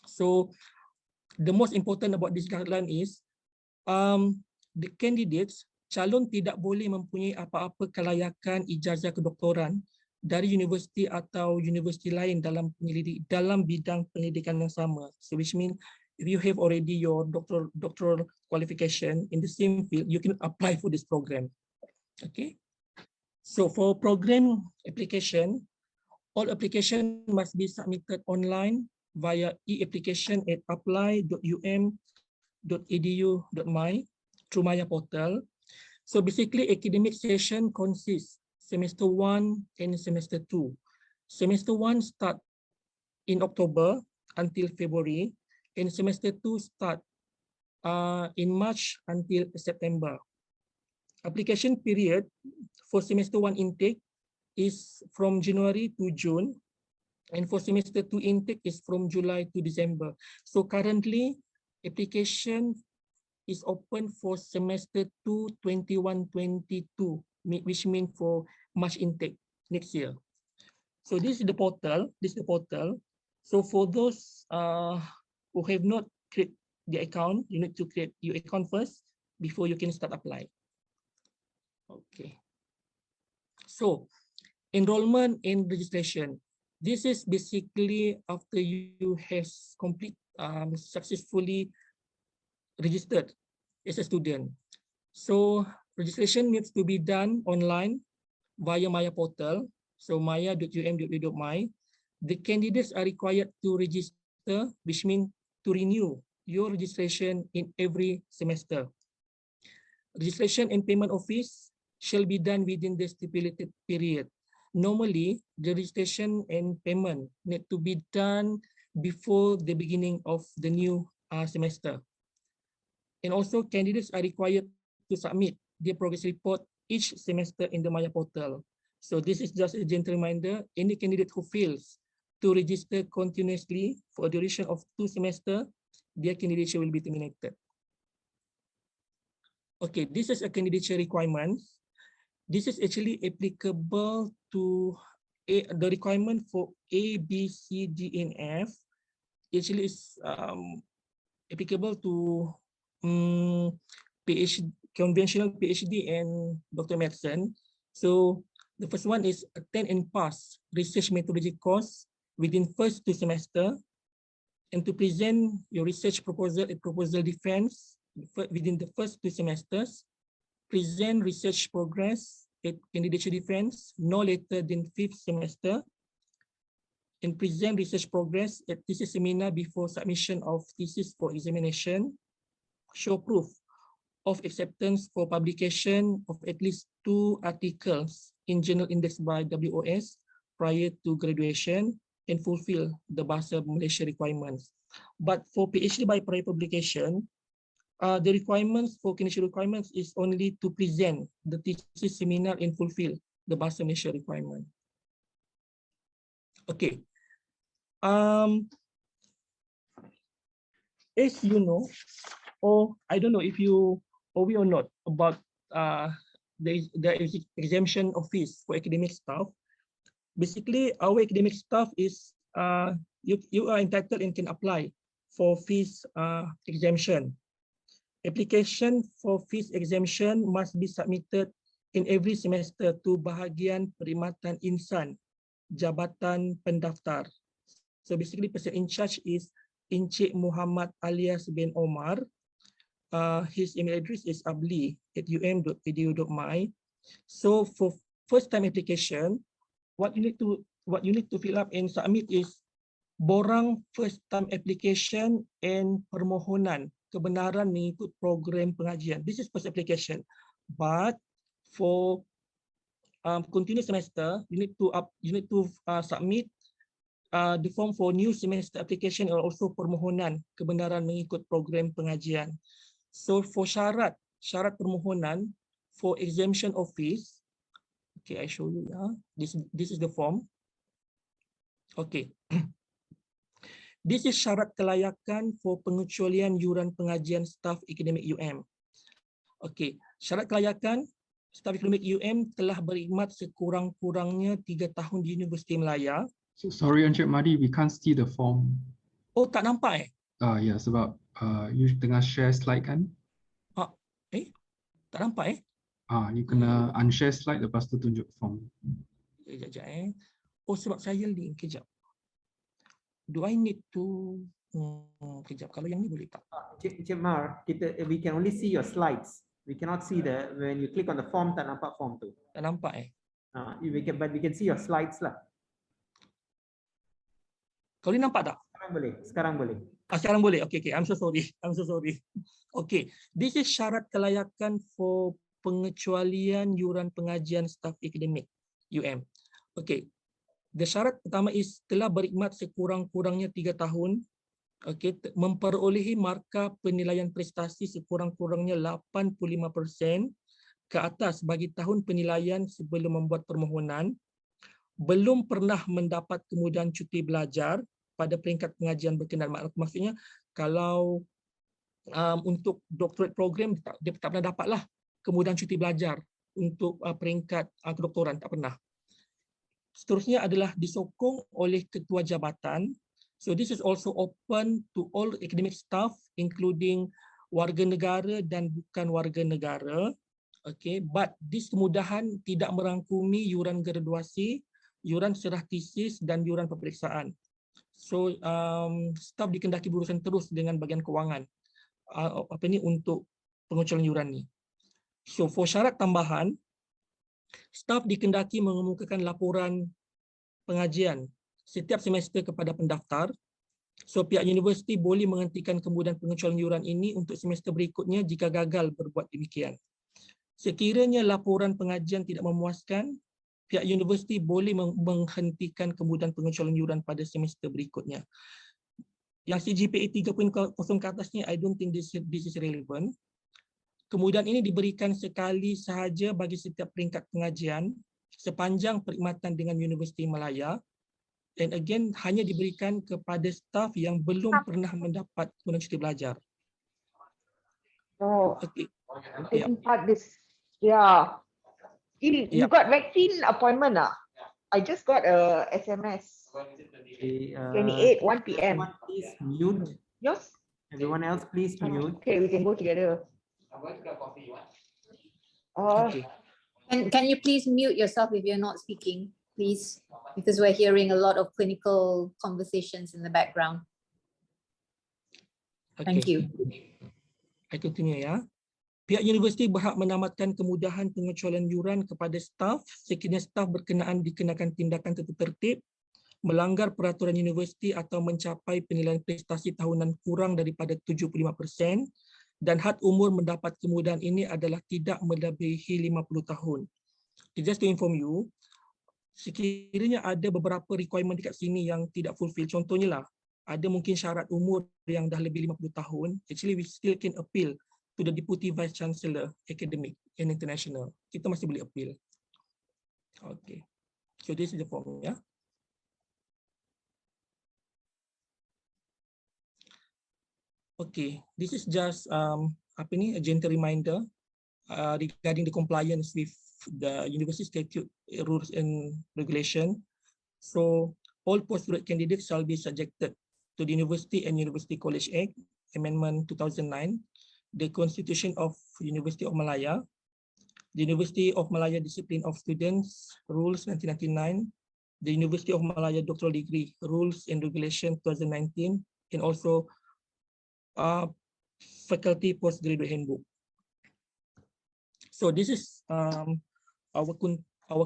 S9: So the most important about this guideline is the candidates, calon tidak boleh mempunyai apa-apa kelayakan ijazah kedoktoran dari universiti atau universiti lain dalam bidang pendidikan yang sama. So which means if you have already your doctoral qualification in the same field, you can apply for this program. Okay. So for program application, all application must be submitted online via e-application at apply.um.edu.my through Maya portal. So basically, academic session consists semester 1 and semester 2. Semester 1 start in October until February, and semester 2 start in March until September. Application period for semester 1 intake is from January to June, and for semester 2 intake is from July to December. So currently, application is open for semester 2 21-22, which means for March intake next year. So this is the portal. So for those who have not created the account, you need to create your account first before you can start apply. Okay. So enrollment and registration. This is basically after you have successfully registered as a student. So registration needs to be done online via Maya portal. So maya.um.edu.my. The candidates are required to register, which means to renew your registration in every semester. Registration and payment of fees shall be done within the stipulated period. Normally, the registration and payment need to be done before the beginning of the new semester. And also, candidates are required to submit their progress report each semester in the Maya portal. So this is just a gentle reminder, any candidate who fails to register continuously for a duration of 2 semesters, their candidature will be terminated. Okay, this is a candidature requirement. This is actually applicable to the requirement for A, B, C, D, and F. Actually, is applicable to PhD, conventional PhD and Doctor Medicine. So the first one is attend and pass research methodology course within first 2 semesters, and to present your research proposal and proposal defense within the first 2 semesters. Present research progress at candidature defense no later than 5th semester, and present research progress at thesis seminar before submission of thesis for examination. Show proof of acceptance for publication of at least 2 articles in journal indexed by WOS prior to graduation, and fulfill the Bahasa Malaysia requirements. But for PhD by prior publication, the requirements for candidature requirements is only to present the thesis seminar and fulfill the Bahasa Malaysia requirement. Okay. As you know, or I don't know if you aware or not about there is exemption of fees for academic staff. Basically, our academic staff is you are entitled and can apply for fees exemption. Application for fees exemption must be submitted in every semester to Bahagian Perkhidmatan Insan Jabatan Pendaftar. So basically, person in charge is Encik Muhammad alias bin Omar. His email address is abli@um.edu.my. So for first-time application, what you need to fill up and submit is borang first-time application and permohonan kebenaran mengikut program pengajian. This is first application, but for continuous semester, you need to submit the form for new semester application and also permohonan kebenaran mengikut program pengajian. So for syarat permohonan for exemption of fees, okay, I show you. This is the form. Okay. This is syarat kelayakan for pengecualian yuran pengajian staf akademik UM. Okay, syarat kelayakan staf akademik UM telah berkhidmat sekurang-kurangnya 3 tahun di Universiti Malaya.
S10: So sorry Encik Madi, we can't see the form.
S9: Oh, tak nampak
S10: Ya, sebab you tengah share slide kan?
S9: Tak nampak
S10: You kena unshare slide lepas tu tunjuk form.
S9: Sekejap. Oh, sebab saya link, kejap. Do I need to kejap, kalau yang ni boleh tak?
S1: Encik Mar, we can only see your slides. We cannot see when you click on the form, tak nampak form tu.
S9: Tak nampak
S1: But we can see your slides lah.
S9: Kalau ni nampak tak?
S1: Sekarang boleh.
S9: Sekarang boleh. Okay, I'm so sorry. Okay, this is syarat kelayakan for pengecualian yuran pengajian staf akademik UM. Okay, the syarat pertama is telah berkhidmat sekurang-kurangnya 3 tahun. Okay, memperolehi markah penilaian prestasi sekurang-kurangnya 85% ke atas bagi tahun penilaian sebelum membuat permohonan. Belum pernah mendapat kemudahan cuti belajar pada peringkat pengajian berkenaan. Maksudnya kalau untuk doctorate program dia tak pernah dapatlah kemudahan cuti belajar untuk peringkat kedoktoran, tak pernah. Seterusnya adalah disokong oleh ketua jabatan. So this is also open to all academic staff including warga negara dan bukan warga negara. Okay, but this kemudahan tidak merangkumi yuran graduasi, yuran serah tesis dan yuran peperiksaan. So staf dikendaki berurusan terus dengan bahagian kewangan untuk pengecualian yuran ni. So for syarat tambahan, staf dikendaki mengemukakan laporan pengajian setiap semester kepada pendaftar. So pihak universiti boleh menghentikan kemudahan pengecualian yuran ini untuk semester berikutnya jika gagal berbuat demikian. Sekiranya laporan pengajian tidak memuaskan, pihak universiti boleh menghentikan kemudahan pengecualian yuran pada semester berikutnya. Yang CGPA 3.0 ke atasnya, I don't think this is relevant. Kemudahan ini diberikan sekali sahaja bagi setiap peringkat pengajian sepanjang perkhidmatan dengan Universiti Malaya. And again, hanya diberikan kepada staf yang belum pernah mendapat kemudahan cuti belajar.
S11: Oh,
S9: okay.
S11: Taking part this, yeah. You got vaccine appointment? I just got a SMS. 28, 1 p.m.
S1: Please mute.
S11: Yours?
S1: Everyone else, please mute.
S11: Okay, we can go together.
S2: Okay. Can you please mute yourself if you're not speaking, please? Because we're hearing a lot of clinical conversations in the background.
S9: Okay.
S2: Thank you.
S9: I continue ya. Pihak universiti berhak menamatkan kemudahan pengecualian yuran kepada staf sekiranya staf berkenaan dikenakan tindakan tertib, melanggar peraturan universiti atau mencapai penilaian prestasi tahunan kurang daripada 75% dan had umur mendapat kemudahan ini adalah tidak melebihi 50 tahun. Just to inform you, sekiranya ada beberapa requirement dekat sini yang tidak fulfill, contohnya lah, ada mungkin syarat umur yang dah lebih 50 tahun, actually we still can appeal to the Deputy Vice Chancellor Academic and International. Kita masih boleh appeal. Okay. So this is the form, ya. Okay, this is just a gentle reminder. regarding the compliance with the university statute rules and regulation. So all postgraduate candidates shall be subjected to the University and University College Act, Amendment 2009, the Constitution of University of Malaya, the University of Malaya Discipline of Students Rules 1999, the University of Malaya Doctoral Degree Rules and Regulation 2019, and also Faculty Postgraduate Handbook. So this is our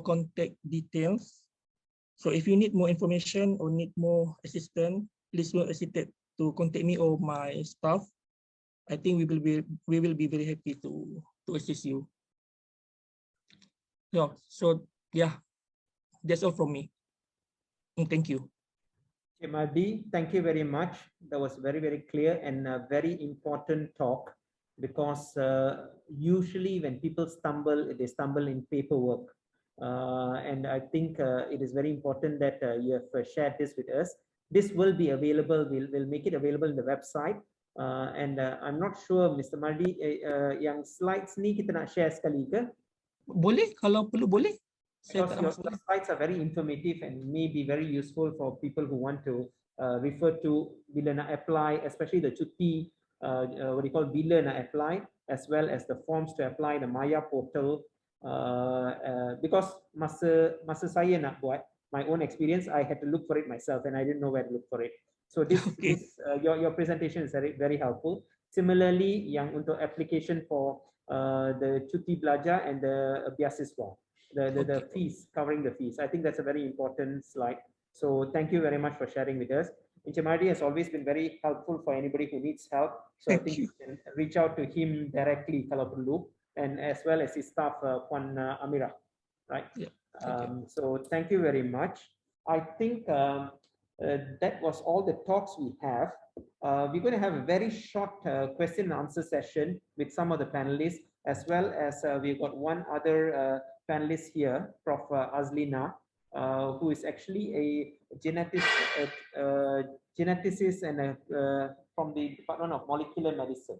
S9: contact details. So if you need more information or need more assistance, please don't hesitate to contact me or my staff. I think we will be very happy to assist you. So yeah, that's all from me. And thank you.
S1: Madi, thank you very much. That was very, very clear and a very important talk, because usually when people stumble, they stumble in paperwork. And I think it is very important that you have shared this with us. This will be available. We'll make it available in the website. And I'm not sure, Mr. Madi, yang slides ni kita nak share sekali ke?
S9: Boleh, kalau perlu boleh.
S1: Because your slides are very informative and may be very useful for people who want to refer to bila nak apply, especially the cuti, what do you call, bila nak apply, as well as the forms to apply, the Maya portal. Because masa saya nak buat, my own experience, I had to look for it myself and I didn't know where to look for it. So this, your presentation is very, very helpful. Similarly, yang untuk application for the cuti belajar and the beasiswa. The fees, covering the fees. I think that's a very important slide. So thank you very much for sharing with us. Encik Mardi has always been very helpful for anybody who needs help. So I think you can reach out to him directly kalau perlu, and as well as his staff, Puan Amira, right?
S9: Yeah.
S1: So thank you very much. I think that was all the talks we have. We're going to have a very short question and answer session with some of the panelists, as well as we've got one other panelist here, Prof. Azlina, who is actually a geneticist and from the Department of Molecular Medicine,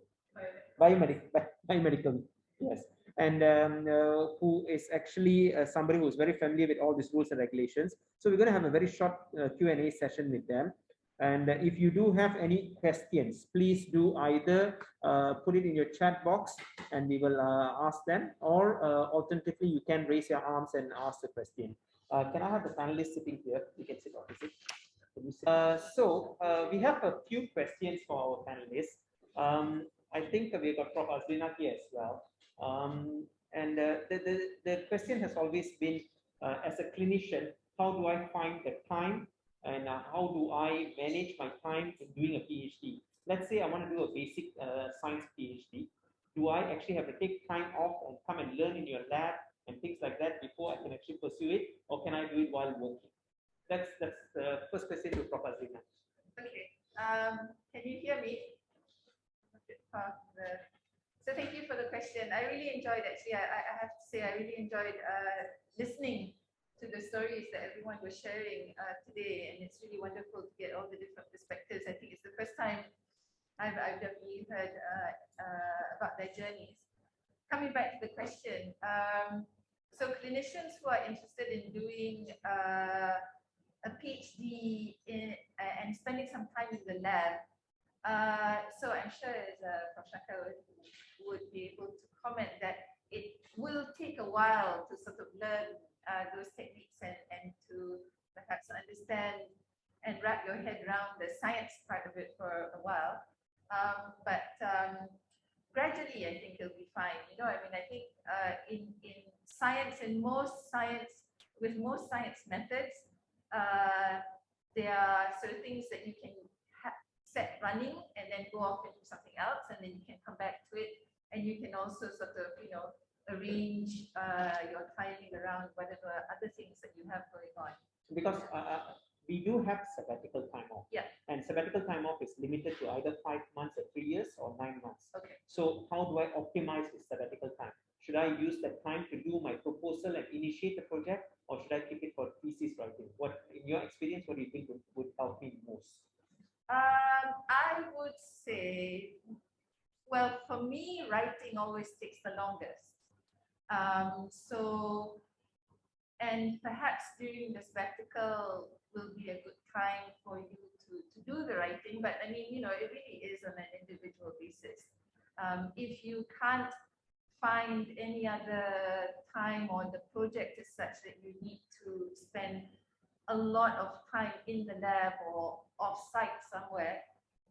S1: biomedical, yes, and who is actually somebody who is very familiar with all these rules and regulations. So we're going to have a very short Q&A session with them. And if you do have any questions, please do either put it in your chat box and we will ask them, or alternatively, you can raise your arms and ask the question. Can I have the panelists sitting here? You can sit opposite. So we have a few questions for our panelists. I think we've got Prof. Azlina here as well. And the question has always been, as a clinician, how do I find the time and how do I manage my time in doing a PhD? Let's say I want to do a basic science PhD. Do I actually have to take time off and come and learn in your lab and things like that before I can actually pursue it, or can I do it while working? That's the first question to Prof. Azlina.
S12: Okay. Can you hear me? So thank you for the question. I really enjoyed, actually, I have to say, I really enjoyed listening to the stories that everyone was sharing today, and it's really wonderful to get all the different perspectives. I think it's the first time I've definitely heard about their journeys. Coming back to the question, so clinicians who are interested in doing a PhD and spending some time in the lab, so I'm sure as Prof. Shaka would be able to comment that it will take a while to sort of learn those techniques and to perhaps understand and wrap your head around the science part of it for a while. But gradually, I think it'll be fine. You know, I mean, I think in science, with most science methods, there are sort of things that you can set running and then go off and do something else, and then you can come back to it, and you can also sort of, you know, arrange your timing around whatever other things that you have going on.
S1: Because we do have sabbatical time off.
S12: Yeah.
S1: And sabbatical time off is limited to either 5 months or 3 years or 9 months.
S12: Okay.
S1: So how do I optimize this sabbatical time? Should I use that time to do my proposal and initiate the project, or should I keep it for thesis writing? What, in your experience, what do you think would help me most?
S12: I would say Well, for me, writing always takes the longest. And perhaps during the sabbatical will be a good time for you to do the writing, but I mean, it really is on an individual basis. If you can't find any other time, or the project is such that you need to spend a lot of time in the lab or off-site somewhere,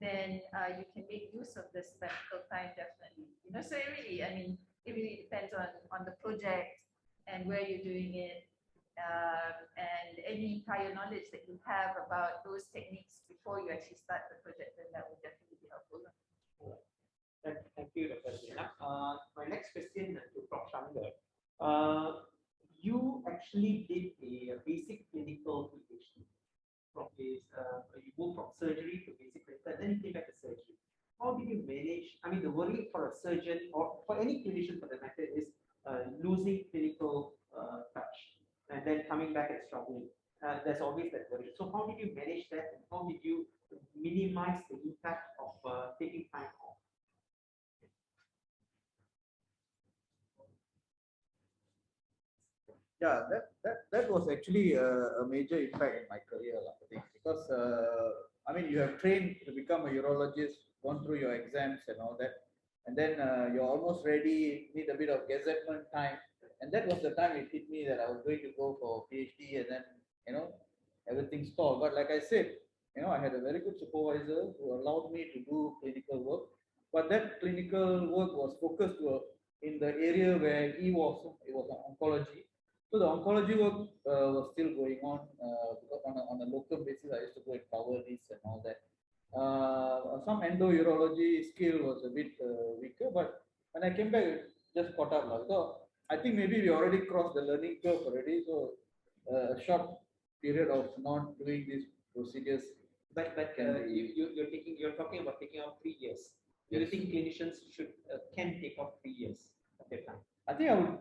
S12: then you can make use of this sabbatical time, definitely. So it really depends on the project and where you're doing it, and any prior knowledge that you have about those techniques before you actually start the project, then that would definitely be helpful.
S1: Thank you, Dr. Zainab. My next question to Prof. Shankar. You actually did a basic clinical PhD. You moved from surgery to basic clinical, then you came back to surgery. How did you manage? I mean, the worry for a surgeon or for any clinician for the matter is losing clinical touch and then coming back and struggling. There's always that worry. So how did you manage that, and how did you minimize the impact of taking time off?
S7: Yeah, that was actually a major impact in my career, I think, because I mean, you have trained to become a urologist, gone through your exams and all that, and then you're almost ready, need a bit of gazettement time, and that was the time it hit me that I was going to go for PhD, and then everything stalled. But like I said, I had a very good supervisor who allowed me to do clinical work, but that clinical work was focused in the area where he was. It was oncology. So the oncology work was still going on because on a local basis. I used to go and cover this and all that. Some endourology skill was a bit weaker, but when I came back, it just caught up. So I think maybe we already crossed the learning curve already. So a short period of not doing these procedures.
S1: But you're talking about taking off 3 years. Do you think clinicians can take off 3 years of their time?
S7: I think I would.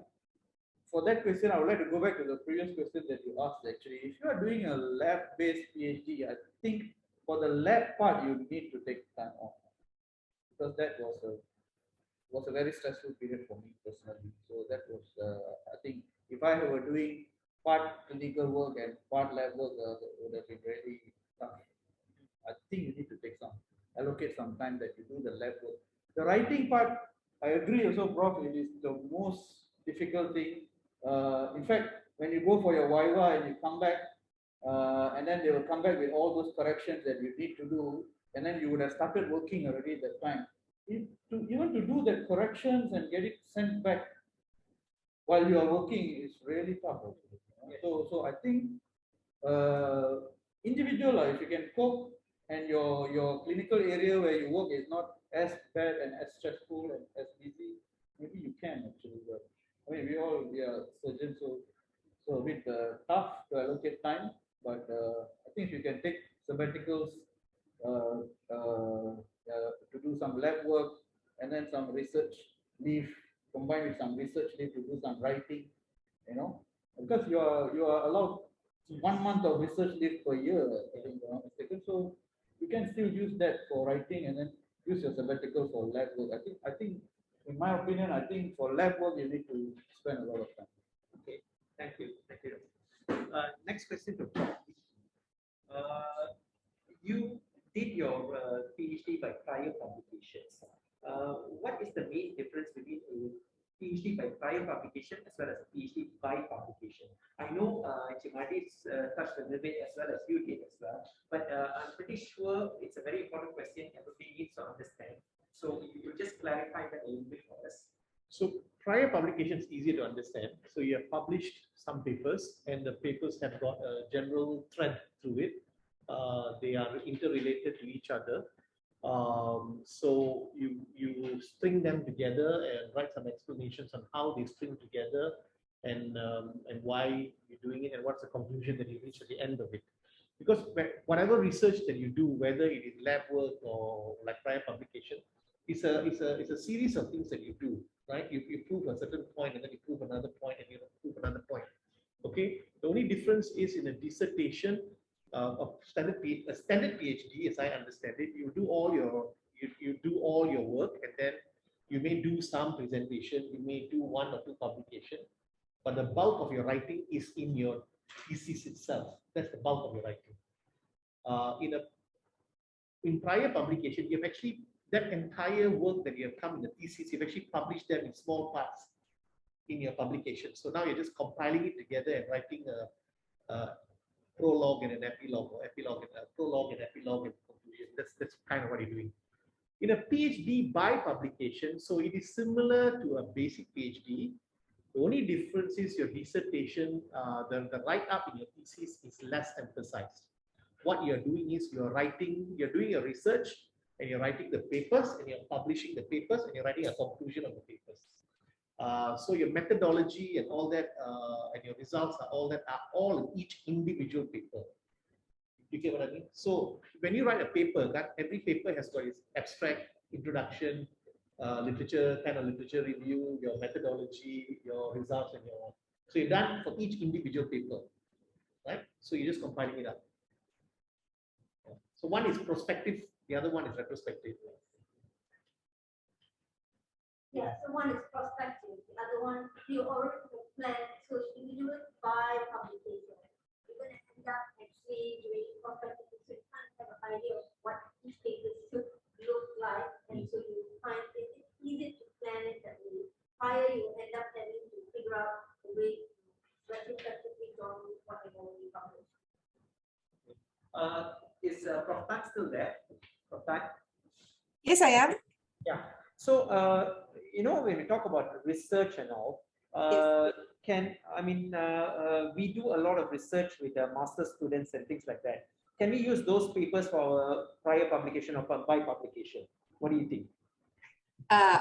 S7: For that question, I would like to go back to the previous question that you asked. Actually, if you are doing a lab-based PhD, I think for the lab part you need to take time off, because that was a very stressful period for me personally. So that was, I think, if I were doing part clinical work and part lab work, it would have been really tough. I think you need to allocate some time that you do the lab work. The writing part, I agree also, Prof. It is the most difficult thing. In fact, when you go for your Viva and you come back, and then they will come back with all those corrections that you need to do, and then you would have started working already at that time. Even to do the corrections and get it sent back while you are working is really tough. So I think individual, if you can cope and your clinical area where you work is not as bad and as stressful and as busy, maybe you can actually work. I mean, we are surgeons, so a bit tough to allocate time, but I think if you can take sabbaticals to do some lab work and then some research leave, combined with some research leave to do some writing, because you are allowed 1 month of research leave per year, I think, so you can still use that for writing and then use your sabbatical for lab work. I think, in my opinion, I think for lab work you need to spend a lot of time.
S1: Okay, thank you. Next question to you did your PhD by prior publications. What is the main difference between a PhD by prior publication as well as a PhD by publication? I know Chimadi's touched a little bit as well as you did as well, but I'm pretty sure it's a very important question everybody needs to understand. So you just clarify that a little bit for us.
S6: So prior publication is easier to understand. So you have published some papers, and the papers have got a general thread through it. They are interrelated to each other. So you string them together and write some explanations on how they string together and why you're doing it and what's the conclusion that you reach at the end of it. Because whatever research that you do, whether it is lab work or like prior publication, it's a series of things that you do, right? You prove a certain point and then you prove another point and you prove another point. Okay. The only difference is in a dissertation. A standard PhD, as I understand it, you do all your work and then You may do some presentation, you may do 1 or 2 publication, but the bulk of your writing is in your thesis itself. That's the bulk of your writing. In prior publication, you've actually, that entire work that you have come in the thesis, you've actually published them in small parts in your publication. So now you're just compiling it together and writing a prologue and an epilogue, or epilogue and a prologue and epilogue and conclusion. That's kind of what you're doing. In a PhD by publication, so it is similar to a basic PhD. The only difference is your dissertation, the write-up in your thesis is less emphasized. What you're doing is you're doing your research, and you're writing the papers, and you're publishing the papers, and you're writing a conclusion on the papers. So your methodology and all that, and your results are all in each individual paper. You get what I mean? So when you write a paper, that every paper has got its abstract, introduction, literature review, your methodology, your results, and your. So you're done for each individual paper, right? So you're just compiling it up. So one is prospective, the other one is retrospective.
S3: Yeah, so one is prospective, the other one you already plan, so you do it by publication. You're going to end up actually doing prospective, so you can't have an idea of what each paper should look like, and so you find it's easy to plan it that way. Prior, you end up having to figure out a way to retrospectively draw whatever we publish.
S13: Is Prof. Tak still there? Prof. Tak?
S8: Yes, I am.
S13: Yeah. So, when we talk about research and all, we do a lot of research with the master students and things like that. Can we use those papers for prior publication or by publication? What do you think?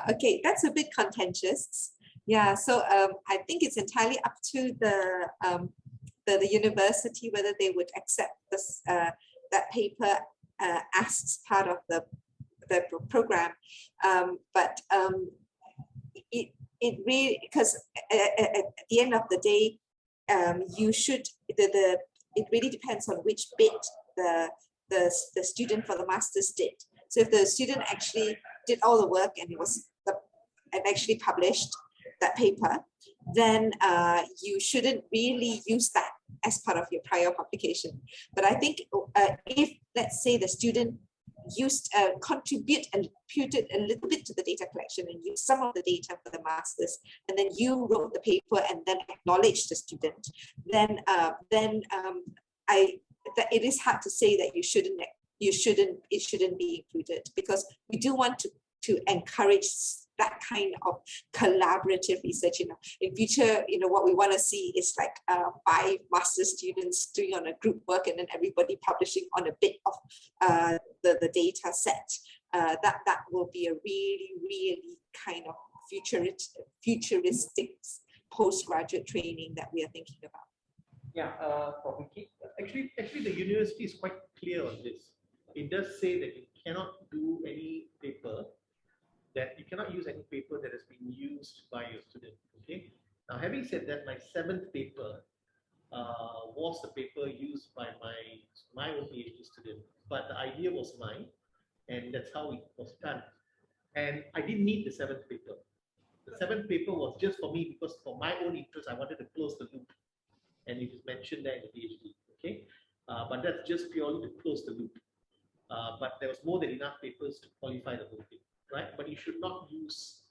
S8: Okay, that's a bit contentious. Yeah, so I think it's entirely up to the university whether they would accept this that paper as part of the program, but it really, because at the end of the day, you should it really depends on which bit the student for the masters did. So if the student actually did all the work and actually published that paper, then you shouldn't really use that as part of your prior publication. But I think if, let's say, the student contribute and imputed a little bit to the data collection and use some of the data for the masters, and then you wrote the paper and then acknowledged the student, then it is hard to say that it shouldn't be included, because we do want to encourage that kind of collaborative research. In future, what we want to see is like 5 master students doing on a group work, and then everybody publishing on a bit of the data set. That will be a really kind of futuristic postgraduate training that we are thinking about.
S13: Yeah,
S6: Actually, the university is quite clear on this. It does say that you cannot do any paper, that you cannot use any paper that has been used by your student. Okay. Now, having said that, my 7th paper was the paper used by my own PhD student, but the idea was mine, and that's how it was done. And I didn't need the 7th paper. The 7th paper was just for me, because for my own interest, I wanted to close the loop, and it is mentioned there in the PhD. Okay, but that's just purely to close the loop. But there was more than enough papers to qualify the whole thing. Right? But you should not use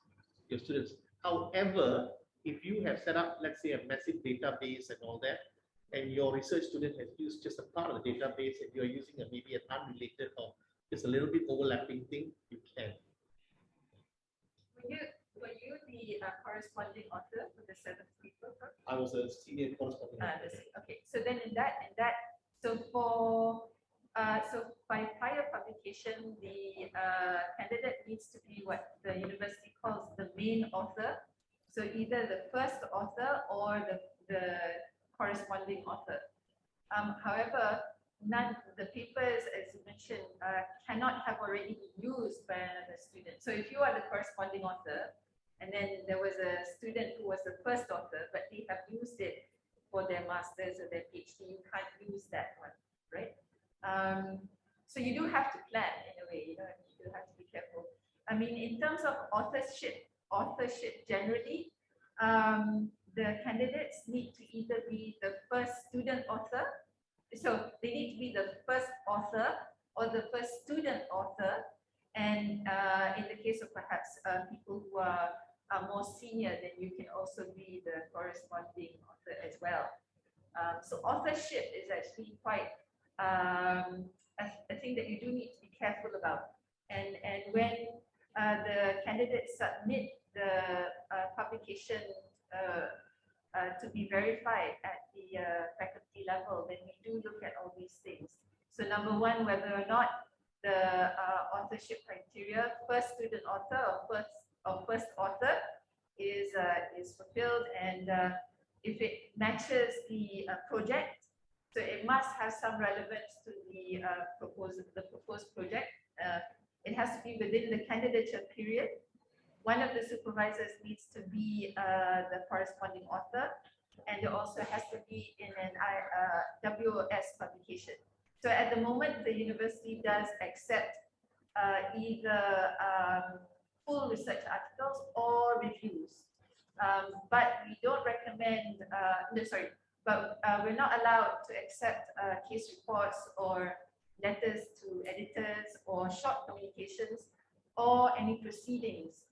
S6: your students. However, if you have set up, let's say, a massive database and all that, and your research student has used just a part of the database, and you're using maybe an unrelated or just a little bit overlapping thing, you can.
S12: Were you the corresponding author for the 7th paper?
S6: I was a senior corresponding author.
S12: Okay, so then so by prior publication, the candidate needs to be what the university calls the main author. So either the first author or the corresponding author. However, the papers, as you mentioned, cannot have already been used by another student. So if you are the corresponding author, and then there was a student who was the first author, but they have used it for their master's or their PhD, you can't use that one, right? So you do have to plan in a way, you do have to be careful. I mean, in terms of authorship generally, the candidates need to either be the first student author, so they need to be the first author or the first student author, and in the case of perhaps people who are more senior, then you can also be the corresponding author as well. So authorship is actually quite a thing that you do need to be careful about. And when the candidates submit the publication to be verified at the faculty level, then we do look at all these things. So number one, whether or not the authorship criteria, first student author or first author, is fulfilled, and if it matches the project, so it must have some relevance to the proposed project. It has to be within the candidature period. One of the supervisors needs to be the corresponding author, and it also has to be in an WOS publication. So at the moment, the university does accept either full research articles or reviews. But we don't recommend, we're not allowed to accept case reports or letters to editors or short communications or any proceedings.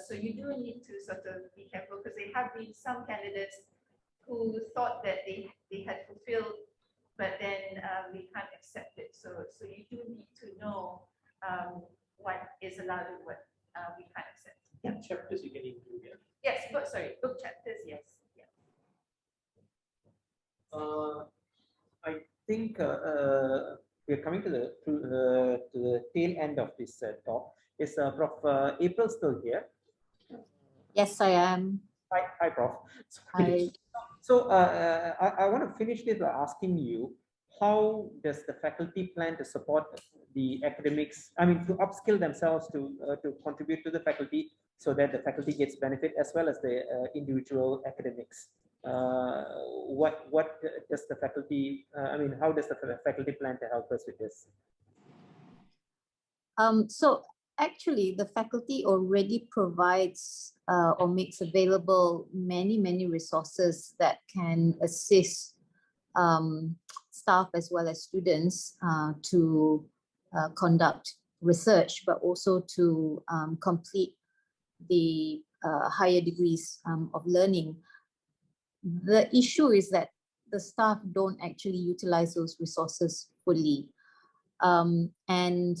S12: So you do need to sort of be careful, because there have been some candidates who thought that they had fulfilled, but then we can't accept it. So you do need to know what is allowed and what we can't accept.
S13: Yeah, chapters you can include. Yeah.
S12: Yes, book chapters, yes. Yeah.
S13: I think we're coming to the tail end of this talk. Is Prof. April still here?
S2: Yes, I am.
S13: Hi, Prof.
S2: Hi.
S13: So I want to finish this by asking you, how does the faculty plan to support the academics, I mean, to upskill themselves to contribute to the faculty, so that the faculty gets benefit as well as the individual academics? What does the faculty, how does the faculty plan to help us with this?
S2: So actually, the faculty already provides or makes available many resources that can assist staff as well as students to conduct research, but also to complete the higher degrees of learning. The issue is that the staff don't actually utilize those resources fully. And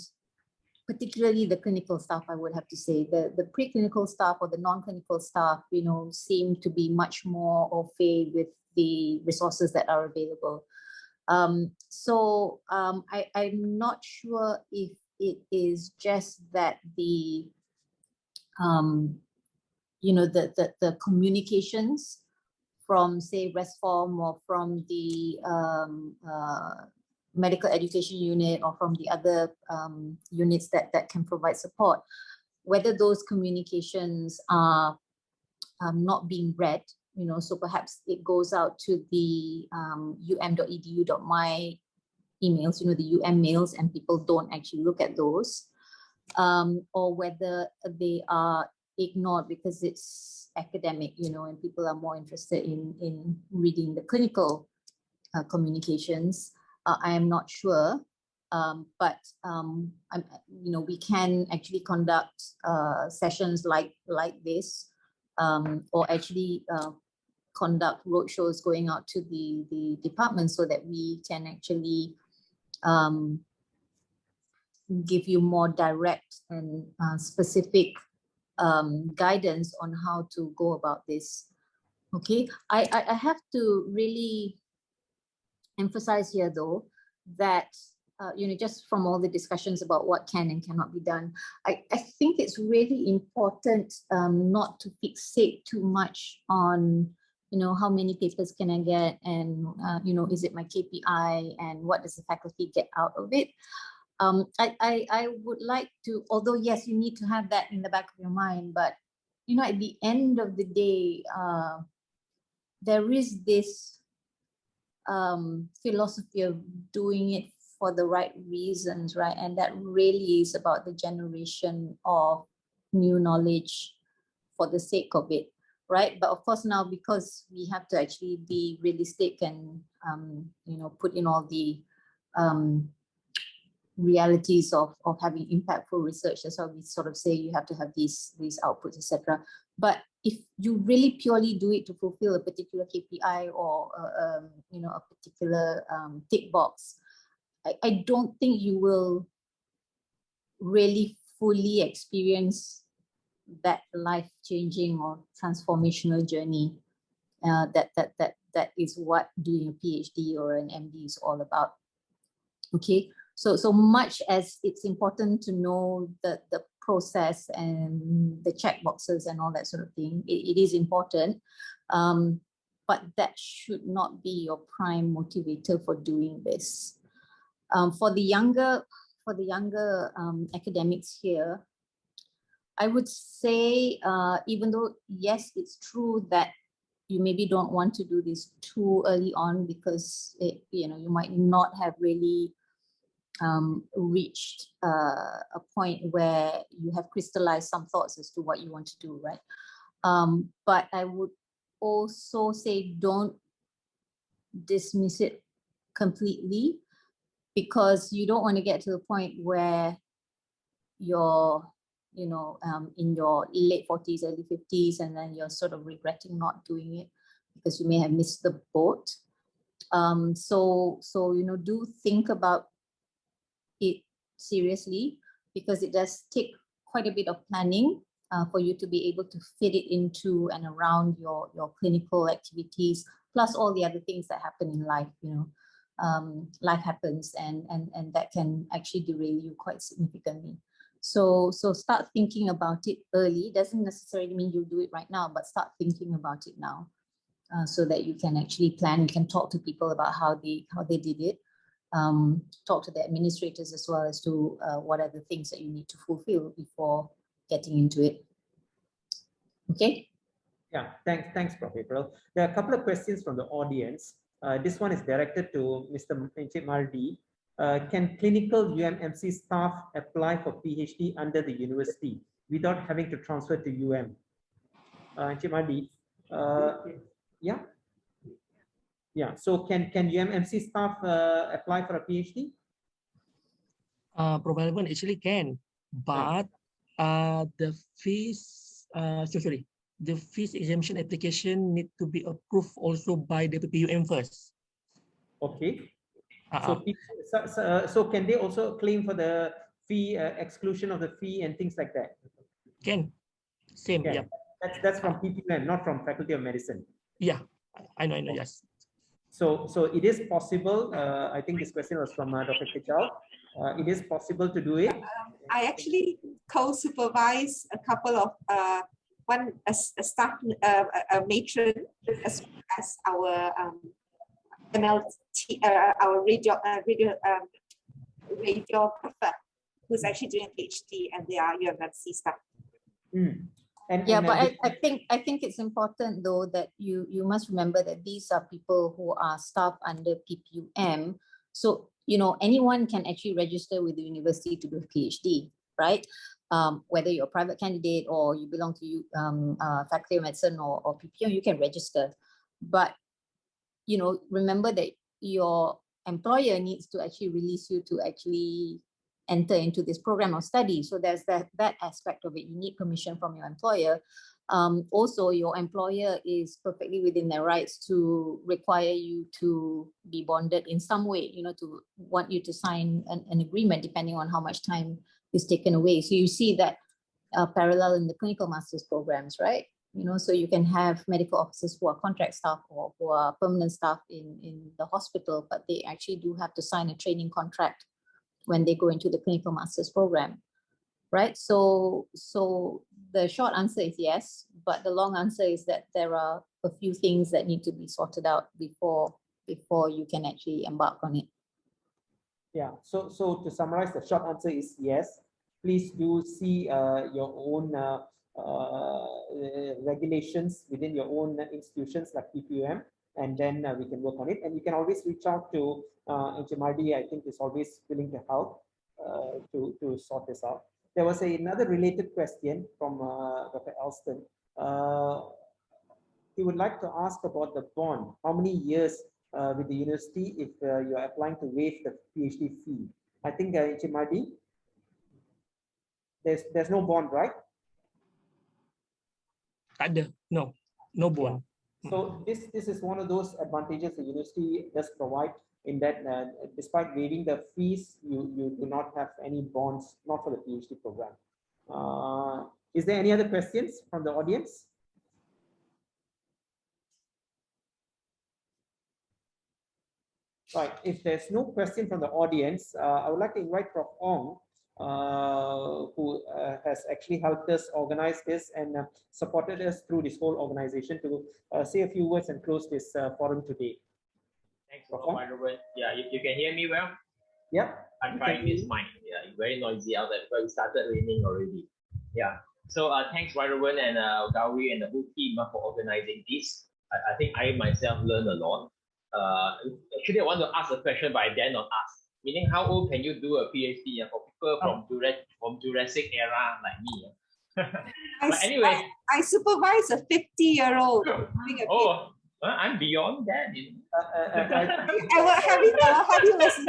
S2: particularly the clinical staff, I would have to say, the preclinical staff or the non-clinical staff, seem to be much more au fait with the resources that are available. I'm not sure if it is just that the communications from, say, RESFORM or from the medical education unit or from the other units that can provide support, whether those communications are not being read, so perhaps it goes out to the um.edu.my emails, the mails, and people don't actually look at those, or whether they are ignored because it's academic, and people are more interested in reading the clinical communications. I am not sure, but we can actually conduct sessions like this, or actually conduct roadshows going out to the department, so that we can actually give you more direct and specific guidance on how to go about this. Okay, I have to really emphasize here, though, that just from all the discussions about what can and cannot be done, I think it's really important not to fixate too much on how many papers can I get, and is it my KPI, and what does the faculty get out of it. I would like to, although yes, you need to have that in the back of your mind, but at the end of the day, there is this philosophy of doing it for the right reasons, right? And that really is about the generation of new knowledge for the sake of it, right? But of course now, because we have to actually be realistic and put in all the realities of having impactful research, that's why we sort of say you have to have these outputs, etc. But if you really purely do it to fulfill a particular KPI or a particular tick box, I don't think you will really fully experience that life-changing or transformational journey. That is what doing a PhD or an MD is all about. Okay, so much as it's important to know the process and the check boxes and all that sort of thing, it is important, but that should not be your prime motivator for doing this. For the younger academics here, I would say, even though yes, it's true that you maybe don't want to do this too early on because you might not have really reached a point where you have crystallized some thoughts as to what you want to do, right? But I would also say don't dismiss it completely, because you don't want to get to the point where you're in your late 40s, early 50s, and then you're sort of regretting not doing it because you may have missed the boat. So do think about it seriously, because it does take quite a bit of planning for you to be able to fit it into and around your clinical activities, plus all the other things that happen in life. Life happens, and that can actually derail you quite significantly. So start thinking about it early. Doesn't necessarily mean you'll do it right now, but start thinking about it now, so that you can actually plan. You can talk to people about how they did it. Talk to the administrators as well as to what are the things that you need to fulfill before getting into it. Okay.
S13: Yeah, thanks, Prof. April. There are a couple of questions from the audience. This one is directed to Mr. Encik Mardi. Can clinical UMMC staff apply for PhD under the university without having to transfer to UM? Encik Mardi, yeah. Yeah, so can UMMC staff apply for a PhD?
S9: Prof. Melvin actually can, but the fees, the fees exemption application need to be approved also by the PPUM first.
S13: Okay. So can they also claim for the fee, exclusion of the fee and things like that?
S9: Can. Same,
S13: can.
S9: Yeah.
S13: That's from PPUM, not from Faculty of Medicine.
S9: Yeah, I know, yes.
S13: So it is possible. I think this question was from Dr. Kichal. It is possible to do it.
S8: I actually co-supervise a couple of a staff, a matron, as well as our MLT, our radiographer, who's actually doing a PhD, and they are UMMC staff.
S2: But I think it's important though that you must remember that these are people who are staff under PPUM. So anyone can actually register with the university to do a PhD, right? Whether you're a private candidate or you belong to Faculty of Medicine or PPUM, you can register. But remember that your employer needs to actually release you to actually enter into this program of study. So there's that aspect of it. You need permission from your employer. Also, your employer is perfectly within their rights to require you to be bonded in some way, to want you to sign an agreement depending on how much time is taken away. So you see that parallel in the clinical master's programs, right? So you can have medical officers who are contract staff or who are permanent staff in the hospital, but they actually do have to sign a training contract when they go into the clinical master's program, right? So the short answer is yes, but the long answer is that there are a few things that need to be sorted out before you can actually embark on it.
S13: Yeah, so to summarize, the short answer is yes. Please do see your own regulations within your own institutions like PPUM. and then we can work on it. And you can always reach out to HMRD. I think is always willing to help to sort this out. There was another related question from Dr. Elston. He would like to ask about the bond. How many years with the university if you are applying to waive the PhD fee? I think HMRD, there's no bond, right?
S9: No bond.
S13: Yeah. So this is one of those advantages the university does provide, in that despite waiving the fees, you do not have any bonds, not for the PhD program. Is there any other questions from the audience? Right, if there's no question from the audience, I would like to invite Prof. Ong, who has actually helped us organize this and supported us through this whole organization, to say a few words and close this forum today.
S14: Thanks, Prof. Yeah, you can hear me well?
S13: Yeah.
S14: I'm trying this mic. Yeah, it's very noisy out there, but it started raining already. Yeah. So thanks, Vairavan and Gauri and the whole team for organizing this. I think I myself learned a lot. Actually, I want to ask a question, but I dare not ask. Meaning, how old can you do a PhD for people from Jurassic era like me? But anyway,
S8: I supervise a 50-year-old.
S14: Oh, I'm beyond that.
S8: I will have you listen.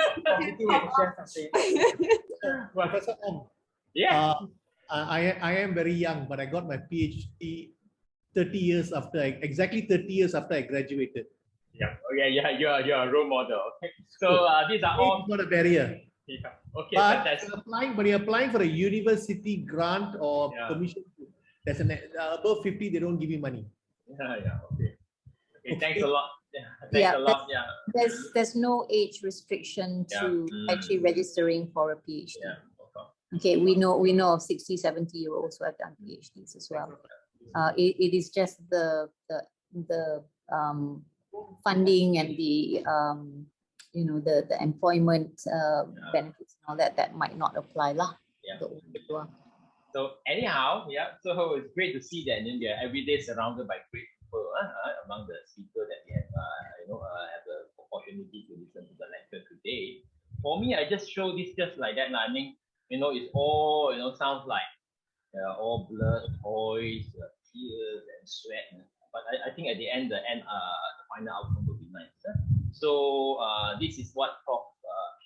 S6: Professor Ong.
S14: Yeah.
S6: I am very young, but I got my PhD 30 years after, exactly 30 years after I graduated.
S14: Yeah. Okay. Yeah. You're a role model. Okay. So these are all
S6: not a barrier.
S14: Yeah. Okay.
S6: But when you're applying for a university grant or permission, there's an above 50, they don't give you money.
S14: Yeah. Okay. Okay. Thanks a lot. Yeah. Thanks a lot. Yeah.
S2: There's no age restriction to actually registering for a PhD.
S14: Yeah.
S2: Okay, we know of 60, 70-year-olds who have done PhDs as well. It is just the funding and the the employment benefits and all that might not apply lah.
S14: Yeah. So anyhow, yeah. So it's great to see that India every day surrounded by great people among the speakers that we have have the opportunity to listen to the lecture today. For me, I just show this just like that. I mean, it's all sounds like all blood, toys, tears, and sweat. But I think at the end, the final outcome will be nice. So this is what Prof.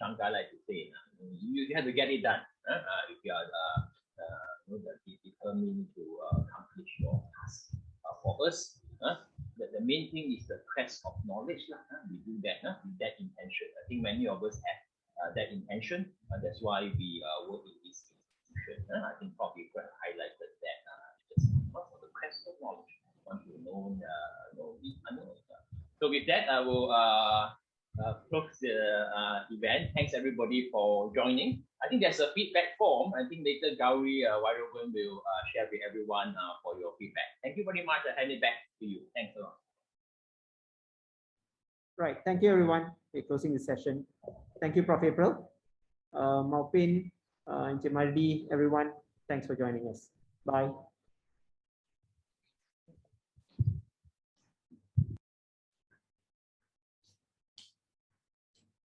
S14: Shankar like to say. You have to get it done if you are determined to accomplish your task. For us, the main thing is the quest of knowledge. We do that with that intention. I think many of us have that intention. That's why we work in this institution. I think probably highlighted that just for the quest of knowledge. Want to know the unknown. So with that, I will close the event. Thanks everybody for joining. I think there's a feedback form. I think later Gauri Vairavan will share with everyone for your feedback. Thank you very much. I hand it back to you. Thanks a lot.
S13: Right. Thank you, everyone. We're closing the session. Thank you, Prof. April, Maupin, and Jimaldi, everyone. Thanks for joining us. Bye.